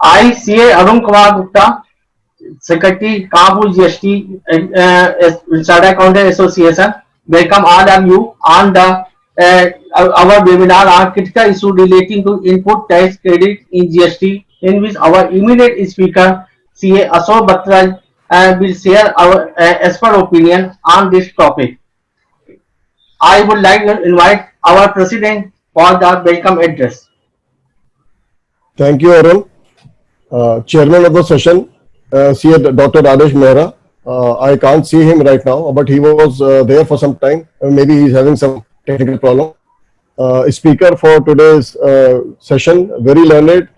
I, CA Arun Kumar Gupta, Secretary, Kanpur GST, Chartered Accountant Association, welcome all of you on the our webinar on critical issue relating to input tax credit in GST, in which our immediate speaker, CA Ashok Batra, will share our expert opinion on this topic. I would like to invite our President for the welcome address. Thank you, Arun. Chairman of the session, CA Dr. Rajesh Mehra. I can't see him right now, but he was there for some time. Maybe he's having some technical problem. Speaker for today's session, very learned,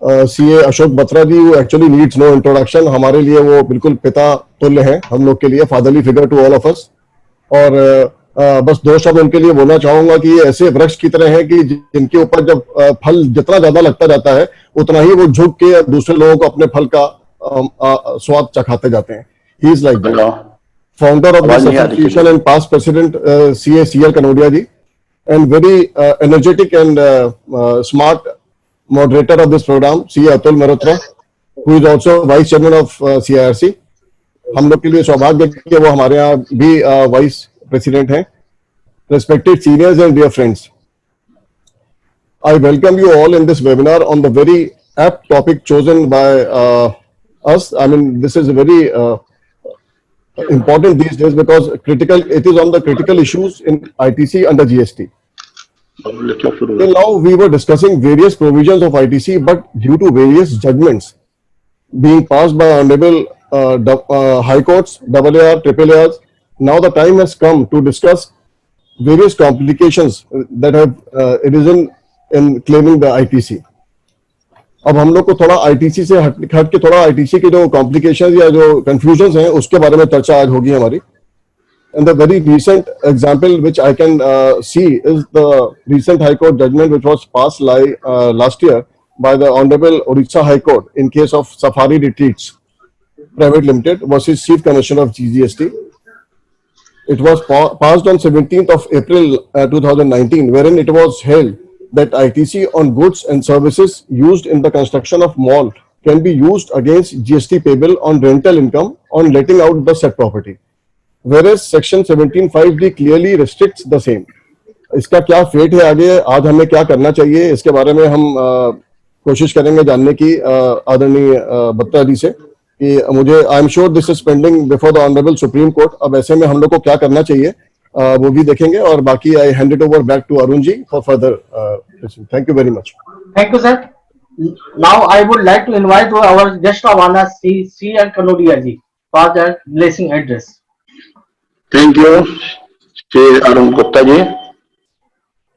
CA Ashok Batra ji, who actually needs no introduction. हमारे लिए वो बिल्कुल पिता तुल्य हैं, हम लोग के लिए fatherly figure to all of us. और बस दो शब्द उनके लिए बोलना चाहूंगा कि ये ऐसे वृक्ष की तरह है कि जिनके ऊपर जब फल जितना ज्यादा लगता जाता है उतना ही वो झुक के दूसरे लोगों को अपने फल का स्वाद चखाते जाते हैं. He is like that. Founder of this association and past president, CA CL Kanodia ji, and very energetic and smart moderator of this program, CA Atul Mehrotra, who is also vice chairman of CIRC. हम लोग के लिए सौभाग्य कि वो हमारे यहाँ भी वाइस प्रेसिडेंट हैं. Respected seniors and dear friends, I welcome you all in this webinar on the very apt topic chosen by us. I mean, this is very important these days because it is on the critical issues in ITC under GST. Till now, we were discussing various provisions of ITC, but due to various judgments being passed by Honorable High Courts, AAR, AAARs, now the time has come to discuss various complications that have arisen in claiming the ITC. अब हम लोग को थोड़ा ITC से हट के थोड़ा ITC के जो complications या जो confusions हैं उसके बारे में चर्चा आज होगी हमारी. And the very recent example which I can see is the recent High Court judgment which was passed last year by the Honorable Odisha High Court in case of Safari Retreats Private Limited versus Chief Commissioner of GST. It was passed on 17th of April 2019, wherein it was held that ITC on goods and services used in the construction of mall can be used against GST payable on rental income on letting out the said property, whereas section 17(5)(d) clearly restricts the same. इसका क्या fate है आगे, आज हमें क्या करना चाहिए, इसके बारे में हम कोशिश करेंगे जानने की आदरणीय बत्रा जी से कि मुझे I am sure this is pending before the honourable supreme court. अब ऐसे में हम लोग को क्या करना चाहिए वो भी देखेंगे और बाकी I hand it over back to Arun ji for further. Thank you very much. Thank you, sir. Now I would like to invite our guest of honor, CL Kanodia ji, for the blessing address. Thank you, Sri Arun Gupta ji,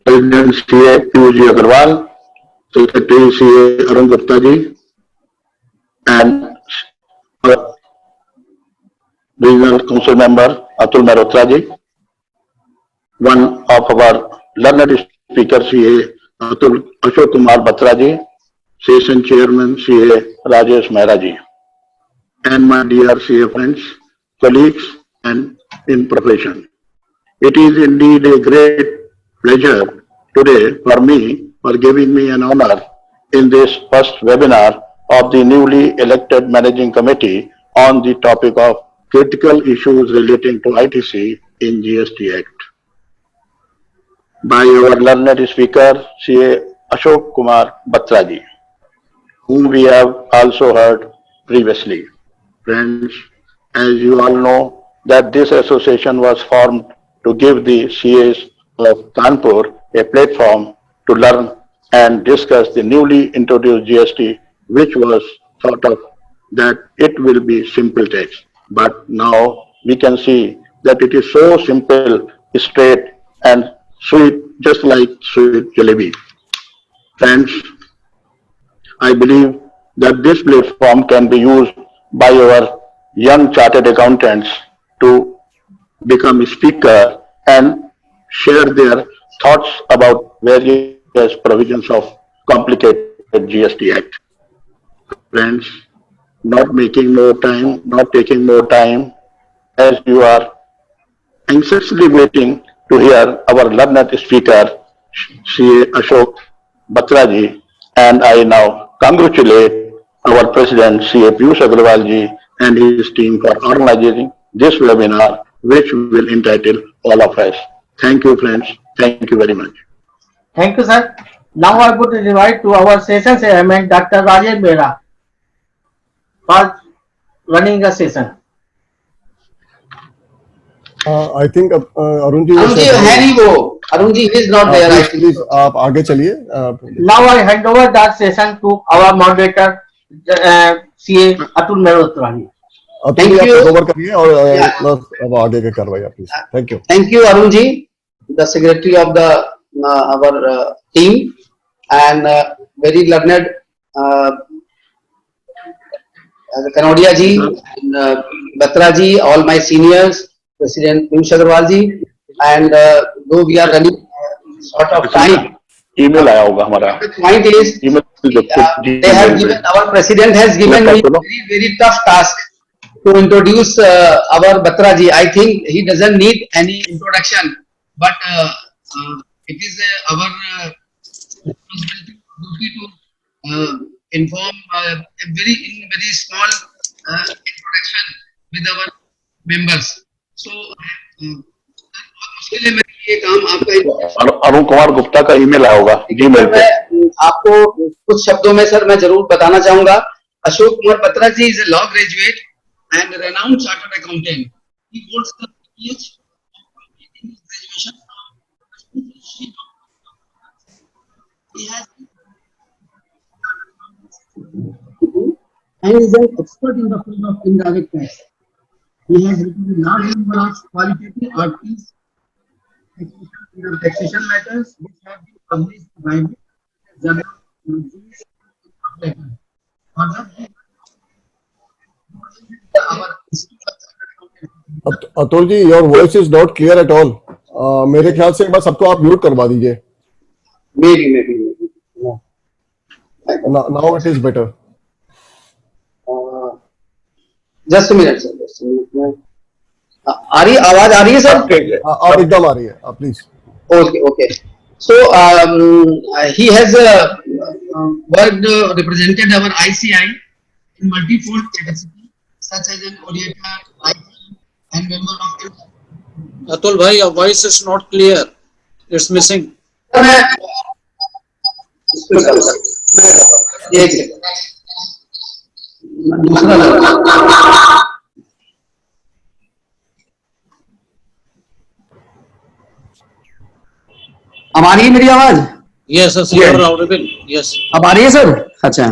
President CA Piyush ji Agarwal, Secretary CA Arun Gupta ji, and Regional Council Member Atul Mehrotra ji, one of our learned speaker CA Ashok Kumar Batra ji, Session Chairman CA Rajesh Mehra ji, and my dear CA friends, colleagues, and in profession. It is indeed a great pleasure today for me for giving me an honor in this first webinar of the newly elected Managing Committee on the topic of critical issues relating to ITC in GST Act by our learned speaker CA Ashok Kumar Batra ji, whom we have also heard previously. Friends, as you all know, that this association was formed to give the CAs of Kanpur a platform to learn and discuss the newly introduced GST, which was thought of that it will be simple tax. But now we can see that it is so simple, straight and sweet, just like sweet jalebi. Friends, I believe that this platform can be used by our young chartered accountants to become a speaker and share their thoughts about various provisions of complicated GST Act. Friends, not taking more time, as you are anxiously waiting to hear our learned speaker, CA Ashok Batra ji, and I now congratulate our President C.A. Piyush Agrawal ji and his team for organizing this webinar, which will entitle all of us. Thank you, friends. Thank you very much. Thank you, sir. Now I would invite to our session chairman, Dr. Rajesh Mehra, for running the session. I think Arun ji Arun ji है नहीं वो, Arun ji is not there. I think. Please आप आगे चलिए. Now I hand over that session to our moderator, CA Atul Mehrotra. Atul ji, आप you. Over करिए और Yeah. अब आगे के कार्रवाई please. Thank you. Thank you, Arun ji, the secretary of the our team, and very learned Kanodia ji, and, Batra ji, all my seniors, President Piyush Agrawal ji, and though we are running short of time, email आया होगा हमारा. the point is they have given, our president has given me very tough task to introduce our Batra ji. I think he doesn't need any introduction, but it is our duty to inform a very small introduction with our members. So मुश्किल है मेरे लिए काम आपका. अरुण कुमार गुप्ता का email आया होगा Gmail पे. मैं आपको कुछ शब्दों में सर मैं जरूर बताना चाहूंगा. अशोक कुमार बत्रा जी is a law graduate and renowned chartered accountant. He holds the PhD in his graduation from he has and is an expert in the field of indirect tax. He has written a large number of qualitative articles in taxation matters which have been published by journal. Atul ji, your voice is not clear at all. मेरे ख्याल से एक बार सबको आप mute करवा दीजिए. Maybe. Now it is better. Just a minute, sir. Just a minute. आवाज आ रही है सर? आप एकदम आ रही है. Please. Okay. So he has worked represented our ICI in multifold capacity, such as an auditor, IT, and member of. Atul bhai, your voice is not clear. It's missing. अब आ रही है मेरी आवाज? Yes, yes, you are audible. Yes. अब आ रही है sir? अच्छा.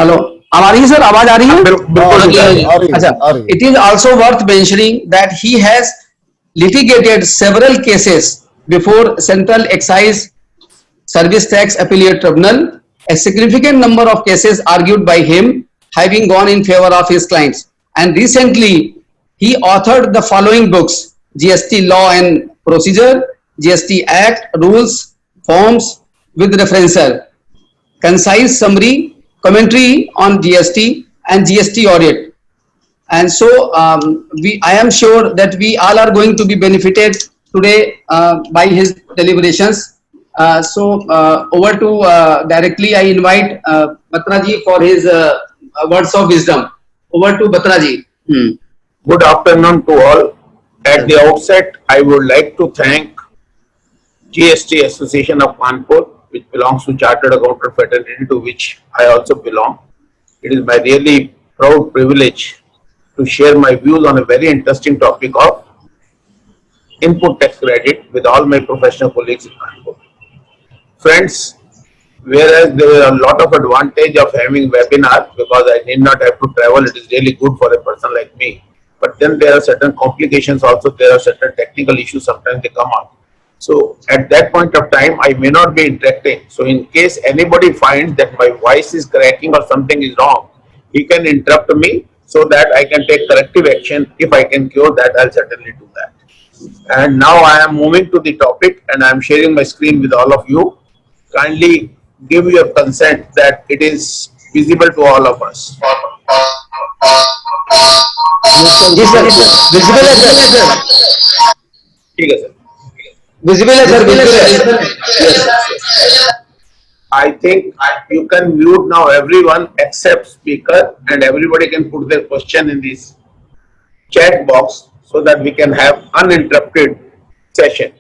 Hello, अब आ रही है सर? आवाज आ रही है? बिल्कुल. अच्छा. It is also worth mentioning that he has litigated several cases before Central Excise Service Tax Appellate Tribunal. A significant number of cases argued by him having gone in favor of his clients. And recently, he authored the following books: GST Law and Procedure, GST Act, Rules, Forms with Referencer, Concise Summary, Commentary on GST, and GST Audit. And so, I am sure that we all are going to be benefited today by his deliberations. So, over to directly, I invite Batra ji for his words of wisdom. Over to Batra ji. Good afternoon to all. At the outset, I would like to thank GST Association of Kanpur, which belongs to Chartered Accountant Fraternity, to which I also belong. It is my really proud privilege to share my views on a very interesting topic of input tax credit with all my professional colleagues in Kanpur. Friends, whereas there is a lot of advantage of having webinar because I need not have to travel, it is really good for a person like me. But then there are certain complications also, there are certain technical issues sometimes they come up. So at that point of time, I may not be interacting. So in case anybody finds that my voice is cracking or something is wrong, he can interrupt me so that I can take corrective action. If I can cure that, I'll certainly do that. And now I am moving to the topic and I am sharing my screen with all of you. Kindly give your consent that it is visible to all of us. जी sir, visible है sir. ठीक है sir. Visible है sir, visible है. I think you can mute now everyone except speaker, and everybody can put their question in this chat box so that we can have uninterrupted session.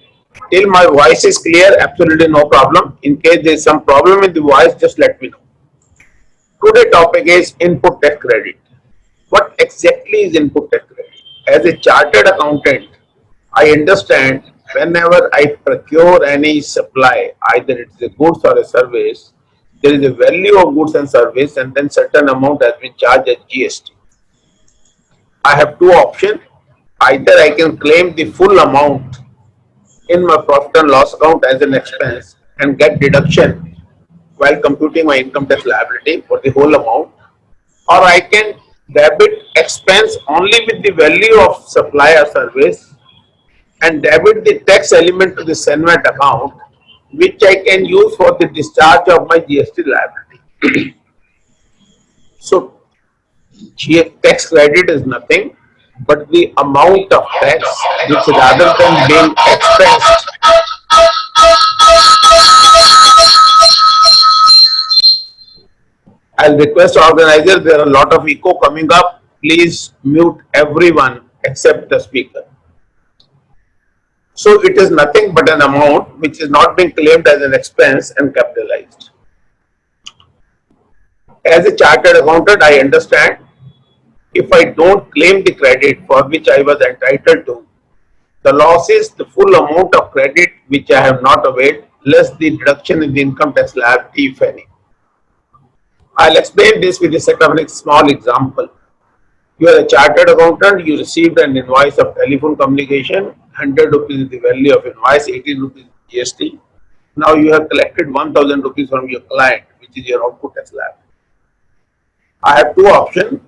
Till my voice is clear, absolutely no problem. In case there is some problem with the voice, just let me know. Today topic is input tax credit. What exactly is input tax credit? As a chartered accountant, I understand whenever I procure any supply, either it is a goods or a service, there is a value of goods and service, and then certain amount has been charged as GST. I have two options. Either I can claim the full amount in my profit and loss account as an expense and get deduction while computing my income tax liability for the whole amount, or I can debit expense only with the value of supply or service and debit the tax element to the SENVAT account, which I can use for the discharge of my GST liability. So, tax credit is nothing but the amount of tax which, rather than being expensed, I'll request organizer, there are a lot of echo coming up. Please mute everyone except the speaker. So it is nothing but an amount which is not being claimed as an expense and capitalized. As a chartered accountant, I understand if I don't claim the credit for which I was entitled to, the loss is the full amount of credit which I have not availed, less the deduction in the income tax liability, if any. I'll explain this with a set of a small example. You are a chartered accountant, you received an invoice of telephone communication, 100 rupees is the value of invoice, 18 rupees GST. Now you have collected 1000 rupees from your client, which is your output tax liability. I have two options.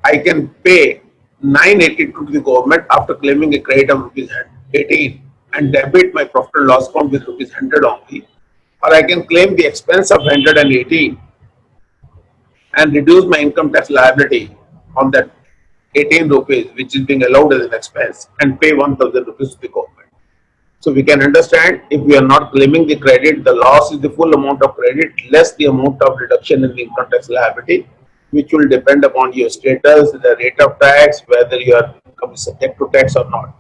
I can pay 982 to the government after claiming a credit of rupees 18 and debit my profit and loss account with rupees 100 only, or I can claim the expense of 118 and reduce my income tax liability on that 18 rupees which is being allowed as an expense and pay 1000 rupees to the government. So we can understand, if we are not claiming the credit, the loss is the full amount of credit less the amount of reduction in the income tax liability, which will depend upon your status, the rate of tax, whether your income is subject to tax or not.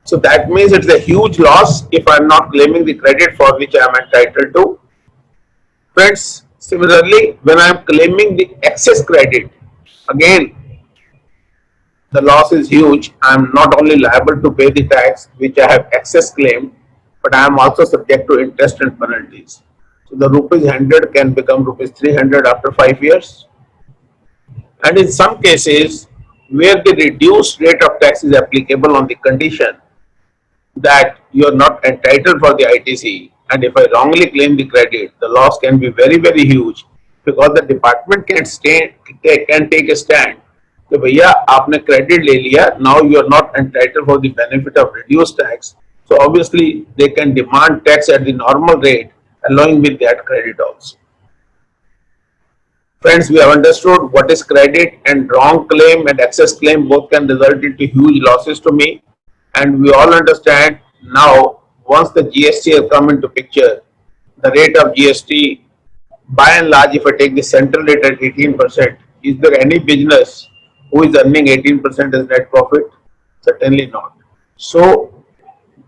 So that means it's a huge loss if I am not claiming the credit for which I am entitled to. Friends, similarly, when I am claiming the excess credit, again, the loss is huge. I am not only liable to pay the tax which I have excess claimed, but I am also subject to interest and penalties. So the rupees 100 can become rupees 300 after 5 years. And in some cases, where the reduced rate of tax is applicable on the condition that you are not entitled for the ITC, and if I wrongly claim the credit, the loss can be very, very huge, because the department can take a stand. So, भैया आपने credit ले लिया, now you are not entitled for the benefit of reduced tax. So obviously they can demand tax at the normal rate, along with that credit also. Friends, we have understood what is credit, and wrong claim and excess claim both can result into huge losses to me. And we all understand now, once the GST has come into picture, the rate of GST, by and large, if I take the central rate at 18%, is there any business who is earning 18% as net profit? Certainly not. So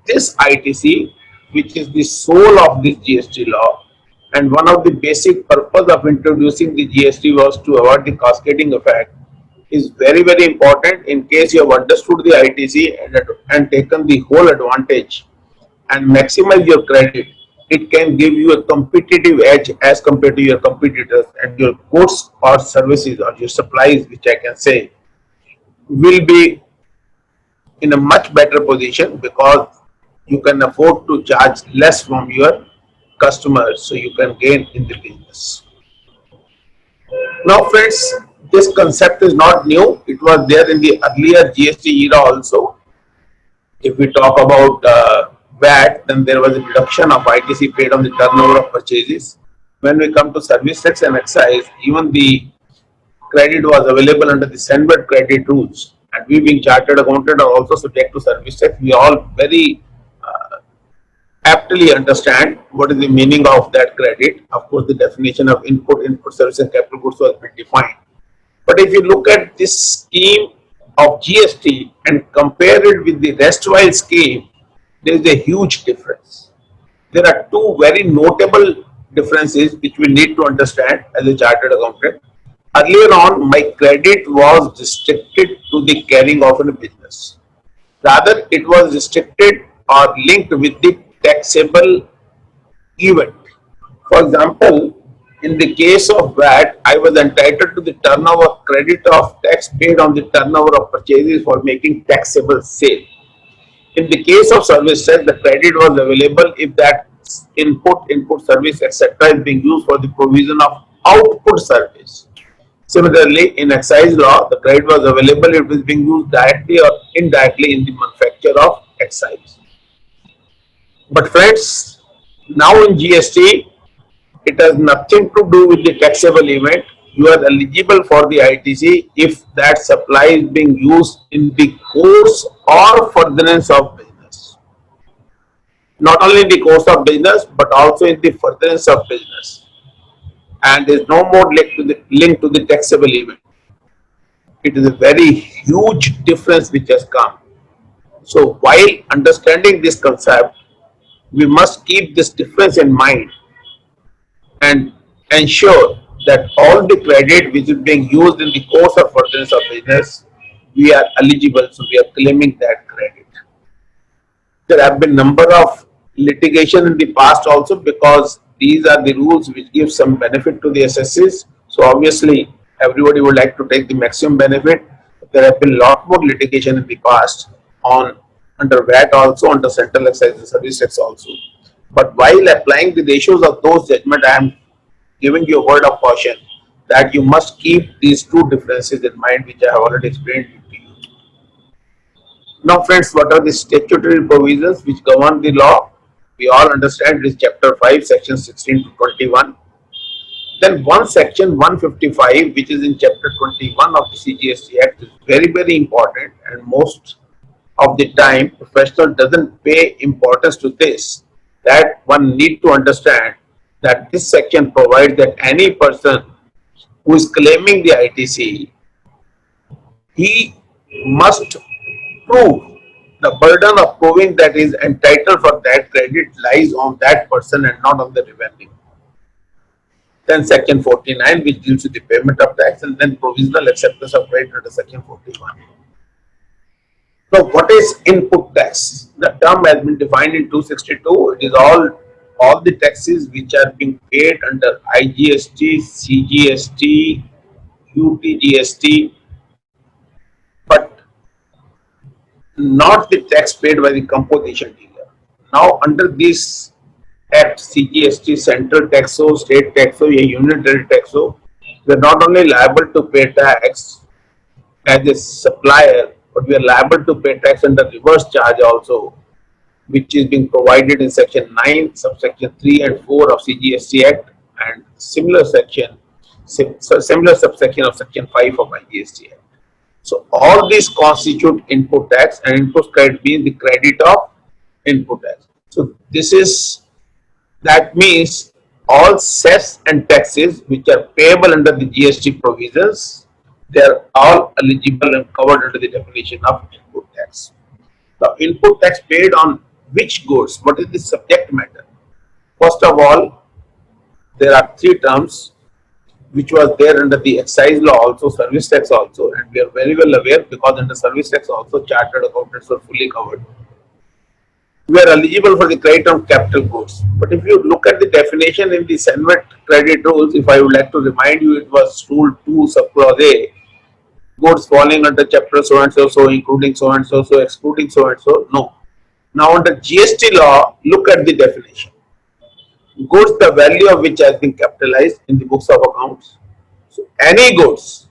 this ITC, which is the soul of this GST law, and one of the basic purpose of introducing the GST was to avoid the cascading effect, is very, very important. In case you have understood the ITC and taken the whole advantage and maximize your credit, it can give you a competitive edge as compared to your competitors, and your goods or services or your supplies, which I can say, will be in a much better position, because you can afford to charge less from your customers, so you can gain in the business. Now friends, this concept is not new. It was there in the earlier GST era also. If we talk about VAT, then there was a reduction of ITC paid on the turnover of purchases. When we come to service tax and excise, even the credit was available under the SENVAT credit rules, and we being chartered accountant are also subject to service tax. We are all very apt exactly understand what is the meaning of that credit. Of course, the definition of input service and capital goods was been defined. But if you look at this scheme of GST and compare it with the rest-while scheme, there is a huge difference. There are two very notable differences which we need to understand as a chartered accountant. Earlier on, my credit was restricted to the carrying of a business. Rather, it was restricted or linked with the taxable event. For example, in the case of VAT, I was entitled to the turnover credit of tax paid on the turnover of purchases for making taxable sale. In the case of service tax, the credit was available if that input service, etc. is being used for the provision of output service. Similarly, in excise law, the credit was available if it is being used directly or indirectly in the manufacture of excise. But friends, now in GST, it has nothing to do with the taxable event. You are eligible for the ITC if that supply is being used in the course or furtherance of business. Not only in the course of business, but also in the furtherance of business. And there is no more link to the taxable event. It is a very huge difference which has come. So while understanding this concept, we must keep this difference in mind and ensure that all the credit which is being used in the course of furtherance of business, we are eligible, so we are claiming that credit. There have been number of litigation in the past also, because these are the rules which give some benefit to the assessees. So obviously everybody would like to take the maximum benefit. There have been a lot more litigation in the past on under VAT also, under central excise and service tax also. But while applying the ratios of those judgment, I am giving you a word of caution that you must keep these two differences in mind, which I have already explained to you. Now friends, what are the statutory provisions which govern the law? We all understand it is chapter 5, section 16 to 21. Then one section 155, which is in chapter 21 of the CGST Act, is very, very important, and most of the time professional doesn't pay importance to this. That one need to understand that this section provides that any person who is claiming the ITC, he must prove, the burden of proving that he is entitled for that credit lies on that person and not on the revenue. Then section 49, which deals with the payment of tax, and then provisional acceptance of credit under section 41. So what is input tax? The term has been defined in 262. It is all the taxes which are being paid under IGST, CGST, UTGST, but not the tax paid by the composition dealer. Now under this Act, CGST, central taxo, state taxo, a unitary taxo, we are not only liable to pay tax as a supplier, but we are liable to pay tax under reverse charge also, which is being provided in section 9, subsection 3 and 4 of CGST Act, and similar subsection of section 5 of IGST Act. So all these constitute input tax, and input credit means the credit of input tax. So that means all cess and taxes which are payable under the GST provisions, they are all eligible and covered under the definition of input tax. Now, input tax paid on which goods? What is the subject matter? First of all, there are three terms which was there under the excise law also, service tax also, and we are very well aware because under service tax also chartered accountants were fully covered. We are eligible for the credit on capital goods. But if you look at the definition in the SENVET credit rules, if I would like to remind you, it was rule 2 subclause A, goods falling under chapter so and so, so including so and so, so excluding so and so. No. Now under GST law, look at the definition. Goods, the value of which has been capitalized in the books of accounts. So any goods,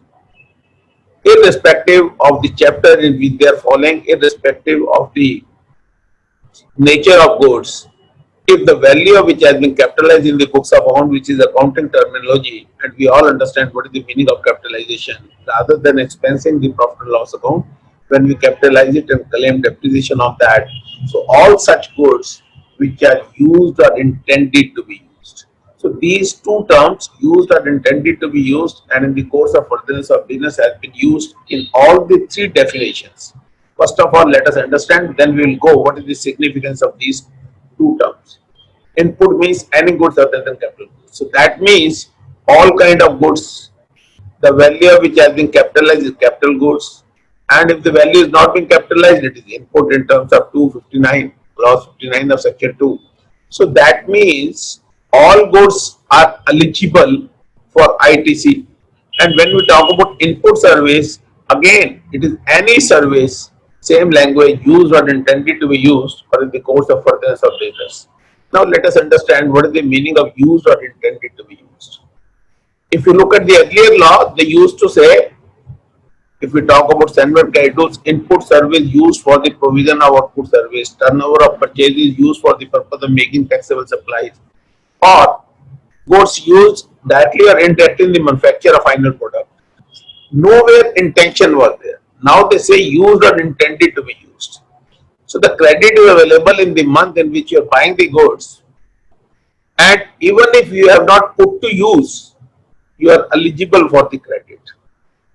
irrespective of the chapter in which they are falling, irrespective of the nature of goods, if the value of which has been capitalized in the books of account, which is accounting terminology, and we all understand what is the meaning of capitalization, rather than expensing the profit and loss account, when we capitalize it and claim depreciation of that. So all such goods which are used or intended to be used. So these two terms, used or intended to be used, and in the course of furtherance of business, has been used in all the three definitions. First of all, let us understand, then we will go what is the significance of these two terms. Input means any goods other than capital goods. So that means all kind of goods, the value of which has been capitalized is capital goods, and if the value is not being capitalized, it is input in terms of 259, clause 59 of section 2. So that means all goods are eligible for ITC. And when we talk about input service, again, it is any service, same language, used or intended to be used for in the course of furtherance of business. Now let us understand what is the meaning of used or intended to be used. If you look at the earlier law, they used to say, if we talk about Sanver Caeto's input service used for the provision of output service, turnover of purchases used for the purpose of making taxable supplies, or goods used directly or indirectly in the manufacture of final product. Nowhere intention was there. Now they say used or intended to be used. So the credit is available in the month in which you are buying the goods, and even if you have not put to use, you are eligible for the credit.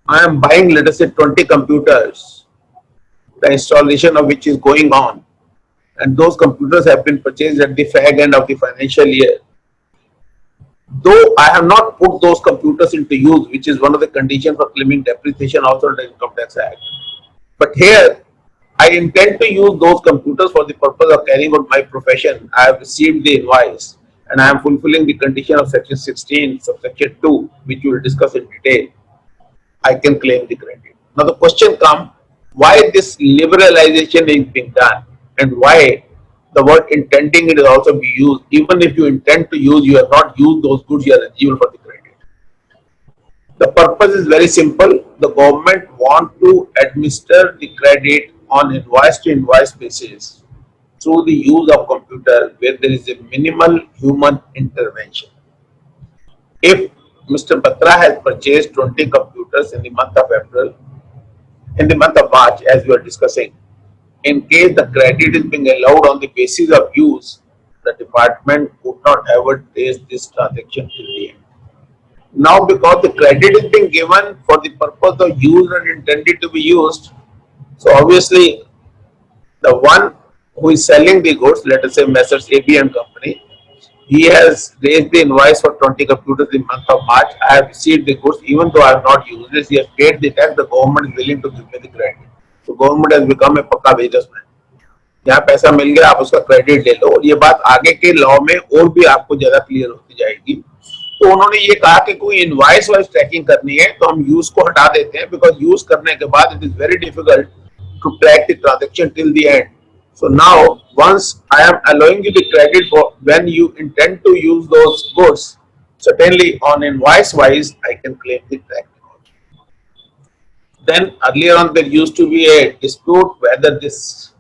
I am buying, let us say, 20 computers, the installation of which is going on, and those computers have been purchased at the fag end of the financial year. Though I have not put those computers into use, which is one of the conditions for claiming depreciation also under the Income Tax Act, but here I intend to use those computers for the purpose of carrying out my profession. I have received the invoice and I am fulfilling the condition of section 16, subsection 2, which we will discuss in detail. I can claim the credit. Now the question comes, why this liberalization is being done, and why the word intending it is also be used. Even if you intend to use, you have not used those goods, you are eligible for the credit. The purpose is very simple. The government want to administer the credit on invoice to invoice basis through the use of computer where there is a minimal human intervention. If Mr. Batra has purchased 20 computers in the month of April, in the month of March, as we are discussing, in case the credit is being allowed on the basis of use, the department would not ever trace this transaction till the end. Now, because the credit is being given for the purpose of use and intended to be used, so obviously the one who is selling the goods, let us say Messrs. AB and Company, he has raised the invoice for 20 computers in the month of March. I have received the goods, even though I have not used this. He has paid the tax. The government is willing to give me the credit. So government has become a पक्का businessman. यहाँ पैसा मिल गया, आप उसका credit ले लो, और ये बात आगे के लॉ में और भी आपको ज्यादा क्लियर होती जाएगी. तो उन्होंने ये कहा कि कोई इनवॉइस वाइज ट्रैकिंग करनी है तो हम यूज को हटा देते हैं, बिकॉज यूज करने के बाद it is very difficult to track the transaction till the end. So now, once I am allowing you the credit for when you intend to use those goods, certainly on invoice wise, I can claim the tracking. Then earlier on, there used to be a dispute whether this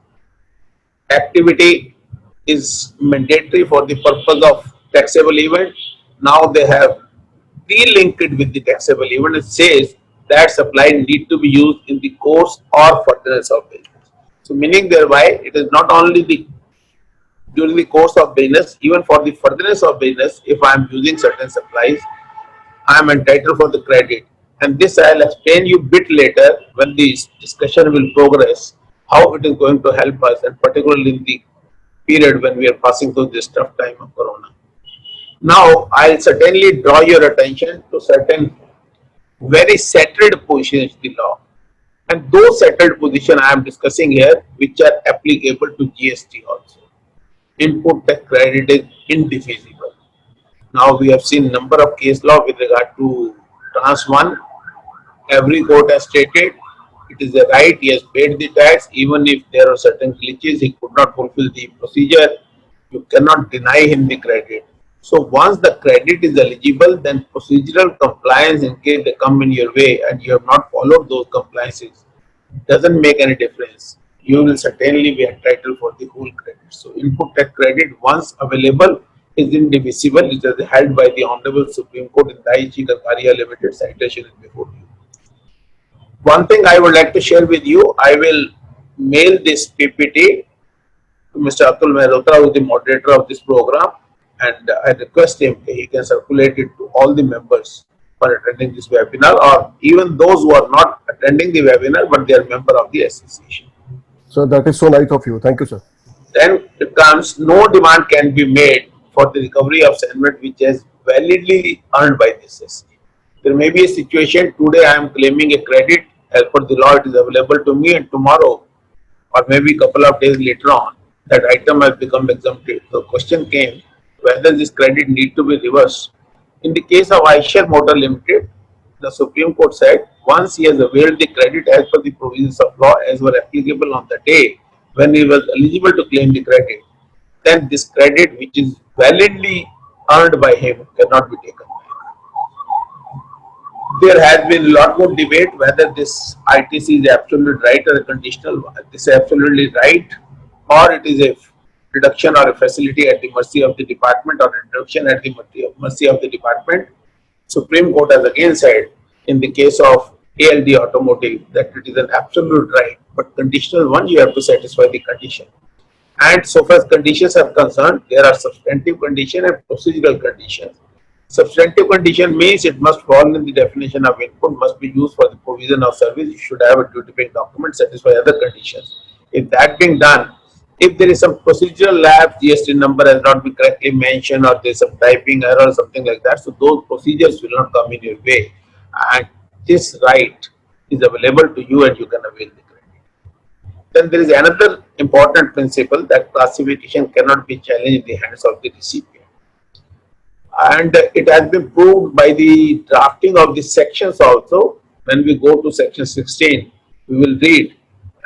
activity is mandatory for the purpose of taxable event. Now they have de-linked it with the taxable event. It says that supply need to be used in the course or furtherance of business. So meaning thereby, it is not only during the course of business, even for the furtherance of business, if I am using certain supplies, I am entitled for the credit. And this I will explain you bit later when the discussion will progress, how it is going to help us, and particularly in the period when we are passing through this tough time of Corona. Now, I will certainly draw your attention to certain very settled positions in the law. And those settled positions I am discussing here, which are applicable to GST also. Input tax credit is indefeasible. Now we have seen number of case law with regard to Trans 1. Every court has stated it is a right, he has paid the tax, even if there are certain glitches, he could not fulfill the procedure, you cannot deny him the credit. So once the credit is eligible, then procedural compliance, in case they come in your way and you have not followed those compliances, doesn't make any difference. You will certainly be entitled for the whole credit. So input tax credit, once available, is indivisible. It is held by the Honorable Supreme Court in Daiichi Karkaria Limited. Citation is before you. One thing I would like to share with you, I will mail this PPT to Mr. Atul Mehrotra, who is the moderator of this program, and I request him that he can circulate it to all the members for attending this webinar, or even those who are not attending the webinar but they are member of the association. So that is so nice of you. Thank you, sir. Then it comes, no demand can be made for the recovery of settlement which is validly earned by the SSC. There may be a situation, today I am claiming a credit, as per the law it is available to me, and tomorrow or maybe a couple of days later on, that item has become exempted. The question came whether this credit need to be reversed. In the case of Eicher Motor Limited, the Supreme Court said once he has availed the credit as per the provisions of law as were applicable on the day when he was eligible to claim the credit, then this credit which is validly earned by him cannot be taken back. There has been a lot more debate whether this ITC is absolute right or a conditional. This is absolutely right, or it is a reduction or a facility at the mercy of the department, or reduction at the mercy of the department. Supreme Court has again said in the case of ALD Automotive that it is an absolute right, but conditional one, you have to satisfy the condition. And so far as conditions are concerned, there are substantive conditions and procedural conditions. Substantive condition means it must fall in the definition of input, must be used for the provision of service, you should have a duty paying document, satisfy other conditions. If that being done, if there is some procedural lapse, GST number has not been correctly mentioned, or there is some typing error or something like that, so those procedures will not come in your way, and this right is available to you and you can avail the credit. Then there is another important principle that classification cannot be challenged in the hands of the recipient. And it has been proved by the drafting of the sections also. When we go to section 16, we will read,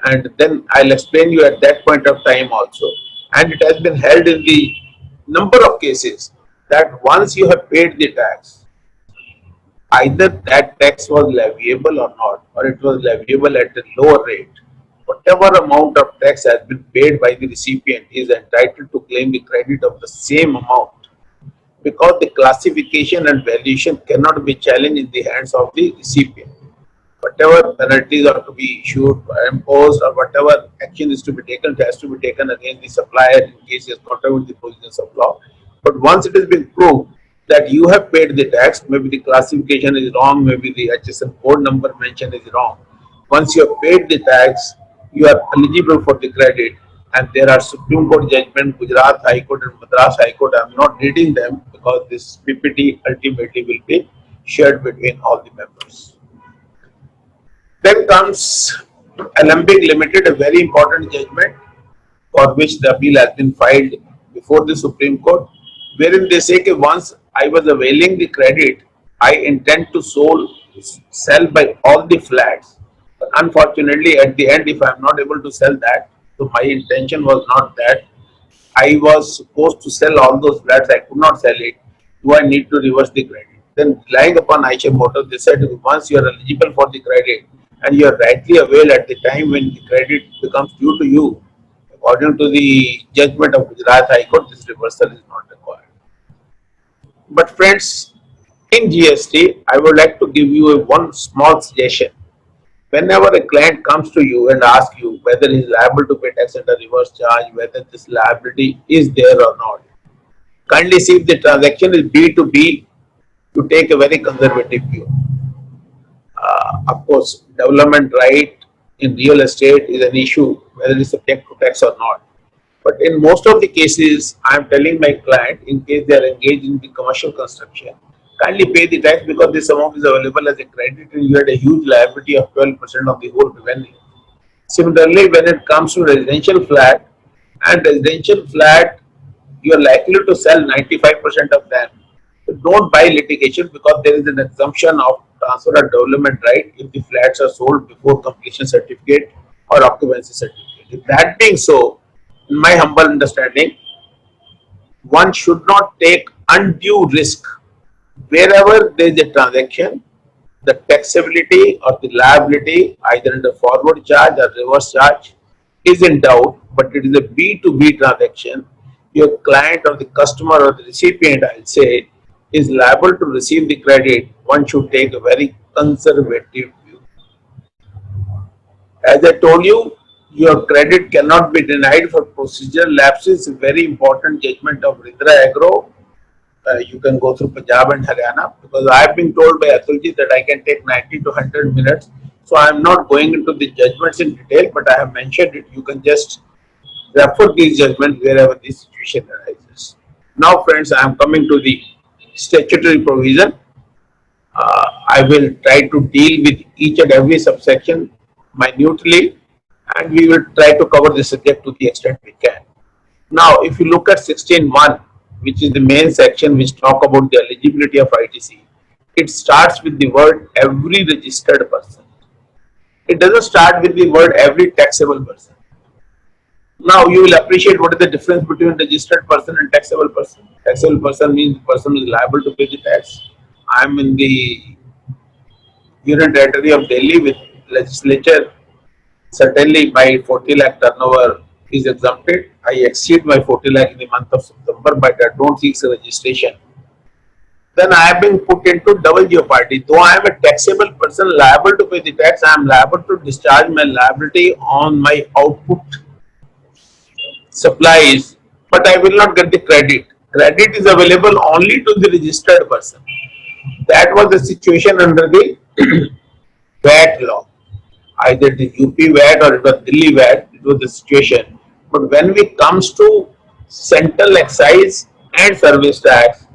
and then I'll explain you at that point of time also. And it has been held in the number of cases that once you have paid the tax, either that tax was leviable or not, or it was leviable at a lower rate, whatever amount of tax has been paid by the recipient is entitled to claim the credit of the same amount, because the classification and valuation cannot be challenged in the hands of the recipient. Whatever penalties are to be issued or imposed, or whatever action is to be taken, it has to be taken against the supplier in case he has contravened the provisions of law. But once it has been proved that you have paid the tax, maybe the classification is wrong, maybe the HSN code number mentioned is wrong. Once you have paid the tax, you are eligible for the credit, and there are Supreme Court judgment, Gujarat High Court and Madras High Court. I am not reading them because this PPT ultimately will be shared between all the members. Then comes Alembic Limited, a very important judgment for which the appeal has been filed before the Supreme Court, wherein they say that once I was availing the credit, I intend to sell by all the flats. But unfortunately, at the end, if I am not able to sell that, so my intention was not that. I was supposed to sell all those flats, I could not sell it. Do I need to reverse the credit? Then relying upon Eicher Motors, they said once you are eligible for the credit and you are rightly availed at the time when the credit becomes due to you, according to the judgment of Gujarat High Court, this reversal is not required. But friends, in GST, I would like to give you one small suggestion. Whenever a client comes to you and asks you whether he is liable to pay tax under reverse charge, whether this liability is there or not, kindly see if the transaction is B2B, to take a very conservative view. Of course, development right in real estate is an issue, whether it is subject to tax or not. But in most of the cases, I am telling my client, in case they are engaged in the commercial construction, kindly pay the tax because this amount is available as a credit and you had a huge liability of 12% of the whole revenue. Similarly, when it comes to residential flat, you are likely to sell 95% of them. So don't buy litigation because there is an assumption of transfer of development right if the flats are sold before completion certificate or occupancy certificate. If that being so, in my humble understanding, one should not take undue risk. Wherever there is a transaction, the taxability or the liability, either under forward charge or reverse charge, is in doubt, but it is a B2B transaction. Your client or the customer or the recipient, I'll say, is liable to receive the credit. One should take a very conservative view. As I told you, your credit cannot be denied for procedural lapses. Very important judgment of Rindra Agro. You can go through Punjab and Haryana, because I have been told by Atulji that I can take 90 to 100 minutes. So I am not going into the judgments in detail, but I have mentioned it. You can just refer these judgments wherever this situation arises. Now friends, I am coming to the statutory provision. I will try to deal with each and every subsection minutely, and we will try to cover the subject to the extent we can. Now, if you look at 16.1, which is the main section which talk about the eligibility of ITC, it starts with the word every registered person. It doesn't start with the word every taxable person. Now, you will appreciate what is the difference between registered person and taxable person. Taxable person means the person who is liable to pay the tax. I am in the Union Territory of Delhi with legislature. Certainly my 40 lakh turnover is exempted. I exceed my 40 lakh in the month of September, but I don't seek registration. Then I have been put into double jeopardy. Though I am a taxable person liable to pay the tax, I am liable to discharge my liability on my output supplies, but I will not get the credit. Credit is available only to the registered person. That was the situation under the VAT law. Either the UP VAT or it was Delhi VAT, it was the situation. But when it comes to central excise and service tax,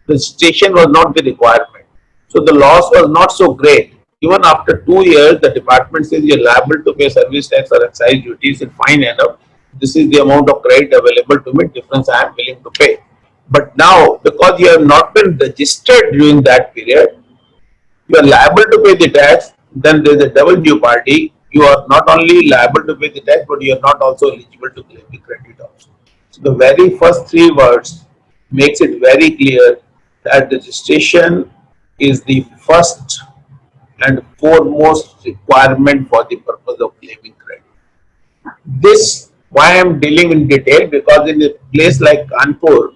registration was not the requirement. So the loss was not so great. Even after 2 years, the department says you are liable to pay service tax or excise duties and fine enough. This is the amount of credit available to me, difference I am willing to pay. But now, because you have not been registered during that period, you are liable to pay the tax, then there is a double jeopardy. You are not only liable to pay the tax, but you are not also eligible to claim the credit also. So the very first 3 words makes it very clear that registration is the first and foremost requirement for the purpose of claiming credit. This, why I am dealing in detail, because in a place like Kanpur,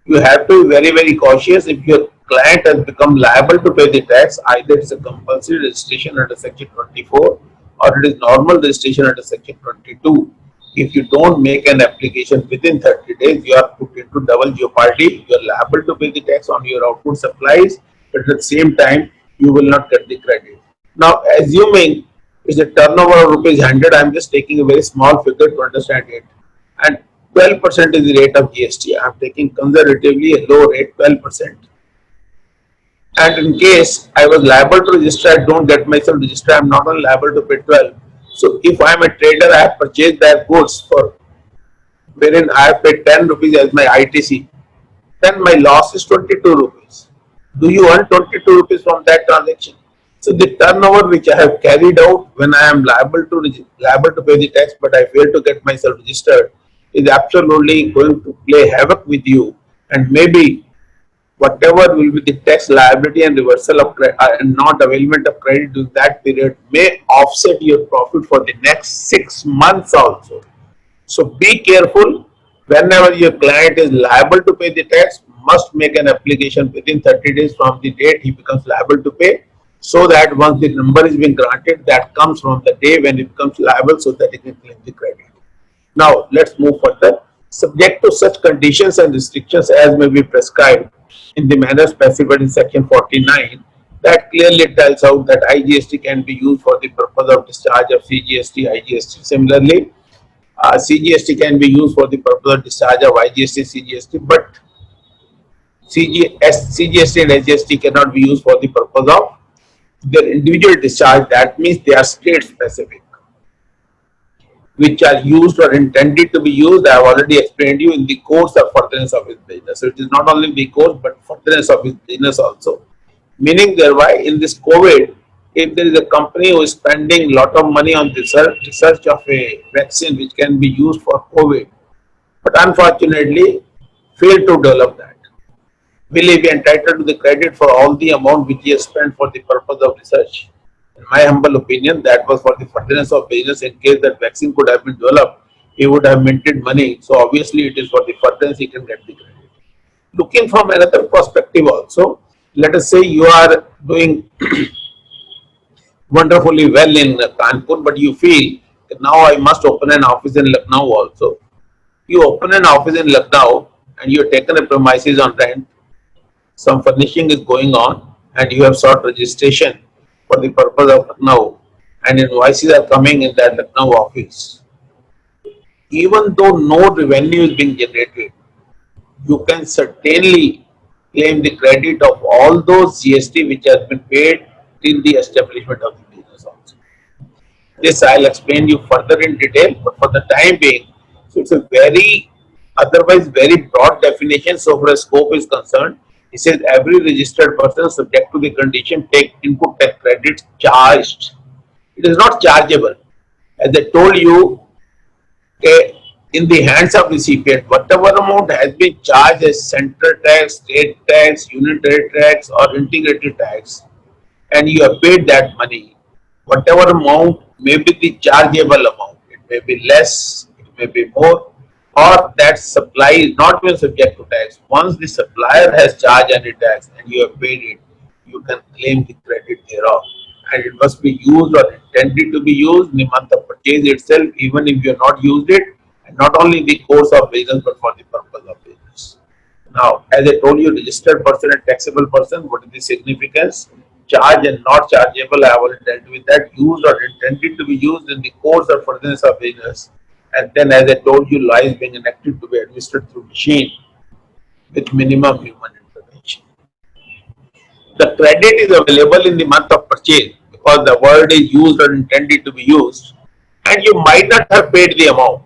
you have to be very, very cautious. If your client has become liable to pay the tax, either it's a compulsory registration under section 24 or it is normal registration under section 22. If you don't make an application within 30 days, you are put into double jeopardy. You are liable to pay the tax on your output supplies, but at the same time, you will not get the credit. Now, assuming it's a turnover of rupees 100, I am just taking a very small figure to understand it. And 12% is the rate of GST. I am taking conservatively a low rate, 12%. And in case I was liable to register, I don't get myself registered, I am not only liable to pay 12. So if I am a trader, I have purchased their goods for wherein I have paid 10 rupees as my ITC, then my loss is 22 rupees. Do you earn 22 rupees from that transaction? So the turnover which I have carried out when I am liable to pay the tax, but I fail to get myself registered, is absolutely going to play havoc with you, and maybe whatever will be the tax liability and reversal of and not availment of credit during that period may offset your profit for the next 6 months also. So be careful. Whenever your client is liable to pay the tax, must make an application within 30 days from the date he becomes liable to pay, so that once the number is being granted, that comes from the day when he becomes liable, so that he can claim the credit. Now let's move further. Subject to such conditions and restrictions as may be prescribed in the manner specified in section 49, that clearly tells out that IGST can be used for the purpose of discharge of CGST, IGST. Similarly, CGST can be used for the purpose of discharge of IGST, CGST, but CGST and IGST cannot be used for the purpose of their individual discharge. That means they are state specific, which are used or intended to be used. I have already explained you in the course of furtherance of his business. So it is not only the course but furtherance of his business also. Meaning thereby, in this COVID, if there is a company who is spending lot of money on research of a vaccine which can be used for COVID, but unfortunately failed to develop that, will he be entitled to the credit for all the amount which he has spent for the purpose of research? In my humble opinion, that was for the furtherance of business. In case that vaccine could have been developed, he would have minted money. So obviously it is for the furtherance he can get the credit. Looking from another perspective also, let us say you are doing wonderfully well in Kanpur, but you feel now I must open an office in Lucknow also. You open an office in Lucknow and you have taken a premises on rent, some furnishing is going on, and you have sought registration for the purpose of Lucknow, and invoices are coming in that Lucknow office. Even though no revenue is being generated, you can certainly claim the credit of all those GST which has been paid till the establishment of the business also. This I'll explain you further in detail, but for the time being, so it's a very, otherwise very broad definition. So far as scope is concerned, it says every registered person subject to the condition take input tax credit charged. It is not chargeable. As I told you, in the hands of recipient, whatever amount has been charged as central tax, state tax, unitary tax or integrated tax, and you have paid that money, whatever amount may be the chargeable amount, it may be less, it may be more, or that supply is not even subject to tax. Once the supplier has charged any tax and you have paid it, you can claim the credit thereof. And it must be used or intended to be used in the month of purchase itself, even if you have not used it, and not only in the course of business but for the purpose of business. Now, as I told you, registered person and taxable person, what is the significance? Charge and not chargeable, I have already dealt with that. Used or intended to be used in the course or furtherance of business. And then, as I told you, law is being enacted to be administered through machine with minimum human intervention. The credit is available in the month of purchase because the word is used or intended to be used, and you might not have paid the amount.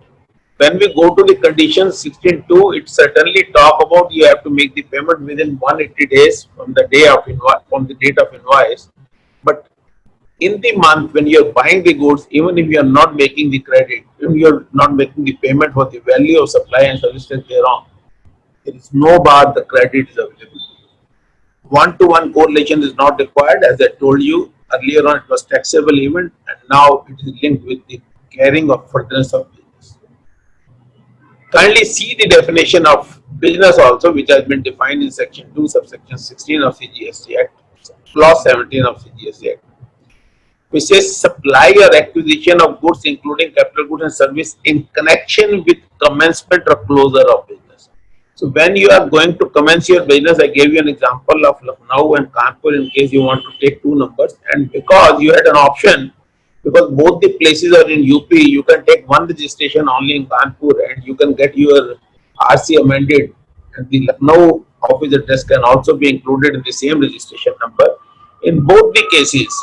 When we go to the condition 16.2, it certainly talk about you have to make the payment within 180 days from the day of from the date of invoice. But in the month when you are buying the goods, even if you are not making the credit, even you are not making the payment for the value of supply and services thereon, there is no bar the credit is available. One-to-one correlation is not required. As I told you earlier on, it was taxable event, and now it is linked with the carrying of furtherance of business. Kindly see the definition of business also, which has been defined in section 2, subsection 16 of the GST Act, clause 17 of the GST Act, which says supply or acquisition of goods including capital goods and service in connection with commencement or closure of business. So when you are going to commence your business, I gave you an example of Lucknow and Kanpur in case you want to take two numbers, and because you had an option, because both the places are in UP, you can take one registration only in Kanpur and you can get your RC amended, and the Lucknow office address can also be included in the same registration number. In both the cases,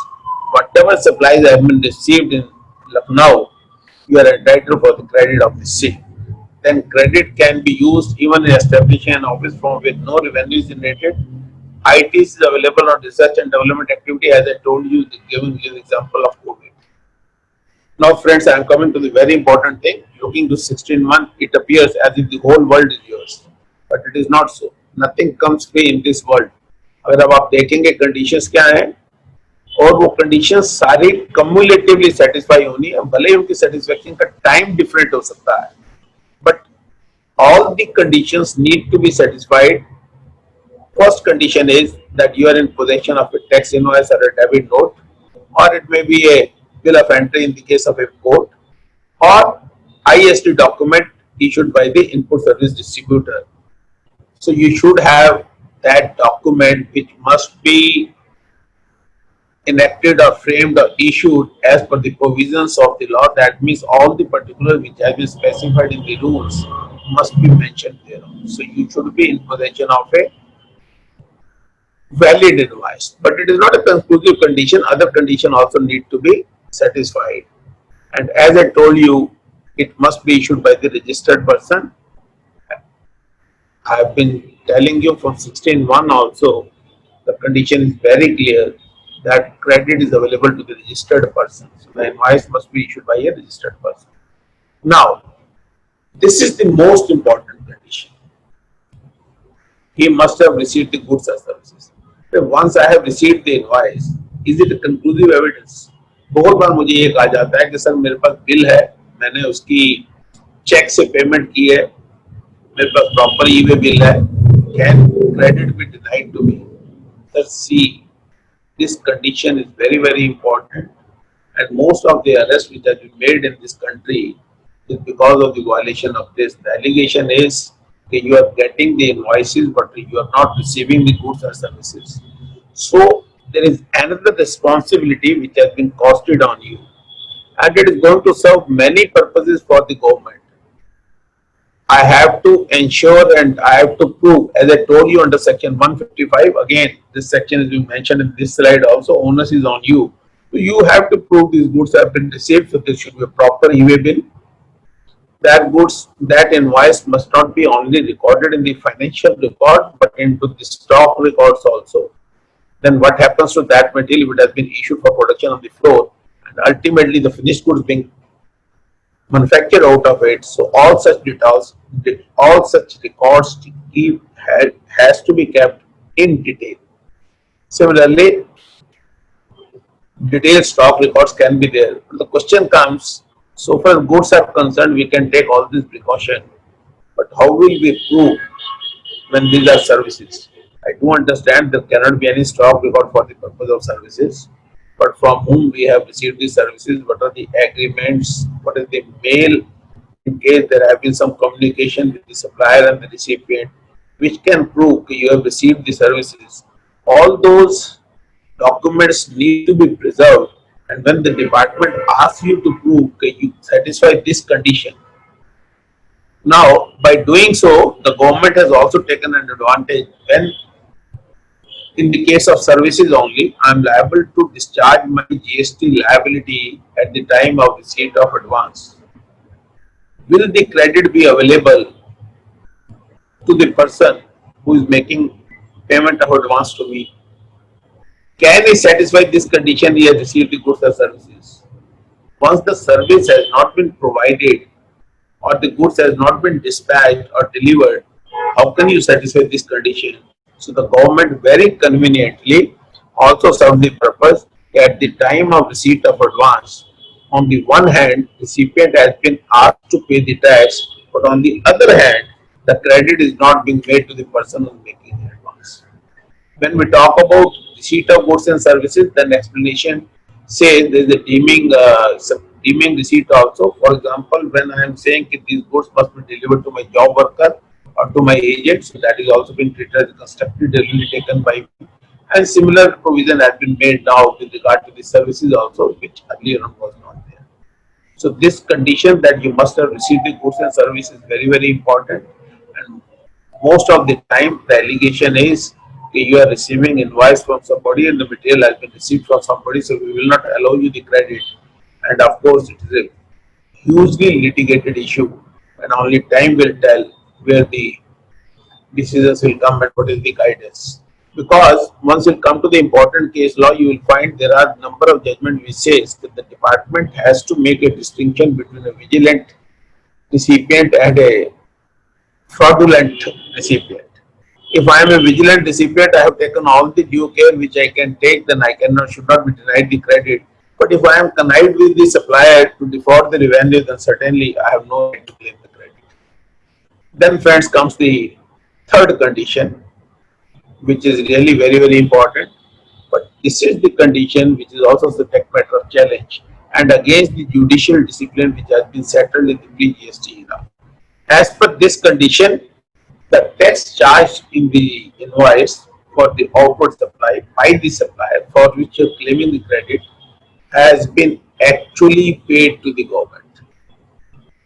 whatever supplies have been received in Lucknow, you are entitled for the credit of the same. Then credit can be used even in establishing an office from with no revenue generated. IT is available on research and development activity, as I told you, giving you the example of COVID. Now friends, I am coming to the very important thing. Looking to 16 months, it appears as if the whole world is yours, but it is not so. Nothing comes free in this world. अगर अब आप देखेंगे conditions क्या हैं, और वो conditions सारी cumulatively satisfy होनी है, भले ही उनकी satisfaction का time different हो सकता है, but all the conditions need to be satisfied. First condition is that you are in possession of a tax invoice or a debit note, or it may be a bill of entry in the case of a court, or IST document issued by the input service distributor. So you should have that document, which must be enacted or framed or issued as per the provisions of the law. That means all the particulars which have been specified in the rules must be mentioned there. So you should be in possession of a valid invoice, but it is not a conclusive condition. Other conditions also need to be satisfied, and as I told you, it must be issued by the registered person. I have been telling you from 16.1 also, the condition is very clear that credit is available to the registered person. So the invoice must be issued by a registered person. Now, this is the most important condition. He must have received the goods or services. So once I have received the invoice, is it a conclusive evidence? बहुत बार मुझे ये कहा जाता है कि sir मेरे पास bill है, मैंने उसकी चेक से पेमेंट की है, मेरे पास प्रॉपर ई-वे बिल है, can credit be denied to me? Sir, see, this condition is very, very important, and most of the arrests which have been made in this country is because of the violation of this. The allegation is that you are getting the invoices but you are not receiving the goods or services. So there is another responsibility which has been costed on you, and it is going to serve many purposes for the government. I have to ensure and I have to prove, as I told you under section 155, again, this section is being mentioned in this slide also, onus is on you. So you have to prove these goods have been received, so there should be a proper e-way bill. That goods, that invoice must not be only recorded in the financial record, but into the stock records also. Then what happens to that material if it has been issued for production on the floor, and ultimately the finished goods being manufactured out of it. So all such details, all such records to keep has to be kept in detail. Similarly, detailed stock records can be there. The question comes, so far as goods are concerned, we can take all this precaution, but how will we prove when these are services? I do understand there cannot be any stock record for the purpose of services, but from whom we have received these services, what are the agreements, what is the mail, in case there have been some communication with the supplier and the recipient, which can prove that you have received the services. All those documents need to be preserved, and when the department asks you to prove that you satisfy this condition, now by doing so, the government has also taken an advantage. When in the case of services only, I am liable to discharge my GST liability at the time of receipt of advance. Will the credit be available to the person who is making payment of advance to me? Can he satisfy this condition he has received the goods or services? Once the service has not been provided or the goods has not been dispatched or delivered, how can you satisfy this condition? So the government very conveniently also serves the purpose at the time of receipt of advance. On the one hand, recipient has been asked to pay the tax, but on the other hand, the credit is not being made to the person who is making the advance. When we talk about receipt of goods and services, then explanation says there is a deeming receipt also. For example, when I am saying that these goods must be delivered to my job worker or to my agent, so that is also being treated as a constructive delivery taken by me. And similar provision has been made now with regard to the services also, which earlier on was not there. So this condition that you must have received the goods and services is very, very important. And most of the time the allegation is that you are receiving invoice from somebody and the material has been received from somebody, so we will not allow you the credit. And of course, it is a hugely litigated issue, and only time will tell where the decisions will come and what is the guidance. Because once you come to the important case law, you will find there are number of judgments which says that the department has to make a distinction between a vigilant recipient and a fraudulent recipient. If I am a vigilant recipient, I have taken all the due care which I can take, then I should not be denied the credit. But if I am connived with the supplier to defraud the revenue, then certainly I have no right to claim the credit. Then friends comes the third condition, which is really very, very important. But this is the condition which is also the subject matter of challenge and against the judicial discipline which has been settled in the pre-GST era. As per this condition, the tax charged in the invoice for the outward supply by the supplier for which you are claiming the credit has been actually paid to the government.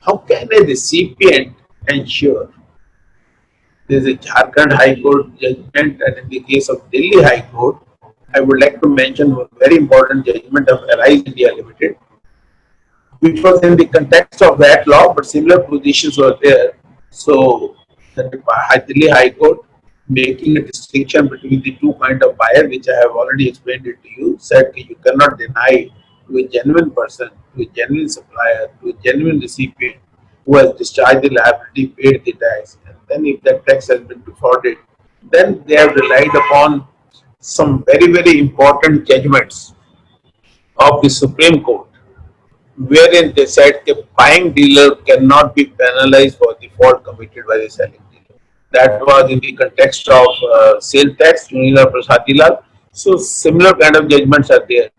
How can a recipient ensure? There is a Jharkhand High Court judgment, and in the case of Delhi High Court, I would like to mention one very important judgment of Arise India Limited, which was in the context of that law, but similar positions were there. So the Delhi High Court, making a distinction between the two kinds of buyer, which I have already explained it to you, said that you cannot deny to a genuine person, to a genuine supplier, to a genuine recipient who has discharged the liability, paid the tax, and then if that tax has been defrauded, then they have relied upon some very, very important judgments of the Supreme Court, wherein they said the buying dealer cannot be penalized for the fault committed by the selling dealer. That was in the context of sale tax, Chunilal Prasad Dilal. So similar kind of judgments are there.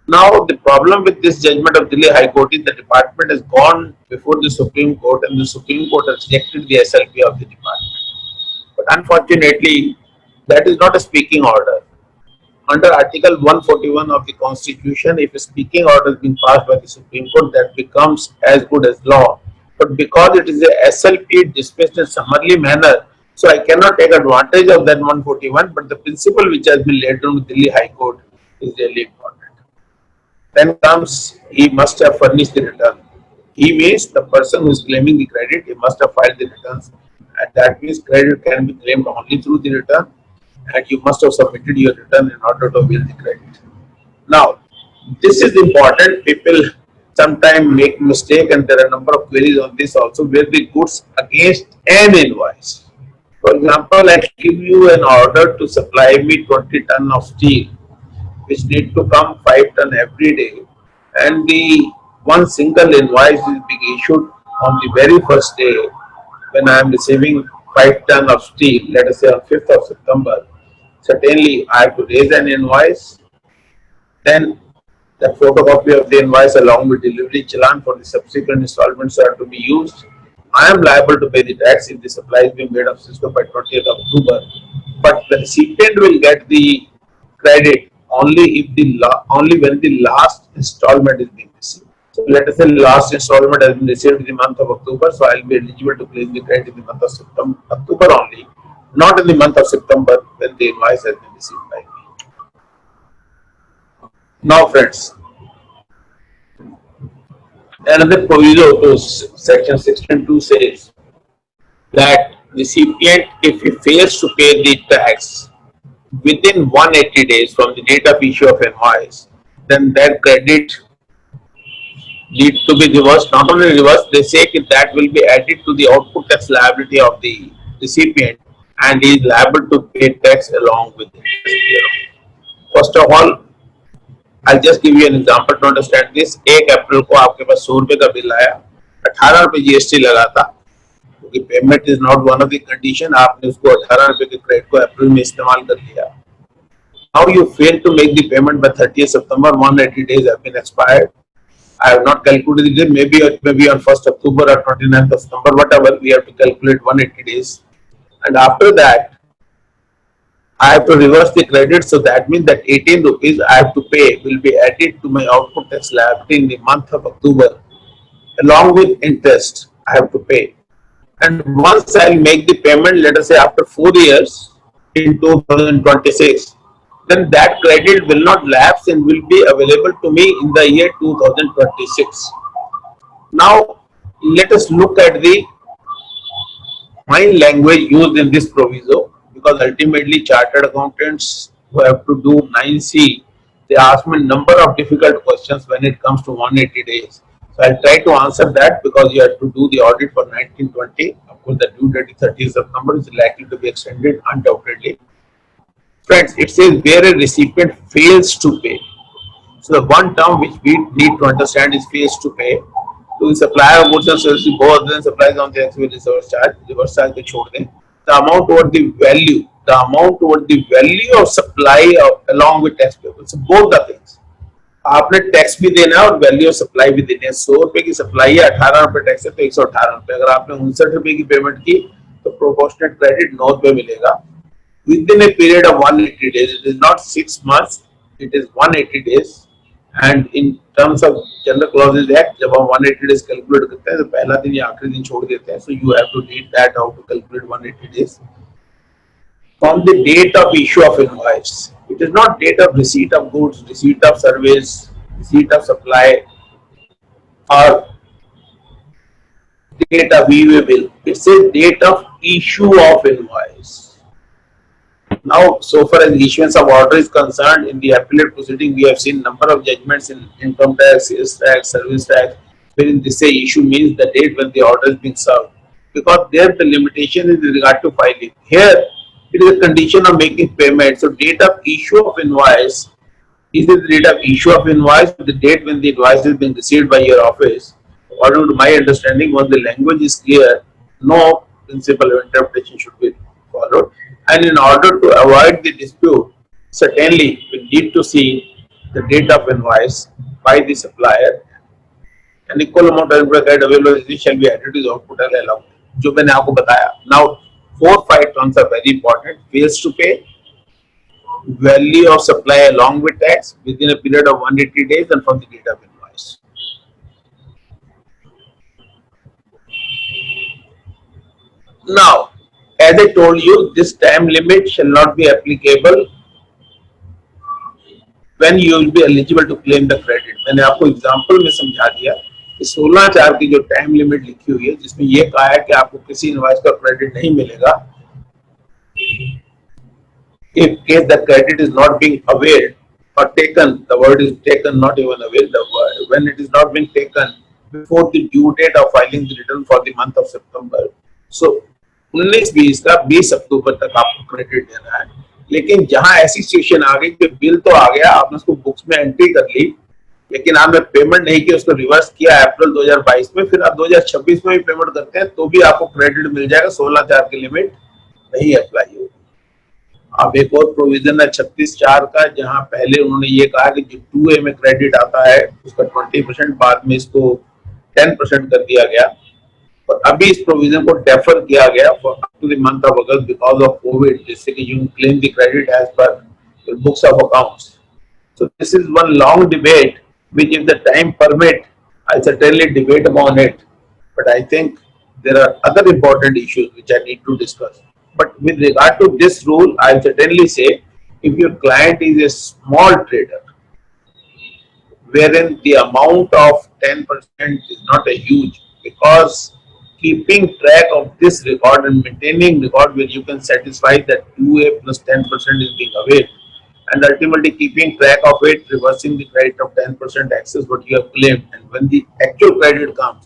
Now, the problem with this judgment of Delhi High Court is the department has gone before the Supreme Court and the Supreme Court has rejected the SLP of the department. But unfortunately, that is not a speaking order. Under Article 141 of the Constitution, if a speaking order has been passed by the Supreme Court, that becomes as good as law. But because it is a SLP dismissed in summarily manner, so I cannot take advantage of that 141, but the principle which has been laid down to Delhi High Court is really important. Then comes, he must have furnished the return. He means the person who is claiming the credit, he must have filed the returns. And that means credit can be claimed only through the return, and you must have submitted your return in order to avail the credit. Now, this is important. People sometimes make mistake, and there are a number of queries on this also, where the goods against an invoice. For example, I give you an order to supply me 20 ton of steel, which need to come 5 ton every day, and the one single invoice is being issued on the very first day when I am receiving 5 ton of steel, let us say on 5th of September. Certainly, I have to raise an invoice, then the photocopy of the invoice along with delivery challan for the subsequent installments are to be used. I am liable to pay the tax if the supply is being made of system by 20th of October, but the recipient will get the credit only if only when the last installment is being received. So let us say last installment has been received in the month of October, so I will be eligible to claim the credit in the month of September, October only, not in the month of September when the invoice has been received by me. Now friends, another proviso to section 16(2) says that recipient, if he fails to pay the tax within 180 days from the date of issue of invoice, then that credit needs to be reversed. Not only reversed, they say that will be added to the output tax liability of the recipient, and he is liable to pay tax along with it. First of all, I'll just give you an example to understand this. 1 अप्रैल को आपके पास 100 रुपए का bill आया, 18 रुपए GST लगा था, क्योंकि payment is not one of the condition, आपने उसको 18 रुपए के क्रेडिट को अप्रैल में इस्तेमाल कर लिया. Now you fail to make the payment by 30th September, 180 days have been expired. I have not calculated the day, maybe it may be on 1st October or 29th of September, whatever, we have to calculate 180 days. And after that, I have to reverse the credit, so that means that 18 rupees I have to pay will be added to my output tax liability in the month of October, along with interest I have to pay. And once I make the payment, let us say after 4 years in 2026, then that credit will not lapse and will be available to me in the year 2026. Now, let us look at the fine language used in this proviso, because ultimately chartered accountants who have to do 9C, they ask me a number of difficult questions when it comes to 180 days. So I'll try to answer that, because you have to do the audit for 1920. Of course, the due date is 30th September, is likely to be extended undoubtedly. Friends, it says where a recipient fails to pay. So the one term which we need to understand is fails to pay. To the supplier of goods and services, both other than supplies on the actual reverse charge को छोड़ दें. The amount over the value of supply along with tax payable. So both the things. आपने tax भी देना है और value of supply भी देनी है. 100 रुपए की सप्लाई है, 18 रुपए टैक्स है, तो 118 रुपए. अगर आपने 59 रुपए की पेमेंट की तो प्रोपोर्शनेट क्रेडिट 9 रुपए मिलेगा within a period of 180 days. It is not 6 months, it is 180 days. And in terms of General Clauses Act, जब हम 180 days calculate करते हैं तो पहला दिन या आखिरी दिन छोड़ देते हैं. So you have to read that how to calculate 180 days. From the date of issue of invoice. It is not date of receipt of goods, receipt of service, receipt of supply, or date of e-bill. It says date of issue of invoice. Now, so far as issuance of order is concerned, in the appellate proceeding, we have seen number of judgments in income tax, sales tax, service tax, wherein they say issue means the date when the order is being served, because there the limitation is with regard to filing. Here, it is a condition of making payment. So, date of issue of invoice is the date of issue of invoice, the date when the invoice is being received by your office. According to my understanding, once the language is clear, no principle of interpretation should be followed. And in order to avoid the dispute, certainly we need to see the date of invoice by the supplier, an equal amount of credit available shall be added to the output allowed. जो मैंने आपको बताया. Now 4-5 terms are very important. Fails to pay, value of supply along with tax within a period of 180 days and from the date of invoice. Now, as I told you, this time limit shall not be applicable when you will be eligible to claim the credit. मैंने आपको example में समझा दिया कि 16/4 की जो time limit लिखी हुई है, जिसमें ये कहा है कि आपको किसी इनवॉइस का क्रेडिट नहीं मिलेगा if case the credit is not being availed or taken. The word is taken, not even availed. The word, when it is not being taken before the due date of filing the return for the month of September. So 19-20 का 20 अक्टूबर तक आपको credit देना है. लेकिन जहां ऐसी situation आ गई कि बिल तो आ गया, आपने उसको बुक्स में एंट्री कर ली, लेकिन आपने पेमेंट नहीं की, उसको रिवर्स किया अप्रैल 2022 में, फिर आप 2026 में भी पेमेंट करते हैं तो भी आपको क्रेडिट मिल जाएगा. 16/4 की लिमिट नहीं अप्लाई होगी. अब एक और प्रोविजन है 36/4 का, जहां पहले उन्होंने ये कहा कि जो 2A में क्रेडिट आता है उसका 20%, बाद में इसको 10% कर दिया गया, और अभी इस प्रोविजन को डेफर किया गया to the month of August because of covid, जिससे कि you claim the credit as per books of accounts. So this is one long debate which if the time permit, I certainly debate upon it, but I think there are other important issues which I need to discuss. But with regard to this rule, I certainly say if your client is a small trader, wherein the amount of 10% is not a huge, because keeping track of this record and maintaining record where you can satisfy that 2A plus 10% is being availed, and ultimately keeping track of it, reversing the credit of 10% excess what you have claimed, and when the actual credit comes,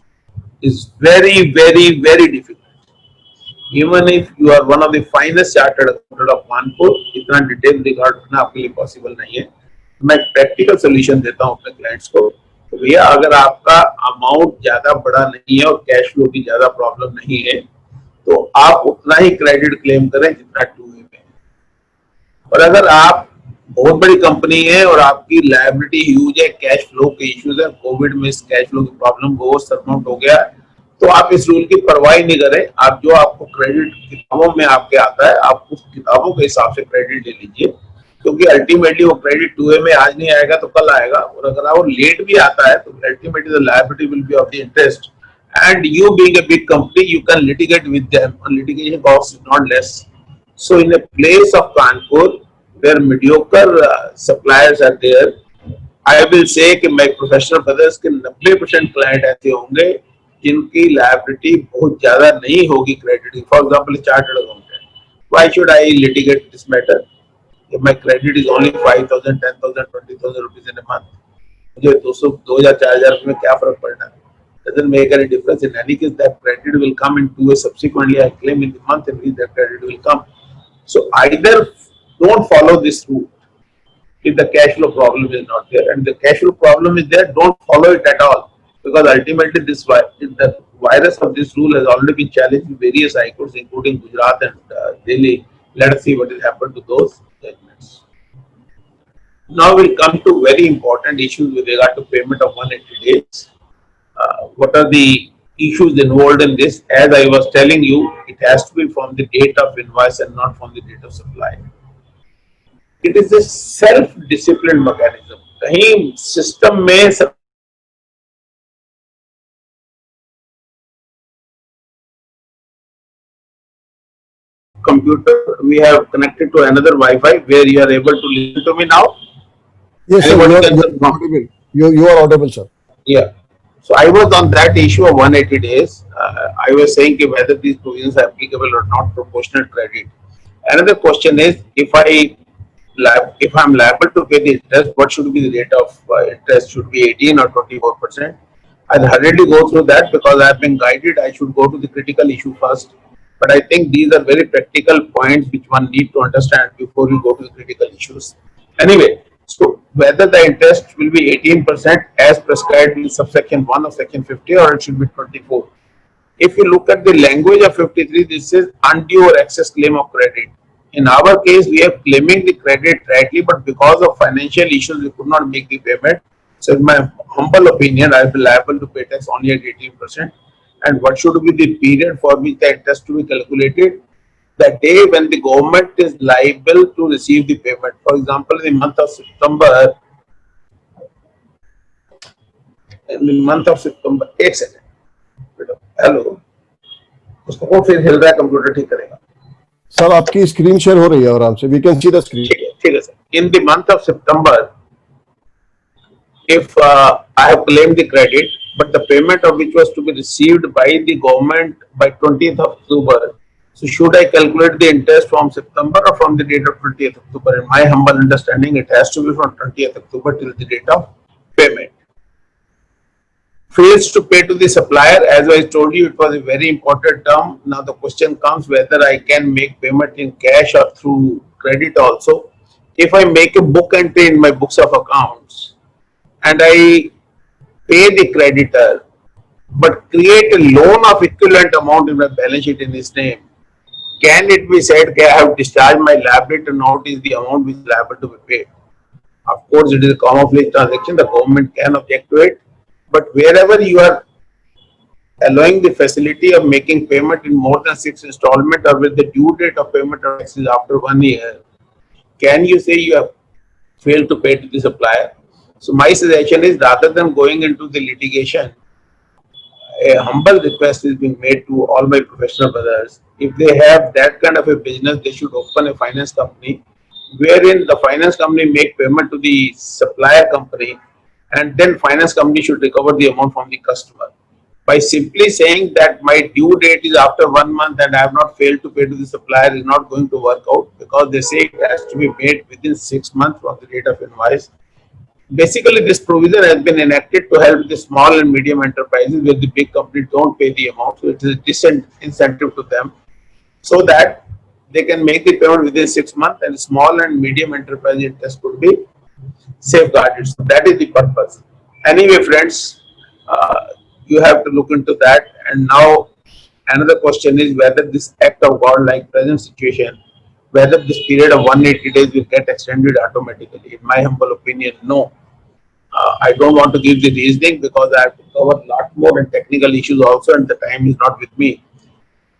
is very, very, very difficult. Even if you are one of the finest chartered accountant of Kanpur, इतना detail record रखना आपके लिए possible नहीं है. मैं practical solution देता हूँ अपने क्लाइंट्स को, तो भैया अगर आपका अमाउंट ज्यादा बड़ा नहीं है और कैश फ्लो की ज्यादा प्रॉब्लम नहीं है, तो आप उतना ही क्रेडिट क्लेम करें जितना 2A में है. और अगर आप बहुत बड़ी कंपनी है और आपकी लायबिलिटी ह्यूज है, कैश फ्लो के इश्यूज है, कोविड में इस कैश फ्लो की प्रॉब्लम को सरमाउंट हो गया, तो आप इस रूल की परवाह नहीं करें. आप जो आपको क्रेडिट किताबों में आपके आता है, आप उस किताबों के हिसाब से क्रेडिट ले लीजिए, क्योंकि अल्टीमेटली वो क्रेडिट 2A में आज नहीं आएगा तो कल आएगा, और अगर वो लेट भी आता है तो ultimately the liability will be of the interest, and you being a big company you can litigate with them, और litigation cost is not less. So in a place of Kanpur where mediocre suppliers are there, I will say कि my professional brothers के 90% client ऐसे होंगे जिनकी liability बहुत ज़्यादा नहीं होगी credit. For example, chartered accountant. Why should I litigate this matter? If my credit is only 5,000, 10,000, 20,000 rupees in a month, मुझे 200, 2,000, 4,000 में क्या फर्क पड़ना है? Doesn't make any difference. In any case, that credit will come in 2A. Subsequently, I claim in the month in which that credit will come. So either don't follow this route if the cash flow problem is not there, and the cash flow problem is there, don't follow it at all, because ultimately the virus of this rule has already been challenged in various high courts including Gujarat and Delhi. Let us see what will happen to those judgments. Now we'll come to very important issues with regard to payment of 180 days. What are the issues involved in this? As I was telling you, it has to be from the date of invoice and not from the date of supply. It is a self-disciplined mechanism. कहीं system में computer we have connected to another Wi-Fi where you are able to listen to me now. Yes, sir. Anyone can You are confirm? audible. You are audible, sir. Yeah. So I was on that issue of 180 days. I was saying कि whether these provisions are applicable or not, proportionate credit. Another question is if I'm liable to pay the interest, what should be the rate of interest? Should be 18 or 24%? I'll hurriedly go through that because I've been guided. I should go to the critical issue first. But I think these are very practical points which one need to understand before we go to the critical issues. Anyway, so whether the interest will be 18% as prescribed in subsection 1 of section 50 or it should be 24. If you look at the language of 53, this says undue or excess claim of credit. In our case, we are claiming the credit rightly, but because of financial issues, we could not make the payment. So in my humble opinion, I will be liable to pay tax only at 18%. And what should be the period for which that tax to be calculated? The day when the government is liable to receive the payment. For example, in the month of September, एक second, hello, उसको फिर हिल रहा है computer, ठीक करेगा. Sir आपकी screen share हो रही है आराम से, we can see the screen. ठीक है sir. In the month of September, if I have claimed the credit, but the payment of which was to be received by the government by 20th of October, so should I calculate the interest from September or from the date of 20th October? In my humble understanding, it has to be from 20th October till the date of payment. Fails to pay to the supplier, as I told you, it was a very important term. Now the question comes whether I can make payment in cash or through credit also. If I make a book entry in my books of accounts and I pay the creditor but create a loan of equivalent amount in my balance sheet in his name, can it be said that I have discharged my liability and now it is the amount which is liable to be paid? Of course, it is a camouflage transaction. The government can object to it. But wherever you are allowing the facility of making payment in more than 6 installments or with the due date of payment of taxes after 1 year, can you say you have failed to pay to the supplier? So my suggestion is, rather than going into the litigation, a humble request is being made to all my professional brothers. If they have that kind of a business, they should open a finance company wherein the finance company make payment to the supplier company, and then finance company should recover the amount from the customer. By simply saying that my due date is after 1 month and I have not failed to pay to the supplier is not going to work out, because they say it has to be made within 6 months from the date of invoice. Basically, this provision has been enacted to help the small and medium enterprises where the big companies don't pay the amount. So it is a decent incentive to them so that they can make the payment within 6 months, and small and medium enterprise interest could be safeguarded. So that is the purpose. Anyway, friends, you have to look into that. And now another question is whether this act of God, like present situation, whether this period of 180 days will get extended automatically. In my humble opinion, no. I don't want to give the reasoning because I have to cover a lot more and technical issues also, and the time is not with me.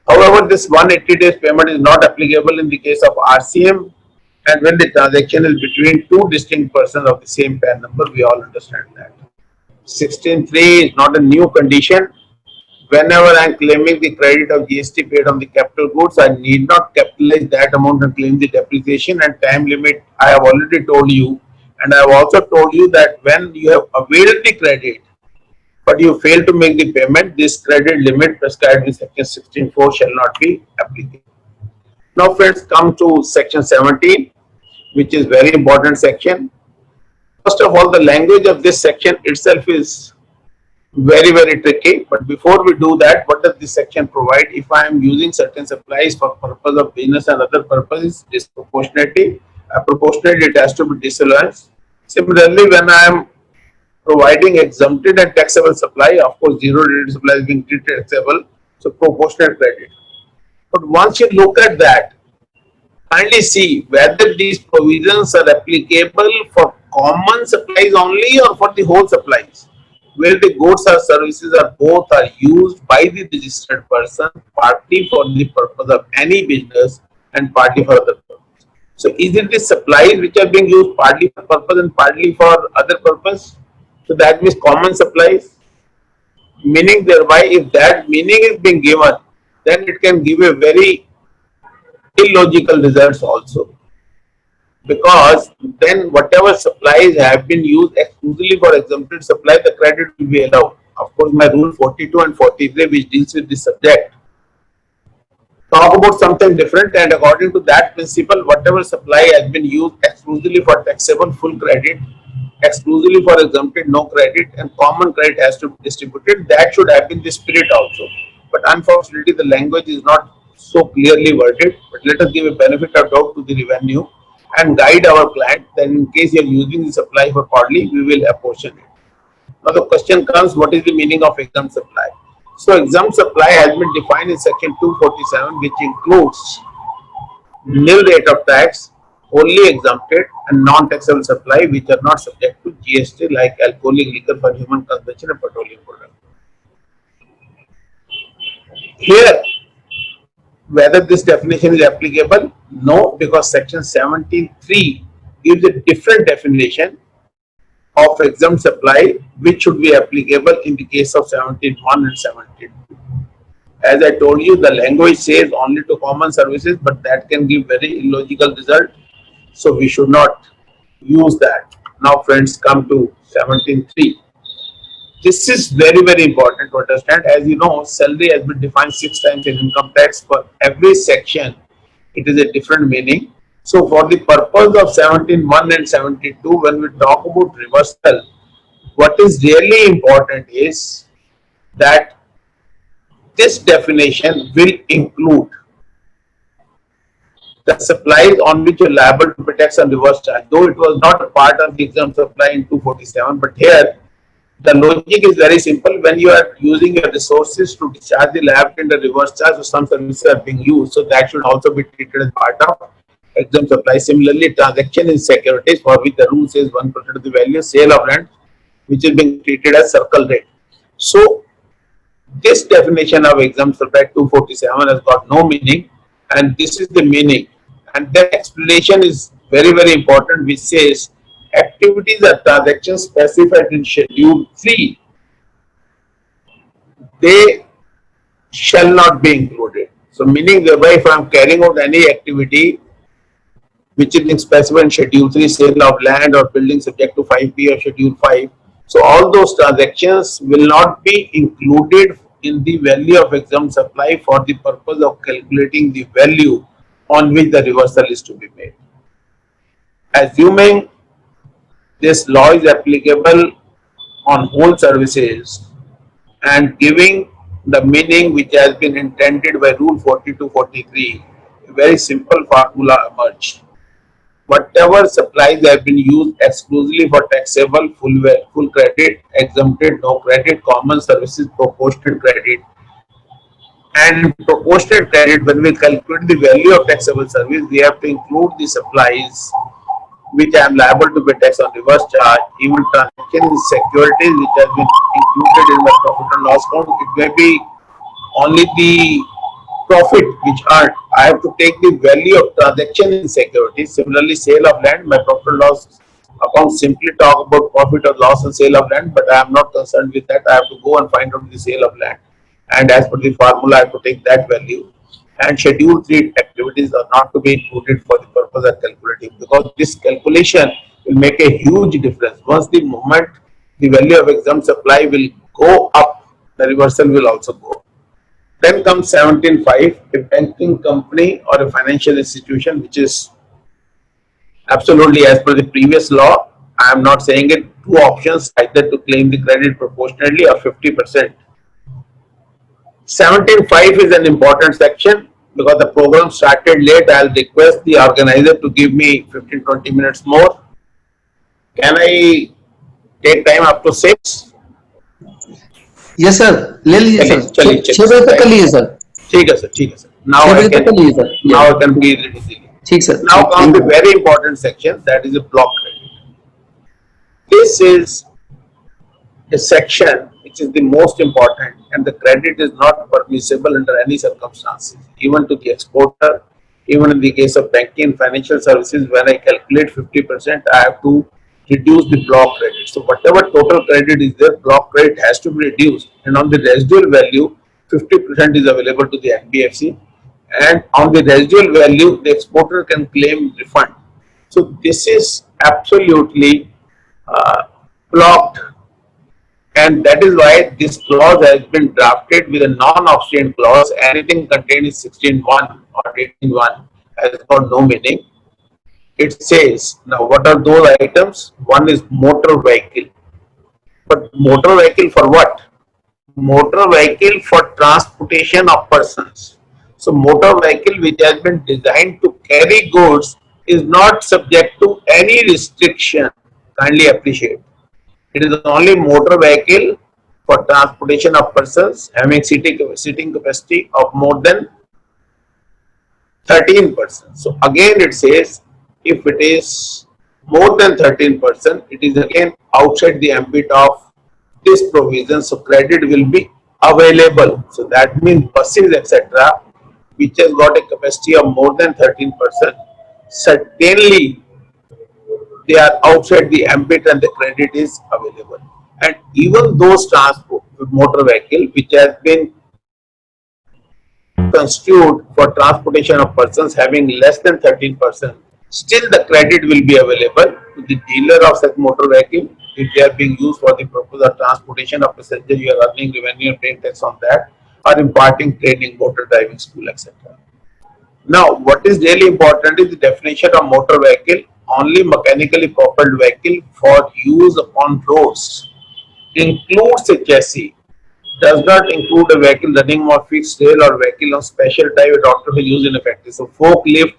However, this 180 days payment is not applicable in the case of RCM, and when the transaction is between two distinct persons of the same PAN number. We all understand that. 16.3 is not a new condition. Whenever I am claiming the credit of GST paid on the capital goods, I need not capitalize that amount and claim the depreciation and time limit. I have already told you, and I have also told you that when you have availed the credit but you fail to make the payment, this credit limit prescribed in section 16.4 shall not be applicable. Now friends, come to section 17, which is very important section. First of all, the language of this section itself is very, very tricky. But before we do that, what does this section provide? If I am using certain supplies for purpose of business and other purposes, disproportionately, proportionately it has to be disallowance. Similarly, when I am providing exempted and taxable supply, of course, zero rated supply is being treated taxable, so proportionate credit. But once you look at that, kindly see whether these provisions are applicable for common supplies only or for the whole supplies, where the goods or services or both are used by the registered person, partly for the purpose of any business and partly for other purpose. So is it the supplies which are being used partly for purpose and partly for other purpose? So that means common supplies. Meaning thereby, if that meaning is being given, then it can give a very illogical results also. Because then whatever supplies have been used exclusively for exempted supply, the credit will be allowed. Of course, my rule 42 and 43, which deals with this subject, talk about something different, and according to that principle, whatever supply has been used exclusively for taxable, full credit, exclusively for exempted, no credit, and common credit has to be distributed. That should have been the spirit also. But unfortunately, the language is not so clearly worded. But let us give a benefit of doubt to the revenue and guide our client that in case you are using the supply for partly, we will apportion it. Now the question comes, what is the meaning of exempt supply? So exempt supply has been defined in section 247, which includes nil rate of tax, wholly exempted, and non-taxable supply which are not subject to GST like alcoholic liquor for human consumption and petroleum products. Here, whether this definition is applicable, no, because section 17(3) gives a different definition of exempt supply which should be applicable in the case of 17(1) and 17(2). As I told you, the language says only to common services, but that can give very illogical result. So we should not use that. Now friends, come to 17(3). This is very, very important to understand. As you know, salary has been defined 6 times in income tax. For every section, it is a different meaning. So for the purpose of 17(1) and 17(2), when we talk about reversal, what is really important is that this definition will include the supplies on which you are liable to pay tax and reverse charge, though it was not a part of the exempt supply in 247, but here the logic is very simple. When you are using your resources to discharge the liability and the reverse charge, so some services are being used, so that should also be treated as part of exempt supply. Similarly, transaction in securities for which the rule says 1% of the value, sale of land, which is being treated as circle rate. So this definition of exempt supply 247 has got no meaning, and this is the meaning. And the explanation is very, very important, which says activities or transactions specified in Schedule 3, they shall not be included. So meaning thereby, if I am carrying out any activity which is being specified in Schedule 3, sale of land or building subject to 5B or Schedule 5, so all those transactions will not be included in the value of exempt supply for the purpose of calculating the value on which the reversal is to be made. Assuming this law is applicable on whole services and giving the meaning which has been intended by Rule 4243, a very simple formula emerged. Whatever supplies have been used exclusively for taxable, full credit, exempted, no credit, common services, proportionate credit, and proportionate credit, when we calculate the value of taxable service, we have to include the supplies which I am liable to pay tax on reverse charge, even transaction in securities which has been included in my profit and loss account. It may be only the profit which earned. I have to take the value of transaction in securities. Similarly, sale of land, my profit and loss account simply talk about profit or loss on sale of land, but I am not concerned with that. I have to go and find out the sale of land, and as per the formula, I have to take that value. And Schedule 3 activities are not to be included for the purpose of calculating, because this calculation will make a huge difference. Once the moment the value of exempt supply will go up, the reversal will also go up. Then comes 17(5), a banking company or a financial institution which is absolutely as per the previous law. I am not saying it. Two options, either to claim the credit proportionately or 50%. 17(5) is an important section because the program started late. I'll request the organizer to give me 15-20 minutes more. Can I take time up to 6? yes sir, ले लीजिए sir, चलिए 6 बजे तक कर लीजिए sir, ठीक है sir. Now 6 I बजे तक कर लीजिए can, sir, now I can read it easily. ठीक sir. Now comes the very important section, that is a block credit. This is a section which is the most important, and the credit is not permissible under any circumstances, even to the exporter. Even in the case of banking and financial services, when I calculate 50%, I have to reduce the block credit. So whatever total credit is there, block credit has to be reduced, and on the residual value, 50% is available to the NBFC, and on the residual value, the exporter can claim refund. So this is absolutely blocked, and that is why this clause has been drafted with a non-obstinate clause. Anything contained in 16(1) or 18(1) has got no meaning. It says, now what are those items? One is motor vehicle. But motor vehicle for what? Motor vehicle for transportation of persons. So motor vehicle which has been designed to carry goods is not subject to any restriction. Kindly appreciate. It is only motor vehicle for transportation of persons having seating capacity of more than 13%. So again it says if it is more than 13%, it is again outside the ambit of this provision. So credit will be available. So that means buses etc. which has got a capacity of more than 13%, certainly they are outside the ambit and the credit is available. And even those transport motor vehicle which has been constituted for transportation of persons having less than 13%, still the credit will be available to the dealer of such motor vehicle if they are being used for the purpose of transportation of passengers. You are earning revenue and paying tax on that, or imparting training, motor driving school, etc. Now, what is really important is the definition of motor vehicle. Only mechanically propelled vehicle for use upon roads. Includes a chassis. Does not include a vehicle running on fixed rail or vehicle on special type adapted for use in a factory. So forklift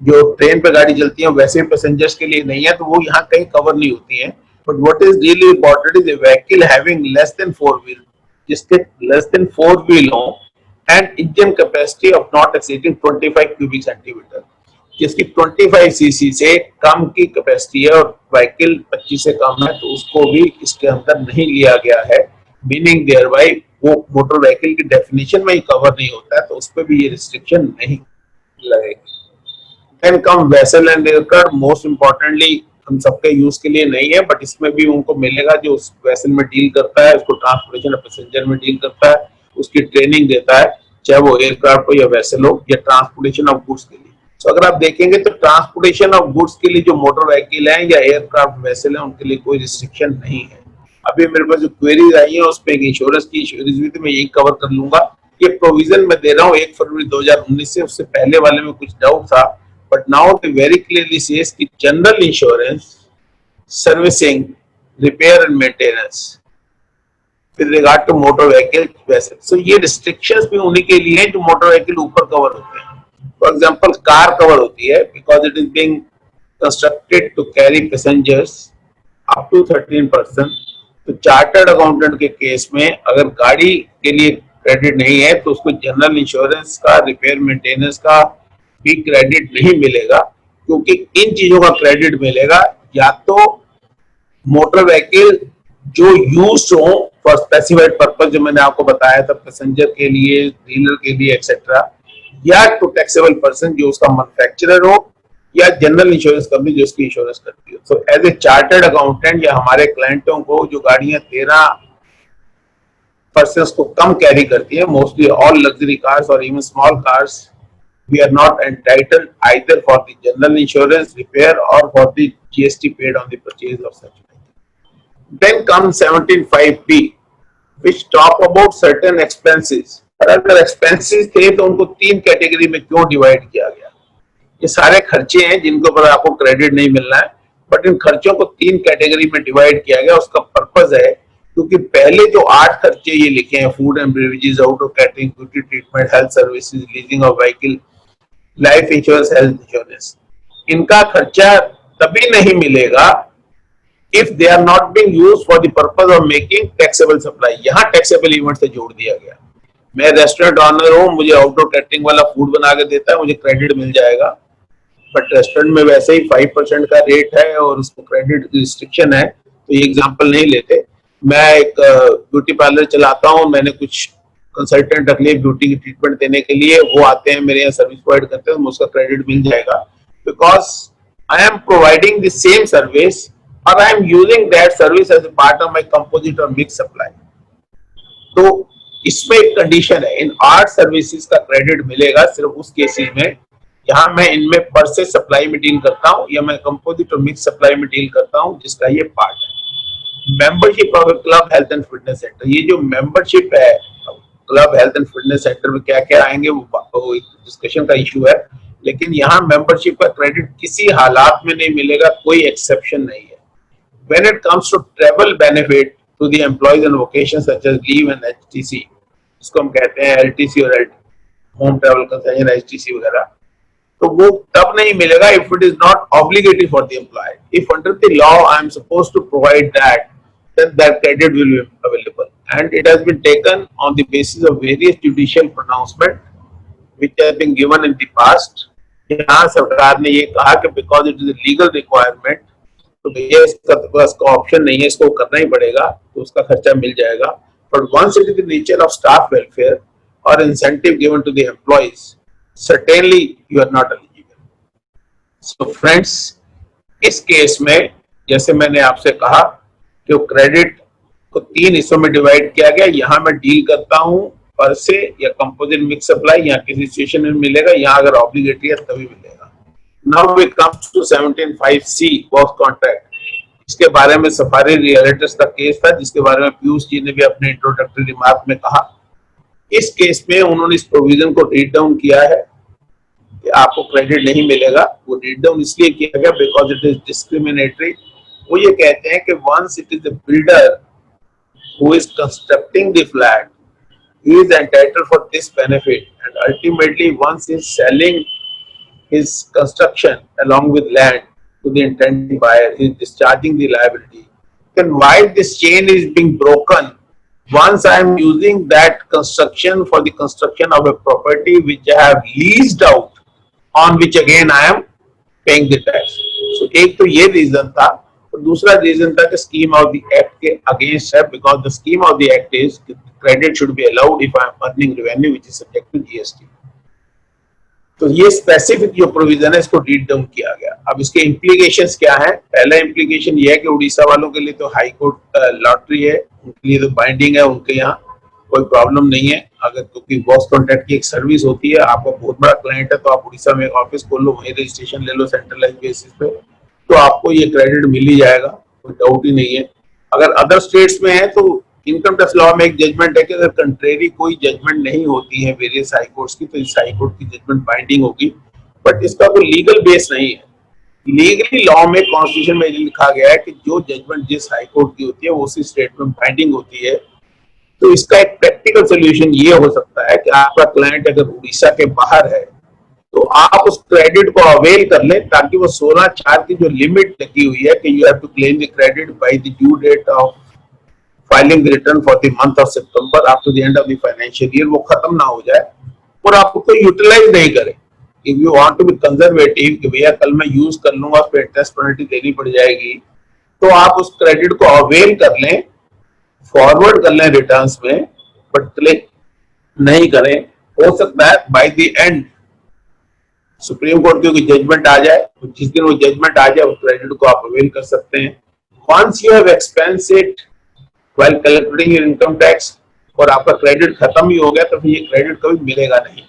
जो train पे गाड़ी चलती है वैसे passengers के लिए नहीं है, तो वो यहाँ कहीं कवर नहीं होती है. But what is really important is a vehicle having less than 4 wheel, जिसके लेस देन 4 व्हील हो and engine capacity of not exceeding 25 cubic centimetre, जिसकी 25 सीसी से कम की कैपेसिटी है और व्हीकल 25 से कम है, तो उसको भी इसके अंदर नहीं लिया गया है. मीनिंग देयर बाय वो मोटर व्हीकल की डेफिनेशन में ही कवर नहीं होता है, तो उस पर भी ये रिस्ट्रिक्शन नहीं लगेगी. Then come vessel and aircraft. Most importantly हम सबके यूज के लिए नहीं है, बट इसमें भी उनको मिलेगा जो उस वेसल में डील करता है, उसको ट्रांसपोर्टेशन ऑफ पैसेंजर में डील करता है, उसकी ट्रेनिंग देता है, चाहे वो एयरक्राफ्ट हो या वेसल हो या ट्रांसपोर्टेशन ऑफ गुड्स के लिए. तो अगर आप देखेंगे तो ट्रांसपोर्टेशन ऑफ गुड्स के लिए जो मोटर व्हीकल है या एयरक्राफ्ट वेसल है उनके लिए कोई रिस्ट्रिक्शन नहीं है. अभी मेरे पास जो क्वेरीज आई है उस पे इंश्योरेंस की इश्यूज भी तो मैं यही कवर कर लूंगा. ये प्रोविजन मैं दे रहा हूँ 1 फरवरी 2019 से, उससे पहले वाले में कुछ डाउट था, but now they very clearly says कि general insurance, servicing, repair and maintenance with regard to motor vehicle vessel. So ये रिस्ट्रिक्शंस भी उन्हीं के लिए हैं जो मोटर व्हीकल ऊपर कवर होते हैं. फॉर एग्जांपल कार कवर होती है because it is being constructed to carry passengers up to 13%. तो चार्टर्ड अकाउंटेंट के केस में अगर गाड़ी के लिए क्रेडिट नहीं है तो उसको जनरल इंश्योरेंस का, रिपेयर मेंटेनेंस का भी क्रेडिट नहीं मिलेगा, क्योंकि इन चीजों का क्रेडिट मिलेगा या तो मोटर व्हीकल जो यूज्ड हो फॉर स्पेसिफाइड पर्पस, जो मैंने आपको बताया था, पैसेंजर के लिए, डीलर के लिए एक्सेट्रा, या टू टैक्सेबल पर्सन जो उसका मैन्युफैक्चरर हो, या जनरल इंश्योरेंस कंपनी जो उसकी इंश्योरेंस करती हो. So as a chartered accountant या हमारे क्लाइंटों को जो गाड़ियां 13 पर्सन्स को कम कैरी करती है, मोस्टली ऑल लग्जरी कार्स और even small cars, we are not entitled either for the general insurance, repair or for the GST paid on the purchase of such vehicle. Then comes 17(5)(b), which talk about certain expenses. अगर expenses थे तो उनको 3 category में क्यों divide किया गया? ये सारे खर्चे हैं जिनके ऊपर आपको क्रेडिट नहीं मिलना है, बट इन खर्चों को 3 कैटेगरी में डिवाइड किया गया. उसका पर्पज है क्योंकि पहले जो 8 खर्चे ये लिखे हैं, food and beverages, outdoor catering, beauty treatment, health services, leasing of vehicle, life insurance, health insurance, इनका खर्चा तभी नहीं मिलेगा if they are not being used for the purpose of making taxable supply. यहाँ टैक्सेबल इवेंट से जोड़ दिया गया. मैं रेस्टोरेंट ऑनर हूँ, मुझे आउटडोर कैटरिंग वाला फूड बना के देता है, मुझे क्रेडिट मिल जाएगा, बट रेस्टोरेंट में वैसे ही 5% का रेट है और उसको क्रेडिट रिस्ट्रिक्शन है, तो ये एग्जाम्पल नहीं लेते. मैं एक ब्यूटी पार्लर चलाता हूँ, मैंने कुछ कंसल्टेंट रख लिए ब्यूटी की ट्रीटमेंट देने के लिए, वो आते हैं मेरे यहाँ सर्विस प्रोवाइड करते हैं, तो उसका क्रेडिट मिल जाएगा, because I am providing the same service और I am using that service as a part of my composite और मिक्स सप्लाई. तो इसमें एक कंडीशन है, इन 8 सर्विसेज का क्रेडिट मिलेगा सिर्फ उस केसेस में जहां मैं इनमें पर से सप्लाई में डील करता हूं या मैं कंपोजिट और मिक्स सप्लाई में डील करता हूं, जिसका ये पार्ट है. Membership of club health and fitness centre, ये जो मेंबरशिप है club health and fitness centre में क्या क्या आएंगे वो डिस्कशन का इशू है, लेकिन यहाँ मेंबरशिप का क्रेडिट किसी हालात में नहीं मिलेगा, कोई एक्सेप्शन नहीं है. When it comes to travel benefit to the employees on vacation such as leave and HTC, इसको हम कहते हैं एलटीसी और होम ट्रैवल कंसेशन एचटीसी वगैरह, तो वो तब नहीं मिलेगा if it is not obligatory for the employee. If under the law I am supposed to provide that, then that credit will be available, and it has been taken on the basis of various judicial pronouncement which has been given in the past. यहाँ सरकार ने ये कहा कि because it is a legal requirement, तो भैया इसका पास का ऑप्शन नहीं है, इसको करना ही पड़ेगा, तो उसका खर्चा मिल जाएगा. But once it is the nature of staff welfare or incentive given to the employees, certainly you are not eligible. So friends, इस केस में जैसे मैंने आपसे कहा कि क्रेडिट को 3 हिस्सों में डिवाइड किया गया. यहाँ मैं डील करता हूँ पर से या कंपोजिट मिक्स सप्लाई, यहाँ किसी सिचुएशन में मिलेगा, यहाँ अगर ऑब्लिगेटरी है तभी मिलेगा. Now we comes to 17(5)(c) work contract. इसके बारे में सफारी रियल्टर्स का केस था, जिसके बारे में पीयूष जी ने भी अपने इंट्रोडक्टरी रिमार्क में कहा. इस केस में उन्होंने इस प्रोविजन को रीड डाउन किया है कि आपको क्रेडिट नहीं मिलेगा. वो रीड डाउन इसलिए किया गया बिकॉज इट इज डिस्क्रिमिनेटरी. वो ये कहते हैं कि once it is the builder who is constructing the flat, he is entitled for this benefit, and ultimately once he is selling his construction along with land to the intended buyer, he is discharging the liability. Then why this chain is being broken? Once I am using that construction for the construction of a property which I have leased out, on which again I am paying the tax. So एक तो ये reason था, और दूसरा reason था कि scheme of the act के against है, because the scheme of the act is credit should be allowed if I am earning revenue which is subject to GST. तो ये स्पेसिफिक जो प्रोविजन है इसको रीड डाउन किया गया. अब इसके इम्प्लीकेशंस क्या है? पहला इम्प्लीकेशन ये है कि उड़ीसा वालों के लिए तो हाई कोर्ट लॉटरी है, उनके लिए तो बाइंडिंग है, उनके यहाँ कोई प्रॉब्लम नहीं है. अगर क्योंकि वर्क्स कॉन्ट्रैक्ट की एक सर्विस होती है, आपका बहुत बड़ा क्लाइंट है तो आप उड़ीसा में एक ऑफिस खोल लो, वहीं रजिस्ट्रेशन ले लो सेंट्रलाइज बेसिस पे, तो आपको ये क्रेडिट मिल ही जाएगा, कोई डाउट ही नहीं है. अगर अदर स्टेट्स में है तो इनकम टैक्स लॉ में एक जजमेंट है कि अगर कंट्रेरी कोई जजमेंट नहीं होती है वेरियस हाई कोर्ट्स की, तो इस हाई कोर्ट की जजमेंट बाइंडिंग होगी. बट इसका कोई लीगल बेस नहीं है. लीगली लॉ में कॉन्स्टिट्यूशन में लिखा गया है कि जो जजमेंट जिस हाई कोर्ट की होती है वो उसी स्टेट में बाइंडिंग होती है. तो इसका एक प्रैक्टिकल सोल्यूशन ये हो सकता है कि आपका क्लाइंट अगर उड़ीसा के बाहर है तो आप उस क्रेडिट को अवेल कर लें, ताकि वो 16(4) की जो लिमिट लगी हुई है कि you have to claim the credit by the due date of filing the return for the month of September after the end of the financial year, वो खत्म ना हो जाए और आप उसको यूटिलाइज नहीं करें. If you want to be conservative कि भैया कल मैं यूज कर लूंगा, उस पर इंटरेस्ट पेनल्टी देनी पड़ जाएगी, तो आप उस क्रेडिट को अवेल कर लें, फॉरवर्ड कर लें रिटर्न्स में, बट क्लिक नहीं करें. हो सकता है by the end supreme court की जजमेंट आ जाए, तो जिस दिन वो जजमेंट आ जाए उस क्रेडिट को आप अवेल कर सकते हैं. Once you have expense it while calculating your income tax और आपका क्रेडिट खत्म ही हो गया, तो फिर ये क्रेडिट कभी मिलेगा नहीं.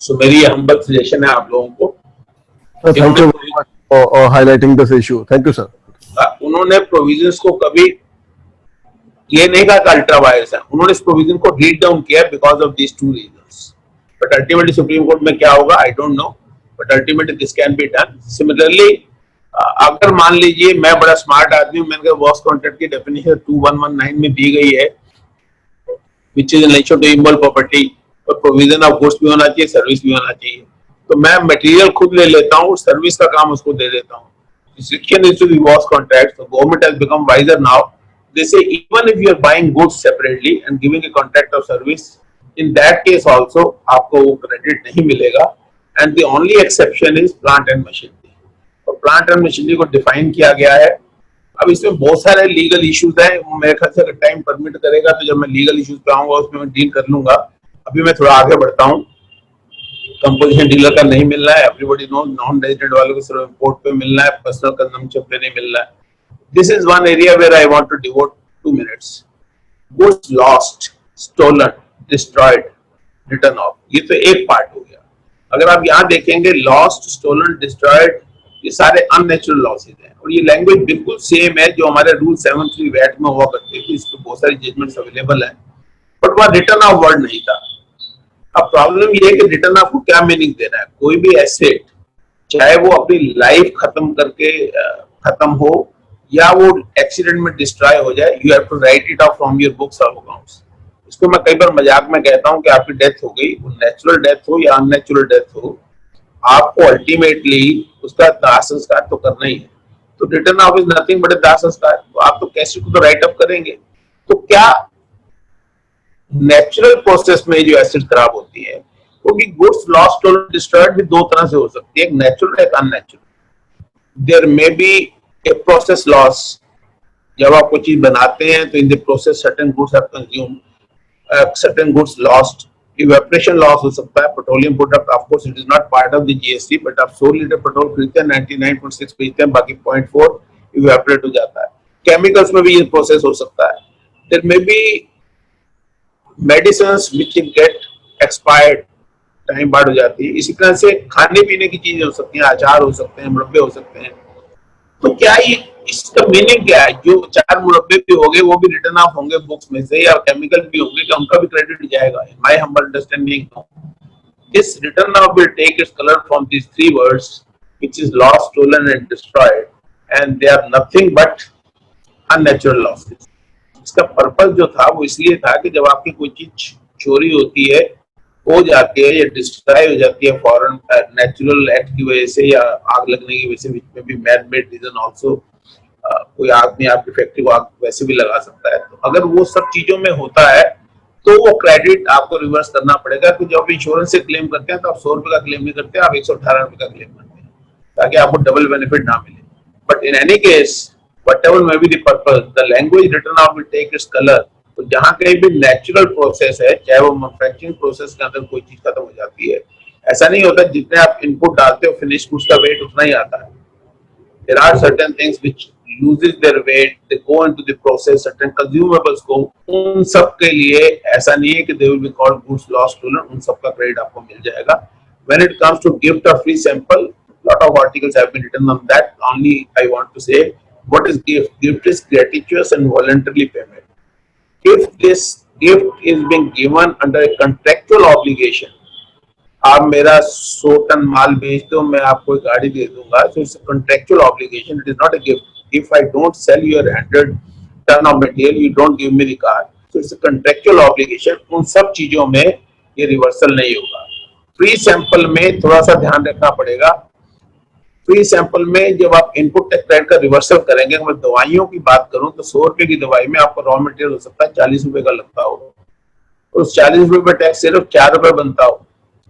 सो मेरी ये हम्बल सजेशन है आप लोगों को. Thank you very much for highlighting this issue. Thank you, sir. उन्होंने प्रोविजंस को कभी ये नहीं कहा कि अल्ट्रा वायरस है, उन्होंने इस प्रोविजन को रीड डाउन किया because of these 2 reasons. But ultimately supreme court में क्या होगा I don't know, but ultimately this can be done. Similarly अगर मान लीजिए मैं बड़ा स्मार्ट आदमी हूं, मैंने कहा वर्क्स कॉन्ट्रैक्ट की डेफिनेशन 2119 में दी गई है which is in relation to immovable property, और प्रोविजन ऑफ गुड्स भी होना चाहिए, सर्विस भी होना चाहिए. तो मैं मटेरियल खुद ले लेता हूँ, सर्विस का काम उसको दे देता हूँ. Restriction is to the works contracts. The government has become wiser now. They say even if you are buying goods separately and giving a contract of service, in that case also आपको वो credit नहीं मिलेगा. And the only exception is plant and machinery. और plant and machinery को define किया गया है. अब इसमें बहुत सारे legal issues हैं. मेरे ख्याल से अगर time permit करेगा तो जब मैं legal issues पे आऊँगा उसमें मैं deal कर लूँगा. अभी मैं थोड़ा आगे बढ़ता हूँ. कंपोजिशन डीलर का नहीं मिल रहा है, एवरीबॉडी नो. नॉन रेजिडेंट वालों को सिर्फ इंपोर्ट पे मिलना है, पर्सनल कंजम्पशन पे नहीं मिल रहा है. This is one area where I want to devote 2 minutes. Goods lost, stolen, destroyed, written off, ये तो एक पार्ट हो गया. अगर आप यहाँ देखेंगे लॉस्ट, स्टोलन, डिस्ट्रॉयड, ये सारे अननेचुरल लॉसेज हैं और ये लैंग्वेज बिल्कुल सेम है जो हमारे रूल 73 वैट में हुआ करती थी. इस पे बहुत सारी जजमेंट्स अवेलेबल है, बट वहाँ रिटर्न ऑफ वर्ड नहीं था. अब प्रॉब्लम ये है कि रिटर्न आपको क्या मीनिंग देना है. कोई भी एसेट चाहे वो अपनी लाइफ खत्म करके खत्म हो या वो एक्सीडेंट में डिस्ट्रॉय हो जाए, you have to write it off from your books of accounts. इसको मैं कई बार मजाक में कहता हूँ कि आपकी डेथ हो गई, वो नेचुरल डेथ हो या अननेचुरल डेथ हो, आपको अल्टीमेटली उसका दाह संस्कार तो करना ही है. तो return of is nothing but दाह संस्कार. तो आप तो कैसे को तो राइट अप करेंगे. तो क्या नेचुरल प्रोसेस में जो एसिड खराब होती है, क्योंकि गुड्स लॉस्ट और डिस्ट्रॉयड भी दो तरह से हो सकती है, एक नेचुरल एक unnatural. There may be a process loss, जब आप कोई चीज बनाते हैं तो in the process certain goods have consumed, certain goods lost, evaporation loss हो सकता है। Petroleum product of course it is not part of the GST, but आप 100 लीटर पेट्रोल खरीदते हैं 99.6 बेचते हैं, बाकी 0.4 इवेपोरेट हो जाता है। केमिकल्स में भी ये प्रोसेस हो सकता है। There may be medicines which get expired, time बाद हो जाती है। इसी तरह से खाने पीने की चीजें हो सकती हैं, अचार हो सकते हैं, मुरब्बे हो सकते हैं। तो क्या ये इसका मीनिंग क्या है? जो 4 मुरब्बे भी होंगे वो भी रिटर्न ऑफ होंगे बुक्स में से, या केमिकल भी होंगे, क्या उनका भी क्रेडिट जाएगा? In my humble understanding, this written off will take its colour from these 3 words which is lost, stolen and destroyed, and they are nothing but unnatural losses. इसका पर्पस जो था वो इसलिए था कि जब आपकी कोई चीज चोरी होती है, हो जाती है या डिस्ट्रॉय हो जाती है फॉरेन नेचुरल एक्ट की वजह से या आग लगने की वजह से, विच में भी मैन मेड रीजन आल्सो, कोई आदमी आपकी फैक्ट्री को आग वैसे भी लगा सकता है। तो अगर वो सब चीजों में होता है तो वो क्रेडिट आपको रिवर्स करना पड़ेगा। तो जब इंश्योरेंस से क्लेम करते हैं तो आप 100 रुपए का क्लेम नहीं करते, आप 118 रुपए का क्लेम करते हैं ताकि आपको डबल बेनिफिट ना मिले। But in any case whatever may be the purpose, the language written out will take its color. तो जहाँ कहीं भी नेचुरल प्रोसेस है, चाहे वो मैन्युफैक्चरिंग प्रोसेस के अंदर कोई चीज खत्म हो जाती है, ऐसा नहीं होता जितने आप इनपुट डालते हो फिनिश गुड्स का वेट उतना ही आता है। There are certain things which loses their weight, they go into the process, certain consumables को, उन सब के लिए ऐसा नहीं है कि they will be called goods lost stolen, उन सब का क्रेडिट आपको मिल जाएगा। When it comes to gift or free sample, lot of articles have been written on that. Only I want to say, what is gift? Gift is gratuitous and voluntary payment. If this gift is being given under a contractual obligation, आप मेरा 100 ton माल बेच दो, मैं आपको एक गाड़ी दे दूंगा, so it's a contractual obligation, it is not a gift. If I don't sell your 100 ton of material, you don't give me the car, so it's a contractual obligation. उन सब चीजों में ये रिवर्सल नहीं होगा। फ्री सैंपल में थोड़ा सा ध्यान रखना पड़ेगा। फ्री सैंपल में जब आप इनपुट टैक्स क्रेडिट का रिवर्सल करेंगे, अगर मैं दवाइयों की बात करूं तो 100 रुपए की दवाई में आपको रॉ मटेरियल हो सकता है 40 रुपए का लगता हो, उस 40 रुपए पर टैक्स सिर्फ 4 रुपए बनता हो।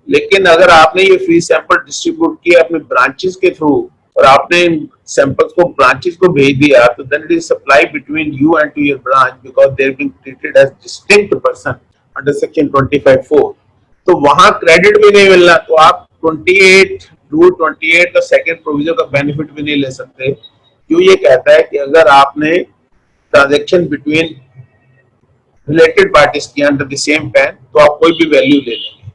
लेकिन अगर आपने ये फ्री सैंपल डिस्ट्रीब्यूट किया अपने ब्रांचेस के थ्रू और आपने इन सैंपल्स को ब्रांचेस को भेज दिया, तो then it is supply between you and to your branch, because they are being treated as distinct person under section 25(4). तो वहां क्रेडिट भी नहीं मिलना, तो आप 28 का सेकंड प्रोविजन का बेनिफिट भी नहीं ले सकते, जो ये कहता है कि अगर आपने ट्रांजैक्शन बिटवीन रिलेटेड पार्टीज किया अंडर द सेम पैन तो आप कोई भी वैल्यू ले लेंगे।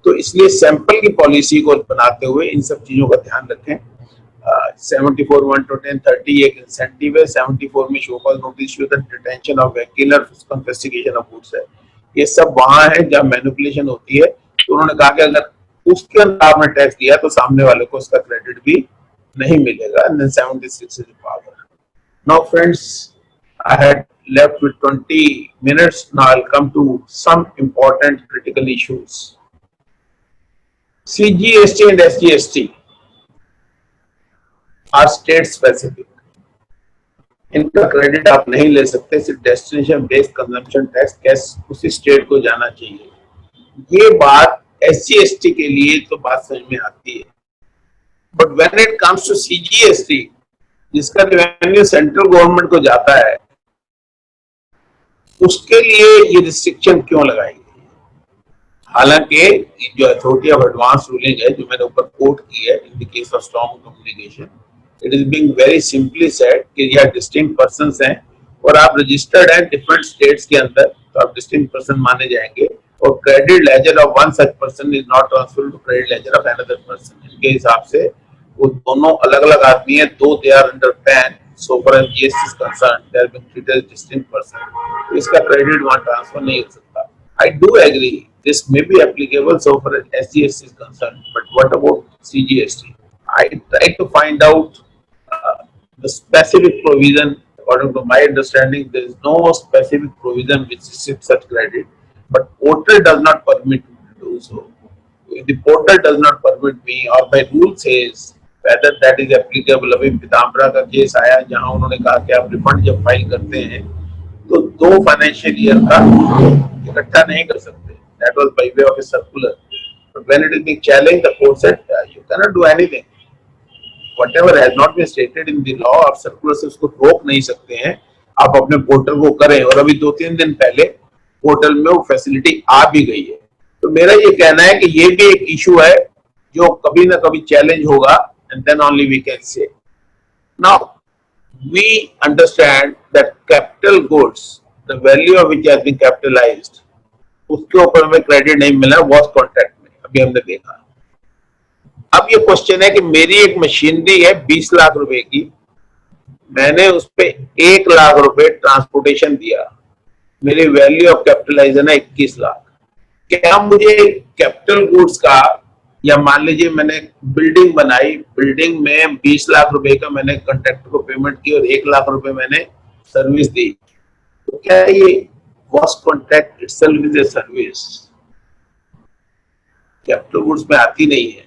तो इसलिए सैंपल की पॉलिसी को बनाते हुए इन सब चीजों का ध्यान रखें। 74(1) to 10(30) एक इंसेंटिव है, 74 में show cause notice issue, detention of vehicle और कन्फिस्केशन ऑफ गुड्स है। ये सब वहां है जहां मैनिपुलेशन होती है। तो उन्होंने कहा कि अगर उसके अंदर आपने टैक्स दिया तो सामने वाले को उसका क्रेडिट भी नहीं मिलेगा। And then 76 is the power. Now friends, I had left with 20 minutes. Now I'll come to some important critical issues. CGST and SGST are state specific. इनका क्रेडिट आप नहीं ले सकते, सिर्फ destination based consumption tax cash उसी state को जाना चाहिए। ये बात SGST के लिए तो बात समझ में आती है, but when it comes to CGST जिसका रेवेन्यू सेंट्रल गवर्नमेंट को जाता है, उसके लिए ये रिस्ट्रिक्शन क्यों लगाई गई? हालांकि जो अथॉरिटी ऑफ एडवांस रूलिंग है जो मैंने ऊपर कोट की है इन the case of strong communication, it is being very simply said कि यह डिस्टिंक्ट पर्संस हैं और आप रजिस्टर्ड हैं डिफरेंट स्टेट्स के अंदर, तो आप डिस्टिंक्ट पर्सन माने जाएंगे और credit ledger of one such person is not transferred to credit ledger of another person. इनके हिसाब से वो दोनों अलग अलग आदमी हैं, though they are under PAN, so far as GST is concerned they are being treated as distinct person, तो इसका क्रेडिट वहां ट्रांसफर नहीं हो सकता। I do agree this may be applicable so far as SGST is concerned, but what about CGST? I tried to find out the specific provision. According to my understanding, there is no specific provision which restricts such credit, but portal does not permit me to do so. If the portal does not permit me or by rule says whether that is applicable, अभी पीताम्बरा का case आया जहां उन्होंने कहा कि आप refund जब file करते हैं तो 2 फाइनेंशियल ईयर का इकट्ठा नहीं कर सकते. That was by way of a circular. But when it is being challenged, the court said you cannot do anything. Whatever has not been stated in the law, आप circular से उसको रोक नहीं सकते हैं. आप अपने पोर्टल को करें. और अभी 2-3 दिन पहले पोर्टल में वो फैसिलिटी आ भी गई है. तो मेरा ये कहना है कि ये भी एक इशू है जो कभी ना कभी चैलेंज होगा, and then only we can say. Now, we understand that capital goods, the value of which has been capitalized, उसके ऊपर हमें क्रेडिट नहीं मिला वॉच कॉन्ट्रैक्ट में, अभी हमने देखा. अब ये क्वेश्चन है कि मेरी एक मशीनरी है 20 लाख रुपए की, मैंने उस पे 1 लाख रुपए ट्रांसपोर्टेशन दिया, मेरी वैल्यू ऑफ कैपिटलाइजेशन है 21 लाख. क्या मुझे कैपिटल गुड्स का, या मान लीजिए मैंने बिल्डिंग बनाई, बिल्डिंग में 20 लाख रुपए का मैंने कॉन्ट्रैक्टर को पेमेंट की और 1 लाख रुपए मैंने सर्विस दी, तो क्या ये watch contract itself is a service? Capital goods में आती नहीं है.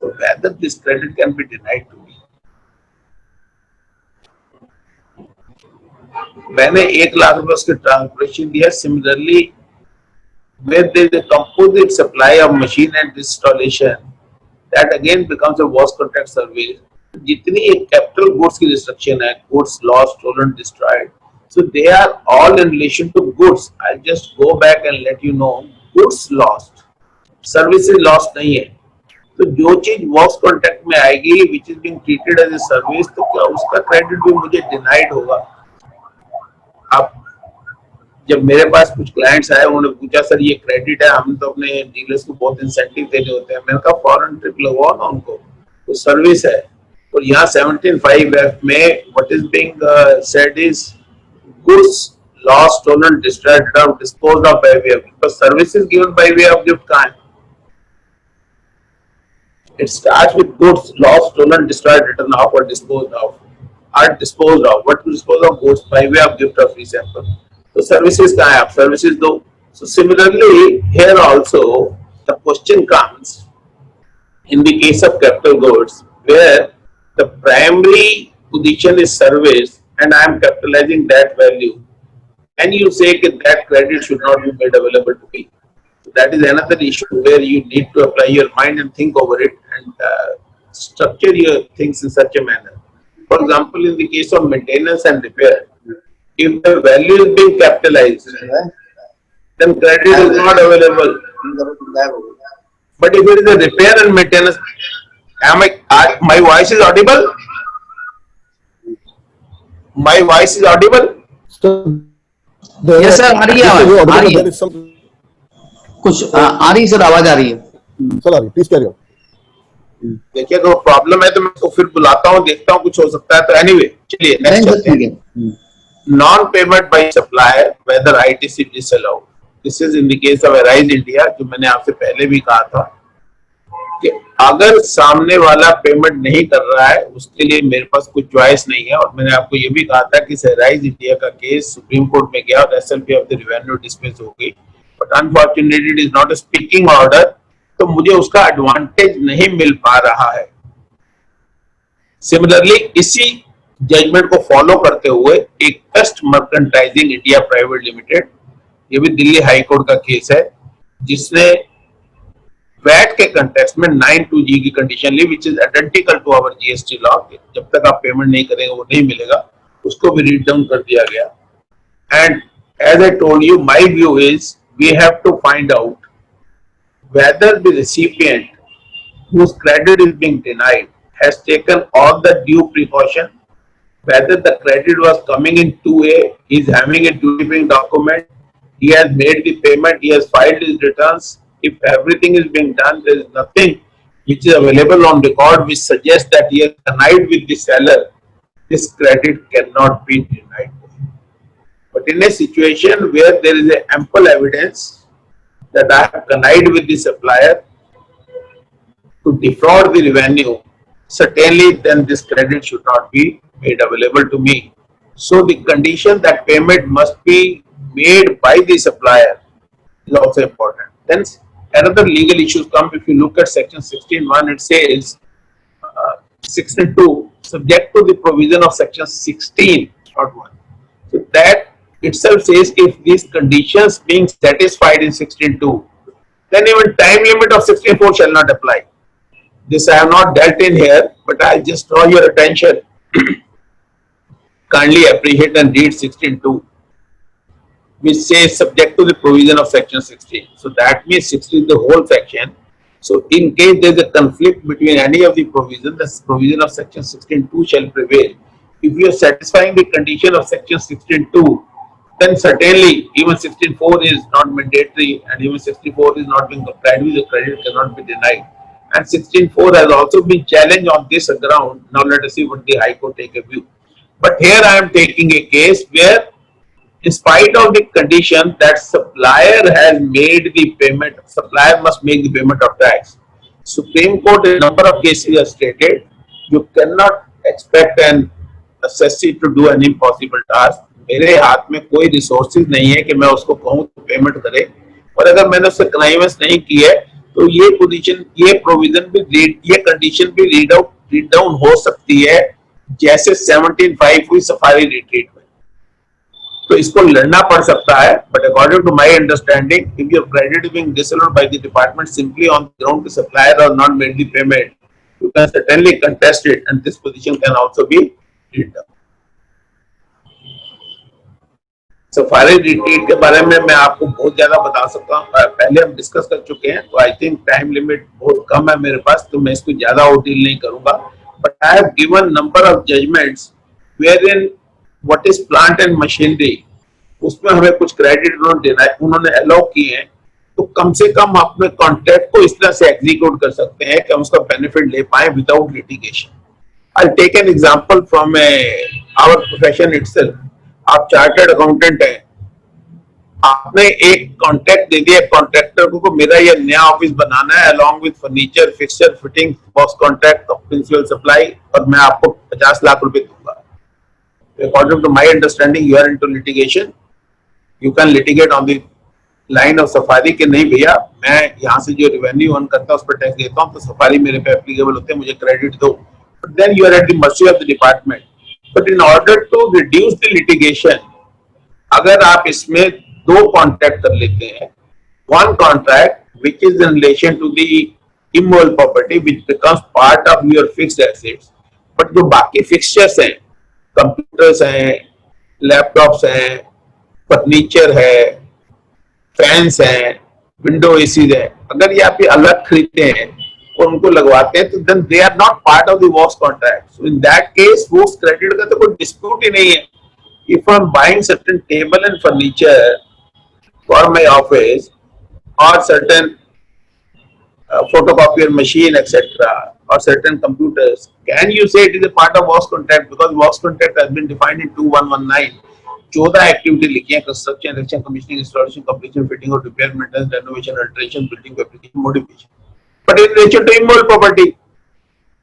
तो whether this credit can be denied to me. मैंने 1 लाख रुपए उसके ट्रांसपोर्टेशन दिया. Similarly where there is a composite supply of machine and installation, that again becomes a wash contract service. जितनी एक capital goods की restriction है, goods lost, stolen, destroyed, so they are all in relation to goods. I'll just go back and let you know, goods lost, services lost नहीं है. तो जो चीज wash contract में आएगी which is being treated as a service, तो क्या उसका क्रेडिट भी मुझे डिनाइड होगा? अब जब मेरे पास कुछ क्लाइंट्स आए, उन्होंने पूछा सर ये क्रेडिट है, हम तो अपने डीलर्स को बहुत इंसेंटिव देने होते हैं. मैंने कहा फॉरेन ट्रिप लगवाओ ना उनको, तो सर्विस है. और यहाँ 17(5)(f) में what is being said is goods lost, stolen, destroyed, disposed of by way of gift. Services given by way of gift कहाँ है? It starts with goods lost, stolen, destroyed, written off, or disposed of. Are disposed of. What to dispose of? Goods by way of gift or free sample. So services कहाँ है? आप services दो. So similarly here also the question comes in the case of capital goods where the primary position is service and I am capitalizing that value. And you say that credit should not be made available to me. That is another issue where you need to apply your mind and think over it and structure your things in such a manner. For example, in the case of maintenance and repair, if the value is being capitalized, then credit is not available. But if it is a repair and maintenance, my voice is audible? My voice is audible? Yes sir, आ रही है आवाज, आ रही है. कुछ आ रही sir, आवाज आ रही है सर. आ रही, प्लीज कैरी ऑन. देखिए अगर प्रॉब्लम है तो मैं उसको फिर बुलाता हूँ, देखता हूँ कुछ हो सकता है. तो एनीवे चलिए नेक्स्ट चलते हैं. Non payment by supplier whether ITC disallowed. This is in the case of Arise India, जो मैंने आपसे पहले भी कहा था कि अगर सामने वाला पेमेंट नहीं कर रहा है उसके लिए मेरे पास कोई चॉइस नहीं है. और मैंने आपको ये भी कहा था कि अराइज इंडिया का केस सुप्रीम कोर्ट में गया और SLP of the revenue dismiss हो गई. But unfortunately it is not a speaking order, तो मुझे उसका एडवांटेज नहीं मिल पा रहा है. सिमिलरली इसी जजमेंट को फॉलो करते हुए एक best merchandising India private limited, ये भी दिल्ली हाई कोर्ट का केस है, जिसने वैट के कंटेक्स्ट में 9(2)(g) की कंडीशन ली, which is identical to our GST law. जब तक आप पेमेंट नहीं करेंगे वो नहीं मिलेगा, उसको भी रीड डाउन कर दिया गया. And as I told you, my view is we have to find out whether the recipient whose credit is being denied has taken all the due precaution, whether the credit was coming in 2A, he is having a duty paying document, he has made the payment, he has filed his returns. If everything is being done, there is nothing which is available on record which suggests that he has connived with the seller. This credit cannot be denied. But in a situation where there is ample evidence that I have connived with the supplier to defraud the revenue, certainly then this credit should not be made available to me. So the condition that payment must be made by the supplier is also important. Then another legal issues come. If you look at section 16(1), it says 16(2) subject to the provision of section 16(1). So that itself says if these conditions being satisfied in 16.2, then even time limit of 16.4 shall not apply. This I have not dealt in here, but I just draw your attention. Kindly appreciate and read 16.2, which says subject to the provision of section 16. So that means 16 is the whole section. So in case there is a conflict between any of the provisions, the provision of section 16.2 shall prevail. If you are satisfying the condition of section 16.2, then certainly even 16.4 is not mandatory, and even 64 is not being complied with, the credit cannot be denied. And 16.4 has also been challenged on this ground. Now let us see what the High Court take a view. But here I am taking a case where, in spite of the condition that supplier has made the payment, supplier must make the payment of tax. Supreme Court in a number of cases has stated you cannot expect an assessee to do an impossible task. मेरे हाथ में कोई resources नहीं है कि मैं उसको कहूँ तो पेमेंट करे, और अगर मैंने उससे कन्वेंस नहीं की है तो ये पोजीशन, ये प्रोविजन भी, ये कंडीशन भी रीड डाउन हो सकती है, जैसे 17.5 हुई सफारी रिट्रीट में. तो इसको लड़ना पड़ सकता है. But according to my understanding, if your credit is being disallowed by the department simply on the ground the supplier has not made the payment, you can certainly contest it and this position can also be read down. Safari Retreat के बारे में मैं आपको बहुत ज्यादा बता सकता हूँ, पहले हम डिस्कस कर चुके हैं, तो आई थिंक टाइम लिमिट बहुत कम है मेरे पास, तो मैं इसको ज्यादा और डील नहीं करूंगा. But I have given number of judgments where in what is plant and machinery, उसमें हमें कुछ क्रेडिट उन्होंने अलाउ किए हैं, तो कम से कम अपने कॉन्ट्रैक्ट को इस तरह से एग्जीक्यूट कर सकते हैं कि हम उसका बेनिफिट ले पाए without litigation. I take an example from our profession itself. आप चार्टर्ड अकाउंटेंट हैं, आपने एक कॉन्ट्रैक्ट दे दिया कॉन्ट्रैक्टर को मेरा ये नया ऑफिस बनाना है along with furniture, fixture, fitting, box contract, principal supply, और मैं आपको 50 लाख रुपए दूंगा. According to my understanding you are into litigation. You can litigate on the line of Safari के नहीं भैया, मैं यहाँ से जो रेवेन्यू अर्न करता हूँ उस पर टैक्स देता हूँ, तो सफारी मेरे पे एप्लीकेबल होते हैं, मुझे क्रेडिट दो. But then you are at the mercy of the department. But in order to reduce the litigation, अगर आप इसमें दो कॉन्ट्रैक्ट कर लेते हैं, one contract which is in relation to the immovable property which becomes part of your fixed assets, but जो बाकी fixtures हैं, कंप्यूटर्स हैं, लैपटॉप्स हैं, फर्नीचर है, फैंस हैं, विंडो एसीज है, अगर ये आप ये अलग खरीदते हैं और उनको लगवाते हैं, तो then they are not part of the works contract. So in that case works credit का तो कोई डिस्प्यूट ही नहीं है. If I'm buying certain table and furniture for my office or certain photocopier machine etc. or certain computers, can you say it is a part of works contract? Because works contract has been defined in 2119. 14 activity लिखी है: construction, erection, commissioning, installation, completion, fitting और repair, maintenance, renovation, alteration, building fabrication, modification. But in relation to immovable property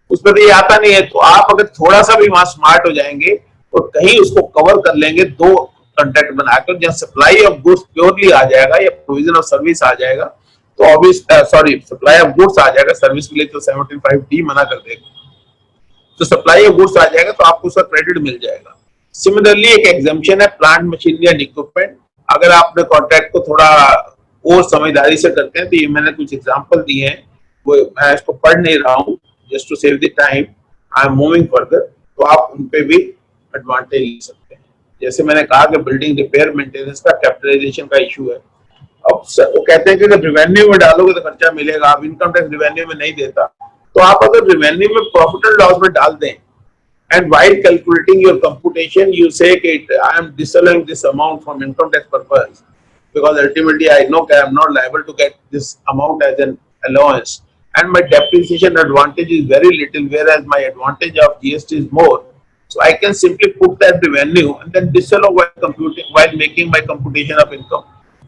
उसमें तो ये आता नहीं है. तो आप अगर थोड़ा सा भी वहां स्मार्ट हो जाएंगे और कहीं उसको कवर कर लेंगे दो कॉन्ट्रैक्ट बनाकर, जहां सप्लाई ऑफ गुड्स प्योरली आ जाएगा या प्रोविजन ऑफ सर्विस आ जाएगा, तो ऑब्वियस सप्लाई ऑफ गुड्स आ जाएगा, सर्विस के लिए तो 17.5D मना कर देगा. तो सप्लाई ऑफ गुड्स आ जाएगा तो आपको उसका क्रेडिट मिल जाएगा. सिमिलरली एक एग्जम्पशन है प्लांट, मशीनरी एंड इक्विपमेंट. अगर आपने कॉन्ट्रैक्ट को थोड़ा और समझदारी से करते हैं, तो ये मैंने कुछ एग्जाम्पल दिए हैं, वो मैं इसको पढ़ नहीं रहा हूँ, just to save the time I am moving further. तो आप उन पे भी एडवांटेज ले सकते हैं. जैसे मैंने कहा कि बिल्डिंग रिपेयर मेंटेनेंस का कैपिटलाइजेशन का इशू है. अब वो कहते हैं कि जब रिवेन्यू में डालोगे तो खर्चा मिलेगा, आप इनकम टैक्स रिवेन्यू में नहीं देता, तो आप अगर रिवेन्यू में प्रॉफिट एंड लॉस में डाल दें, and while calculating your computation you say कि I am disallowing this amount from income tax purpose, because ultimately I know कि I am not liable to get this amount as an allowance, and my depreciation advantage is very little, whereas my advantage of GST is more. So I can simply put that revenue and then disallow while making my computation of income.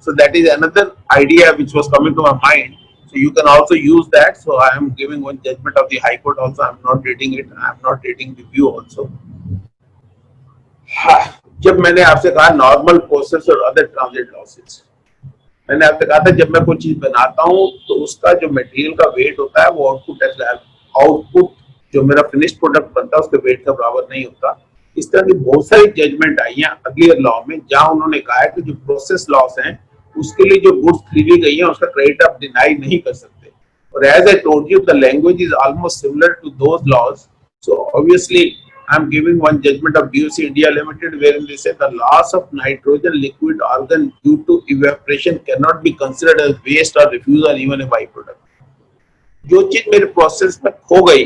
So that is another idea which was coming to my mind. So you can also use that. So I am giving one judgment of the High Court also. I am not reading it. I am not reading the view also. जब मैंने आपसे कहा normal process और other transit losses, मैंने आपसे कहा था जब मैं कोई चीज बनाता हूँ तो उसका जो मटेरियल का वेट होता है वो आउटपुट जो मेरा फिनिश्ड प्रोडक्ट बनता है उसके वेट का बराबर नहीं होता. इस तरह की बहुत सारी जजमेंट आई हैं अर्लियर लॉ में, जहां उन्होंने कहा है कि जो प्रोसेस लॉस हैं उसके लिए जो गुड्स खरीदी गई है उसका क्रेडिट आप डिनाई नहीं कर सकते. और as I told you the language is almost similar to those laws. So obviously I am giving one judgment of BOC India Limited wherein they say the loss of nitrogen liquid organ due to evaporation cannot be considered as waste or refuse or even a byproduct. जो चीज मेरे process में खो गई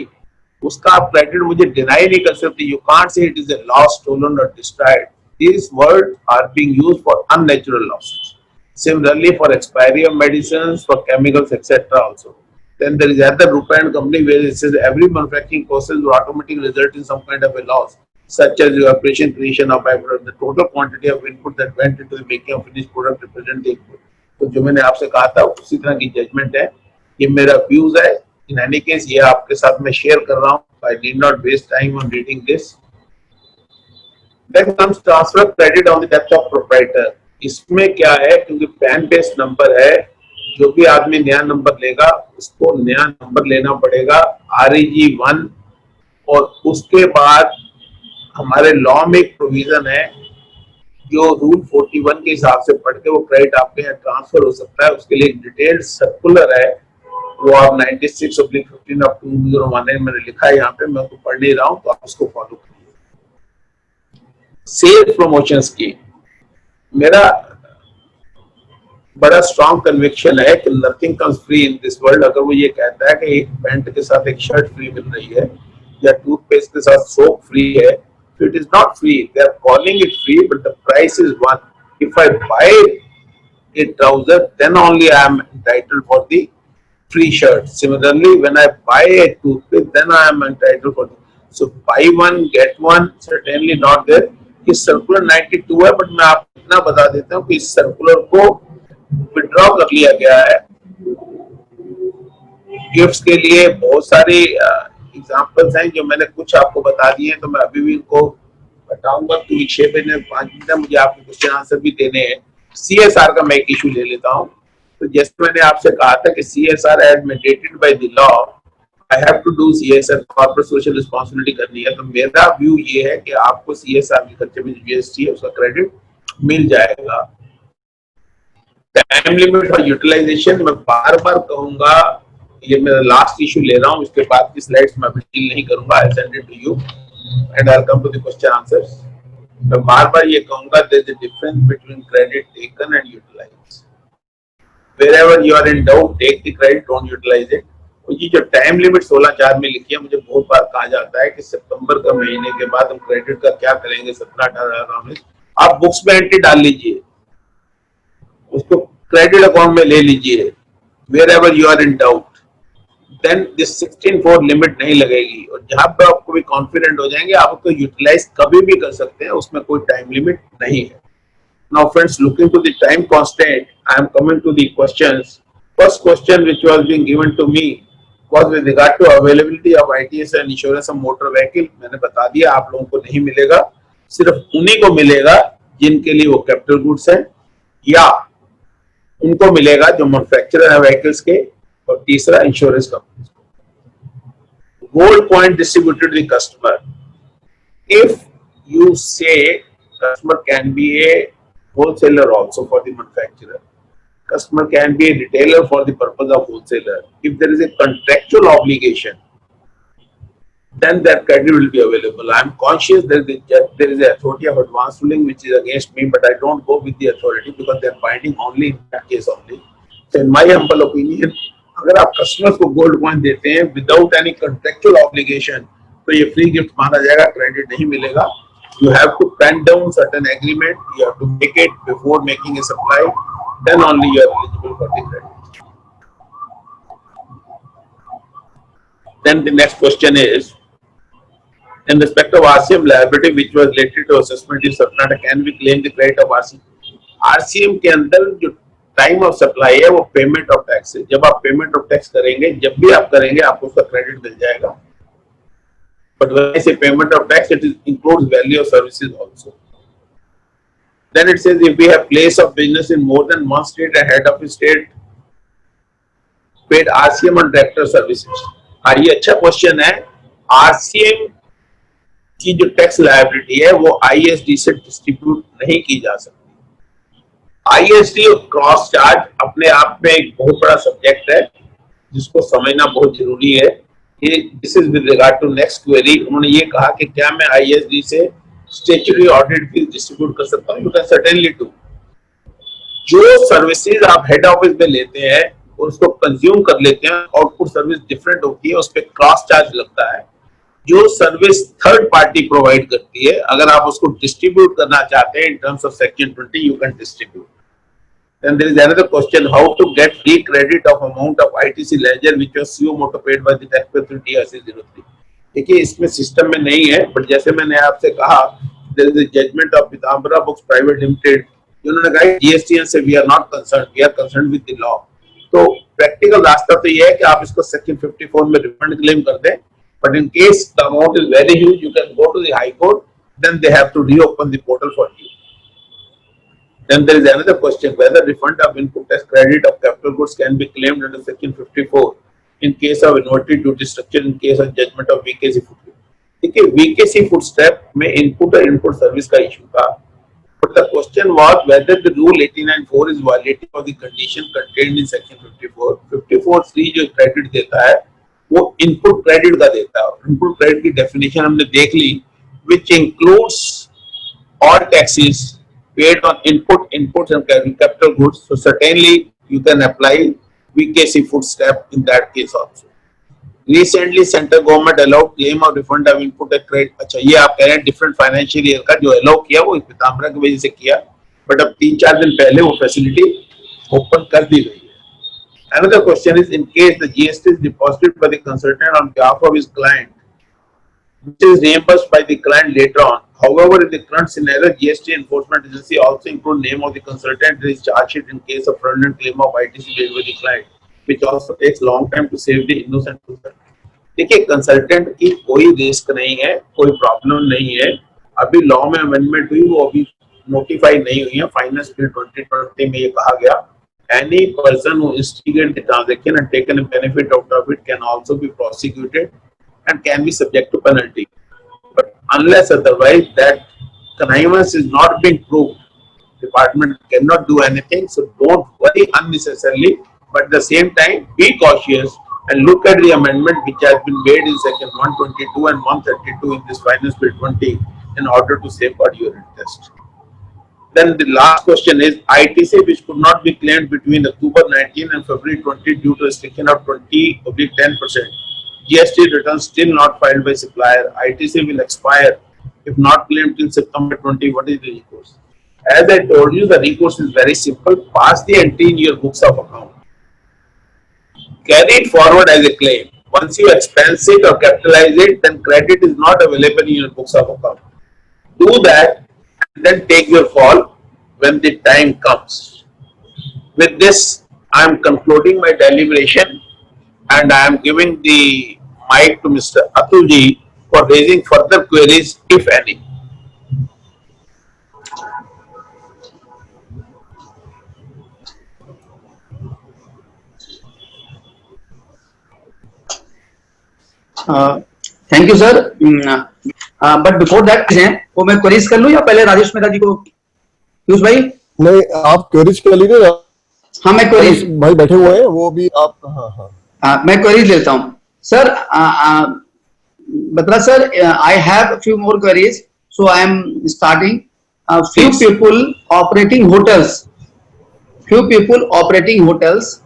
उसका आप credit मुझे deny नहीं कर सकते. You can't say it is a loss, stolen or destroyed. These words are being used for unnatural losses. Similarly, for expiry of medicines, for chemicals, etc. also. Then there is other Rupa and Company where it says every manufacturing process will automatically result in some kind of a loss, such as evaporation, creation of byproduct. The total quantity of input that went into the making of finished product represent the input. तो जो मैंने आपसे कहा था उसी तरह की judgement है. ये मेरा व्यूज है. In any case, ये आपके साथ मैं शेयर कर रहा हूँ. I need not waste time on reading this. Then comes transfer credit on the death of proprietor. इसमें क्या है, क्योंकि पैन बेस्ड नंबर है, जो भी आदमी नया नंबर लेगा उसको नया नंबर लेना पड़ेगा REG 1. और उसके बाद हमारे लॉ में एक प्रोविजन है जो रूल 41 के हिसाब से पढ़ के वो क्रेडिट आपके यहाँ ट्रांसफर हो सकता है. उसके लिए डिटेल्ड सर्कुलर है, वो आप 96/15 of 2019 मैंने लिखा है यहाँ पे, मैं उसको पढ़ नहीं रहा हूँ, तो आप उसको फॉलो करिए. सेल्स प्रमोशन स्कीम, मेरा बड़ा स्ट्रॉन्ग कन्विक्शन है कि nothing comes free in this world. अगर वो ये कहता है कि एक पैंट के साथ एक शर्ट फ्री मिल रही है या टूथपेस्ट के साथ सोप फ्री है, तो it is not free. They are calling it free but the price is one. If I buy a trouser, then only I am entitled for the free shirt. Similarly, when I buy a toothpaste, then I am entitled for the. So buy one get one, certainly not there. इस circular 92 है, but मैं आपको इतना बता देता हूँ कि इस सर्कुलर को विड्रॉ कर लिया गया है. गिफ्ट्स के लिए बहुत सारी एग्जांपल्स हैं जो मैंने कुछ आपको बता दिए हैं, तो मैं अभी भी इनको बताऊंगा. क्योंकि 6 महीने 5 महीने मुझे आपको क्वेश्चन आंसर भी देने हैं. CSR का मैं एक इशू ले लेता हूँ. तो जैसे मैंने आपसे कहा था कि CSR as mandated by the law, I have to do CSR, corporate social responsibility करनी है. तो मेरा व्यू ये है कि आपको CSR के खर्चे में GST है उसका क्रेडिट मिल जाएगा. टाइम लिमिट फॉर यूटिलाइजेशन, मैं बार बार कहूंगा, ये मेरा लास्ट इशू ले रहा हूँ, इसके बाद की स्लाइड्स मैं अभी डील नहीं करूंगा. I send it to you and I will come to the question answers. मैं बार बार ये कहूंगा, there is a difference between credit taken and utilise. Wherever you are in doubt, take the credit, don't utilise it. और ये जो time limit 16/4 में लिखी है, मुझे बहुत बार कहा जाता है कि सितंबर का महीने के बाद हम क्रेडिट का क्या करेंगे, 17-18 आप बुक्स में एंट्री डाल लीजिए, उसको क्रेडिट अकाउंट में ले लीजिए. wherever you are in doubt, then this 16/4 limit नहीं लगेगी. और जहां पे आपको भी कॉन्फिडेंट हो जाएंगे, आप उसको यूटिलाइज कभी भी कर सकते हैं, उसमें कोई टाइम लिमिट नहीं है. Now friends, looking to the time constraint, I am coming to the questions. First question which was being given to me was with regard to availability of ITS and insurance of motor vehicle. मैंने बता दिया आप लोगों को नहीं मिलेगा, सिर्फ उन्हीं को मिलेगा जिनके लिए वो कैपिटल गुड्स है, या उनको मिलेगा जो मैन्युफैक्चरर है व्हीकल्स के, और तीसरा insurance company. Gold point distributed to the customer. If you say customer can be a wholesaler also for the manufacturer, customer can be a retailer for the purpose of wholesaler. If there is a contractual obligation, then that credit will be available. I am conscious that there is a authority of advance ruling which is against me, but I don't go with the authority because they are binding only in that case only. So in my humble opinion, अगर आप customers को gold coin देते हैं without any contractual obligation, तो ये free gift माना जाएगा, credit नहीं मिलेगा. You have to pen down certain agreement. You have to make it before making a supply. Then only you are eligible for the credit. Then the next question is, in respect of RCM liability which was related to assessment in Karnataka, can we claim the credit of RCM? RCM के अंदर जो time of supply है वो payment of tax है. जब आप payment of tax करेंगे, जब भी आप करेंगे, आपको उसका क्रेडिट मिल जाएगा. But when I say payment of tax, it includes value of services also. Then it says if we have place of business in more than one state and head of a state paid RCM on director services. ये अच्छा question है. RCM की जो tax liability है वो ISD से distribute नहीं की जा सकती। ISD और क्रॉस चार्ज अपने आप में एक बहुत बड़ा सब्जेक्ट है जिसको समझना बहुत जरूरी है। ये this is with regard to next query. उन्होंने ये कहा कि क्या मैं ISD से स्टैट्यूटरी ऑडिट फीस डिस्ट्रीब्यूट कर सकता हूँ? You can certainly do. जो सर्विसेज आप हेड ऑफिस में लेते हैं और उसको कंज्यूम कर लेते हैं, आउटपुट सर्विस डिफरेंट होती है, उस पर क्रॉस चार्ज लगता है। जो सर्विस थर्ड पार्टी प्रोवाइड करती है, अगर आप उसको डिस्ट्रीब्यूट करना चाहते हैं in terms of section 20, you can distribute. Then there is another question: how to get free credit of amount of ITC ledger which was suo motu paid by the taxpayer through DRC-03? देखिए, इसमें system में नहीं है, but जैसे मैंने आपसे कहा, there is a judgment of Pitambara Books Private Limited, जिन्होंने कहा GSTN से we are not concerned, we are concerned with the law। तो प्रैक्टिकल रास्ता तो ये है कि आप इसको सेक्शन 54 में रिफंड क्लेम कर दें, but in case the amount is very huge, you can go to the high court, then they have to reopen the portal for you. Then there is another question: whether refund of input tax credit of capital goods can be claimed under section 54 in case of inverted duty structure in case of judgment of VKC footstep। देखिए, VKC footstep में input और input service का issue था, but the question was whether the rule 89(4) is violating of the condition contained in section 54। 54(3) जो credit देता है वो input credit का देता है। Input credit की definition हमने देख ली, which includes all taxes paid on inputs and capital goods, so certainly you can apply VKC footstep in that case also। Recently central government allowed claim of refund of input tax credit। अच्छा, ये आप कह रहे हैं different financial year का जो allow किया वो पीताम्बरा की वजह से किया, बट अब 3-4 दिन पहले वो फैसिलिटी ओपन कर दी गई है। Another question is: in case the GST is deposited by the consultant on behalf of his client, which is reimbursed by the client later on. However, in the current scenario, GST enforcement agency also include name of the consultant in his charge sheet in case of fraudulent claim of ITC paid by the client, which also takes long time to save the innocent consultant। देखिए, consultant की कोई risk नहीं है, कोई problem नहीं है। अभी law में अमेंडमेंट हुई, वो अभी नोटिफाई नहीं हुई है। फाइनेंस बिल 2020 में ये कहा गया, any person who instigated the transaction and taken a benefit out of it can also be prosecuted and can be subject to penalty, but unless otherwise that connivance is not being proved, department cannot do anything. So don't worry unnecessarily, but at the same time be cautious and look at the amendment which has been made in section 122 and 132 in this finance bill 20 in order to safeguard your interest. Then the last question is: ITC which could not be claimed between October 19 and February 20 due to restriction of 20/10%, GST returns still not filed by supplier, ITC will expire if not claimed till September 20. What is the recourse? As I told you, the recourse is very simple. Pass the entry in your books of account, carry it forward as a claim. Once you expense it or capitalize it, then credit is not available in your books of account. Do that and then take your fall when the time comes. With this, I am concluding my deliberation and I am giving the mic to Mr. Atul ji for raising further queries, if any. Thank you sir. But before that वो मैं queries कर लूं या पहले राजेश मेहता जी को? पीयूष भाई नहीं, आप क्वेरीज कर लीजिए। हाँ, मैं क्वेरीज भाई बैठे हुए हैं, वो भी आप। हाँ, मैं क्वेरीज लेता हूं sir. Batra sir, I have few more queries, so I am starting. few people operating hotels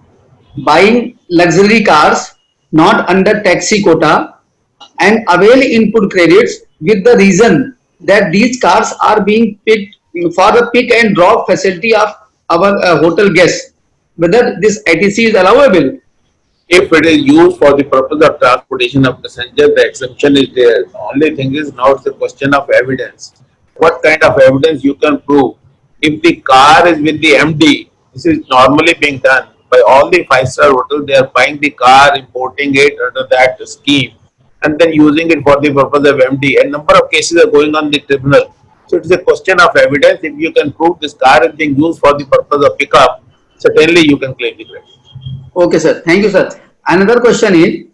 buying luxury cars not under taxi quota and avail input credits with the reason that these cars are being picked for the pick and drop facility of our hotel guests. Whether this ITC is allowable? If it is used for the purpose of transportation of passengers, the exemption is there. The only thing is now it's a question of evidence. What kind of evidence you can prove? If the car is with the MD, this is normally being done by all the 5-star hotels. They are buying the car, importing it under that scheme, and then using it for the purpose of MD. A number of cases are going on the tribunal. So it is a question of evidence. If you can prove this car is being used for the purpose of pickup, certainly you can claim the credit. Okay, sir. Thank you, sir. Another question is: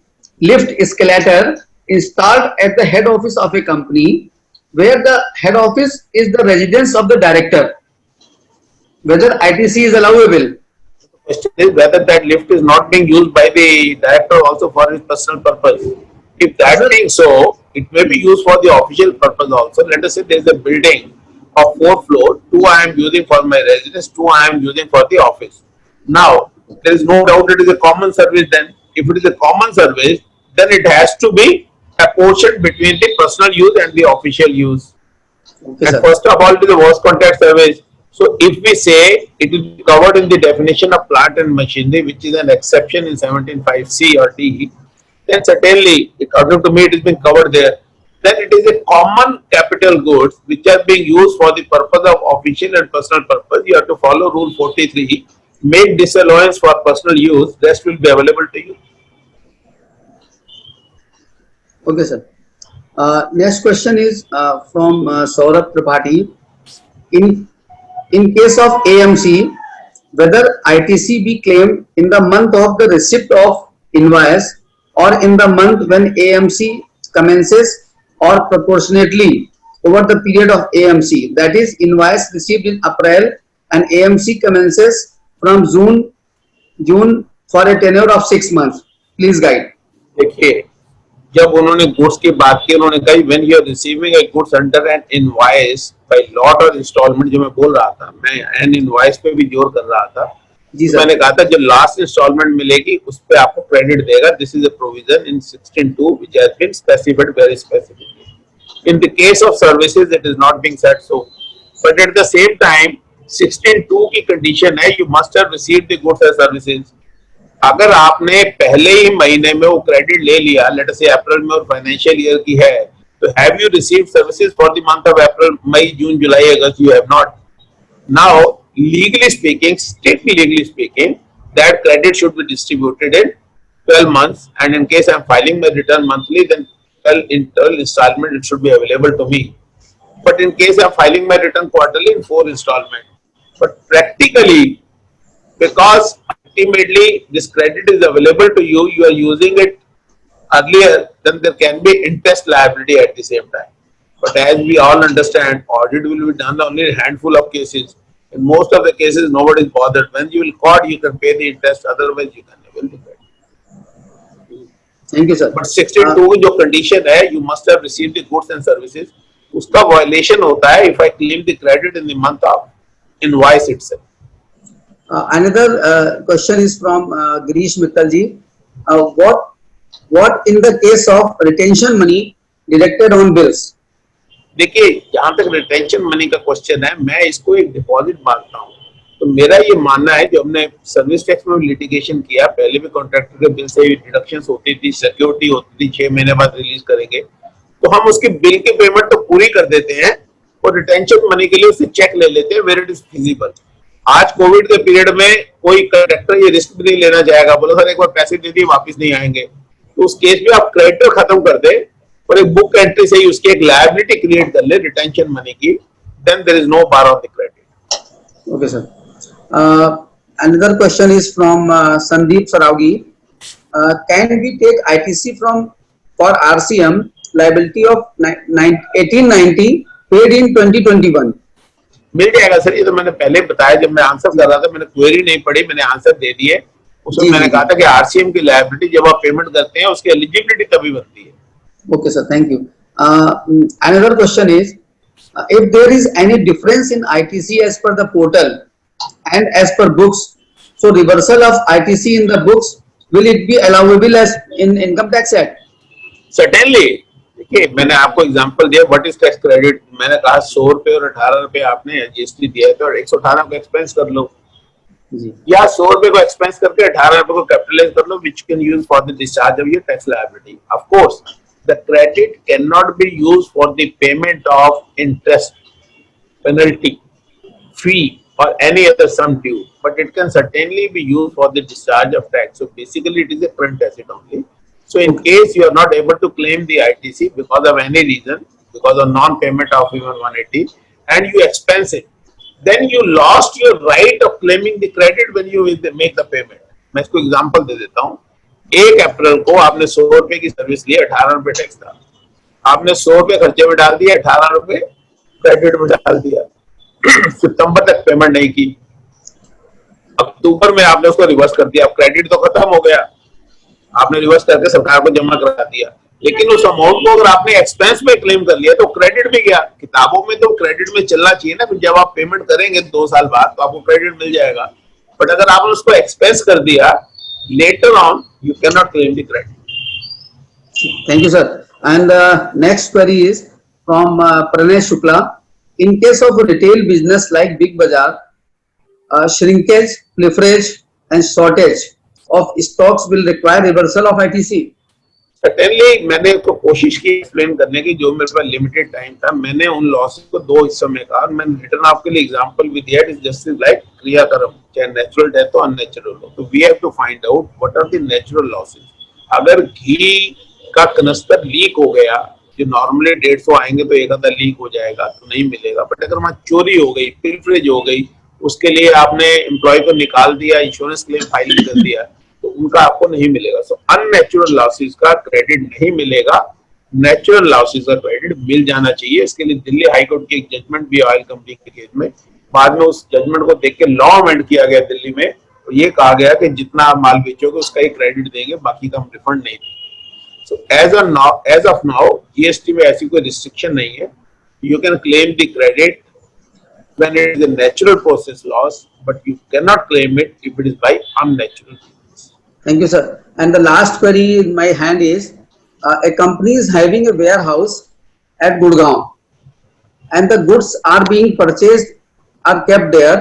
lift escalator installed at the head office of a company where the head office is the residence of the director, whether ITC is allowable. Question is whether that lift is not being used by the director also for his personal purpose. If that being so, it may be used for the official purpose also. Let us say there is a building of 4 floors, 2 I am using for my residence, 2 I am using for the office. Now, there is no doubt it is a common service then. If it is a common service, then it has to be apportioned between the personal use and the official use. Okay, And sir. first of all, it is a worst contact service. So if we say it will be covered in the definition of plant and machinery, which is an exception in 17(5)(c) or D, then certainly, according to me, it is being covered there. Then it is a common capital goods which are being used for the purpose of official and personal purpose. You have to follow Rule 43. Make disallowance for personal use. Rest will be available to you. Okay, sir. Next question is from Saurabh Tripathi. In case of AMC, whether ITC be claimed in the month of the receipt of invoice or in the month when AMC commences or proportionately over the period of AMC, that is invoice received in April and AMC commences from June for a tenure of 6 months. Please guide. देखिए, जब उन्होंने goods की बात की, उन्होंने कहा when you are receiving a goods under an invoice by lot और installment, जो मैं बोल रहा था, मैं एन इनवॉइस पे भी जोर कर रहा था। जी तो सर। मैंने कहा था जो लास्ट इंस्टॉलमेंट मिलेगी उस पे आपको क्रेडिट देगा। This is a provision in 16(2) which has been specified very specifically. In the case of services it is not being said so, but at the same time 16(2) की कंडीशन है you must have received the goods and services. अगर आपने पहले ही महीने में वो credit ले लिया, लेट अस से अप्रैल में और फाइनेंशियल ईयर की है, तो have you received services for the month of April, May, June, July, August? You have not. Now legally speaking, strictly legally speaking, that credit should be distributed in 12 months, and in case I am filing my return monthly, then 12 installment it should be available to me. But in case I am filing my return quarterly, in 4 installment. But practically, because ultimately this credit is available to you, you are using it earlier, then there can be interest liability at the same time. But as we all understand, audit will be done only in a handful of cases. In most of the cases, nobody is bothered. When you will caught, you can pay the interest. Otherwise, you can never do that. Thank you, sir. But 16(2) की जो condition है, you must have received the goods and services. उसका violation होता है if I claim the credit in the month of invoice itself. Another question is from Girish Mittal ji. What in the case of retention money deducted on bills? देखिए, जहां तक retention money का question है, मैं इसको एक deposit मानता हूँ। तो मेरा ये मानना है, जो हमने सर्विस टैक्स में लिटिगेशन किया, पहले भी कॉन्ट्रैक्टर के बिल से डिडक्शंस होती थी, सिक्योरिटी होती थी, 6 महीने बाद रिलीज करेंगे, तो हम उसके बिल की पेमेंट तो पूरी कर देते हैं और रिटेंशन मनी के लिए उससे चेक ले लेते हैं वेर इट इज फिजिबल। आज कोविड के पीरियड में कोई कॉन्ट्रैक्टर ये रिस्क भी नहीं लेना चाहेगा, बोला सर एक बार पैसे दे दिए वापिस नहीं आएंगे, तो उस केस में आप क्रेडिटर खत्म कर दे और एक बुक एंट्री से ही उसकी एक लायबिलिटी क्रिएट कर ले रिटेंशन मनी की, then there is no bar on the credit. Okay, sir. Another question is from Sandeep Sarawgi. Can we take ITC for RCM liability of 1890 paid in 2021? मिल जाएगा sir, ये तो मैंने पहले बताया जब मैं आंसर कर रहा था, मैंने क्वेरी नहीं पढ़ी, मैंने आंसर दे दिए। उसमें मैंने कहा था कि आरसीएम की लायबिलिटी जब आप पेमेंट करते हैं उसकी एलिजिबिलिटी तभी बनती है। Okay, sir. Thank you. Another question is, if there is any difference in ITC as per the portal and as per books, so reversal of ITC in the books, will it be allowable as in Income Tax Act? Certainly. देखिए, मैंने आपको example दिया what is tax credit. मैंने कहा 100 रुपए और 18 रुपए आपने जीएसटी दिया है तो 118 को एक्सपेंस कर लो, या 100 रुपए को एक्सपेंस करके 18 रुपए को कैपिटलाइज कर लो, which can use for the discharge of your tax liability. Of course the credit cannot be used for the payment of interest, penalty, fee or any other sum due, but it can certainly be used for the discharge of tax. So basically it is a current asset only. So in case you are not able to claim the ITC because of any reason, because of non-payment of even 180 and you expense it, then you lost your right of claiming the credit when you make the payment. मैं इसको example दे देता हूँ। 1 अप्रैल को आपने 100 रुपए की service ली, 18 रुपए tax था। आपने 100 रुपए खर्चे में डाल दिया, 18 रुपए क्रेडिट में डाल दिया। सितंबर तक पेमेंट नहीं की, अक्टूबर में आपने उसको रिवर्स कर दिया, अब क्रेडिट तो खत्म हो गया, आपने रिवर्स करके सरकार को जमा करा दिया, लेकिन उस अमाउंट को अगर आपने एक्सपेंस में क्लेम कर लिया तो क्रेडिट में गया। किताबों में तो क्रेडिट में चलना चाहिए ना, फिर जब आप पेमेंट करेंगे 2 साल बाद तो आपको क्रेडिट मिल जाएगा, बट अगर आपने उसको एक्सपेंस कर दिया later on, you can not claim the credit. Thank you, sir. And next query is from Pranay Shukla. In case of retail business like Big Bazaar, shrinkage, leverage, and shortage of stocks will require reversal of ITC. Certainly मैंने तो कोशिश की explain करने की, जो मेरे पास limited time था मैंने उन लॉसेस को 2 हिस्सों में कहा, और मैंने रिटर्न आपके लिए एग्जांपल भी दिया। इट इज जस्ट लाइक क्रियाकर्म, चाहे नेचुरल डेथ हो अननेचुरल हो, तो we have to find out what are the natural losses. अगर घी का कनस्तर लीक हो गया, जो नॉर्मली 150 आएंगे तो एक आधा लीक हो जाएगा तो नहीं मिलेगा, बट अगर वहां चोरी हो गई, पिलफरेज हो गई, उसके लिए आपने एम्प्लॉय को निकाल दिया, इंश्योरेंस क्लेम फाइल कर दिया, तो उनका आपको नहीं मिलेगा। सो अननेचुरल लॉसेस का क्रेडिट नहीं मिलेगा, नेचुरल लॉसेस का क्रेडिट मिल जाना चाहिए। इसके लिए दिल्ली हाईकोर्ट की एक जजमेंट भी ऑयल कंपनी के केस में, बाद में उस जजमेंट को देख के लॉ अमेंड किया गया दिल्ली में, और ये कहा गया कि जितना आप माल बेचोगे उसका ही क्रेडिट देंगे, बाकी का हम रिफंड नहीं देंगे। So as of now, GST में ऐसी कोई restriction नहीं है. You can claim the credit when it is a natural process loss, but you cannot claim it if it is by unnatural means. Thank you, sir. And the last query in my hand is, a company is having a warehouse at Gurgaon, and the goods are being purchased, are kept there,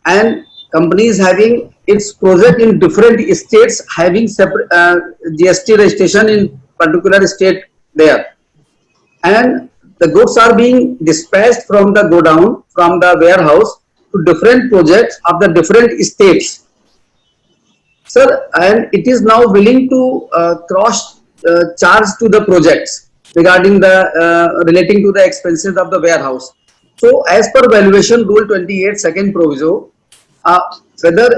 and company is having its project in different states, having separate GST registration in particular state there, and the goods are being dispatched from the godown, from the warehouse to different projects of the different states, sir, and it is now willing to cross charge to the projects regarding the relating to the expenses of the warehouse. So as per valuation rule 28 second proviso, whether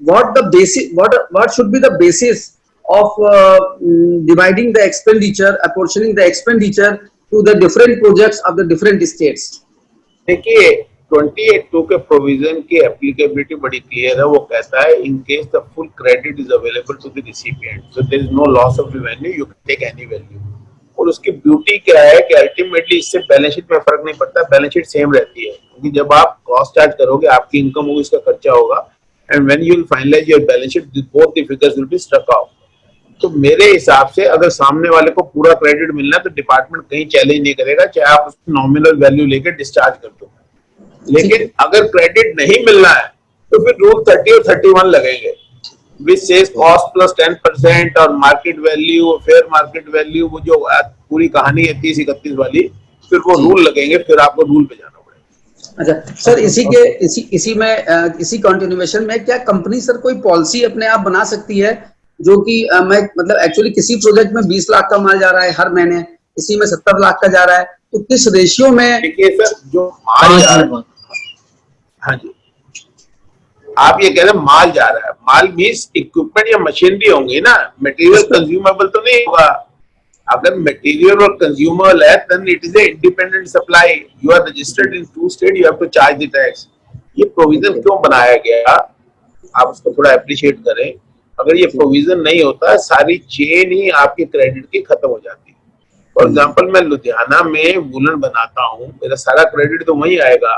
what should be the basis of dividing the expenditure, apportioning the expenditure to the different projects of the different states? देखिए 28(2) के provision की applicability बड़ी clear है। वो कहता है in case the full credit is available to the recipient, so there is no loss of revenue, you can take any value. और उसकी ब्यूटी क्या है कि अल्टीमेटली इससे बैलेंस शीट में फर्क नहीं पड़ता, बैलेंस शीट सेम रहती है, क्योंकि जब आप कॉस्ट चार्ज करोगे आपकी इनकम होगी, इसका खर्चा होगा, and when you will finalize your balance sheet both the figures will be struck out. तो मेरे हिसाब से अगर सामने वाले को पूरा क्रेडिट मिलना है तो डिपार्टमेंट कहीं चैलेंज नहीं करेगा, चाहे आप उसकी नॉमिनल वैल्यू लेकर डिस्चार्ज कर दो। लेकिन अगर क्रेडिट नहीं मिलना है तो फिर रूल 30 और 31 लगेंगे, विच सेज कॉस्ट प्लस 10% और मार्केट वैल्यू और फेयर मार्केट वैल्यू, वो जो पूरी कहानी है 30-31 वाली, फिर वो रूल लगेंगे, फिर आपको रूल पे जाना पड़ेगा। अच्छा सर, इसी कंटिन्यूएशन में क्या कंपनी सर कोई पॉलिसी अपने आप बना सकती है, जो कि मैं मतलब एक्चुअली किसी प्रोजेक्ट में 20 लाख का माल जा रहा है हर महीने, इसी में 70 लाख का जा रहा है, तो किस रेशियो में? देखिए सर, जो माल जा रहा है, हाँ जी, आप ये कह रहे हैं माल जा रहा है, माल मीन्स इक्विपमेंट या मशीनरी होंगी ना, मटेरियल कंज्यूमेबल तो नहीं होगा। अगर मटेरियल और कंज्यूमेबल है then it is a independent supply, you are registered in 2 state, you have to charge the tax. ये प्रोविजन क्यों बनाया गया, आप उसको थोड़ा अप्रिशिएट करें। अगर ये प्रोविजन नहीं होता, सारी चेन ही आपके क्रेडिट की खत्म हो जाती है। फॉर एग्जाम्पल, मैं लुधियाना में वूलन बनाता हूँ, मेरा सारा क्रेडिट तो वहीं आएगा,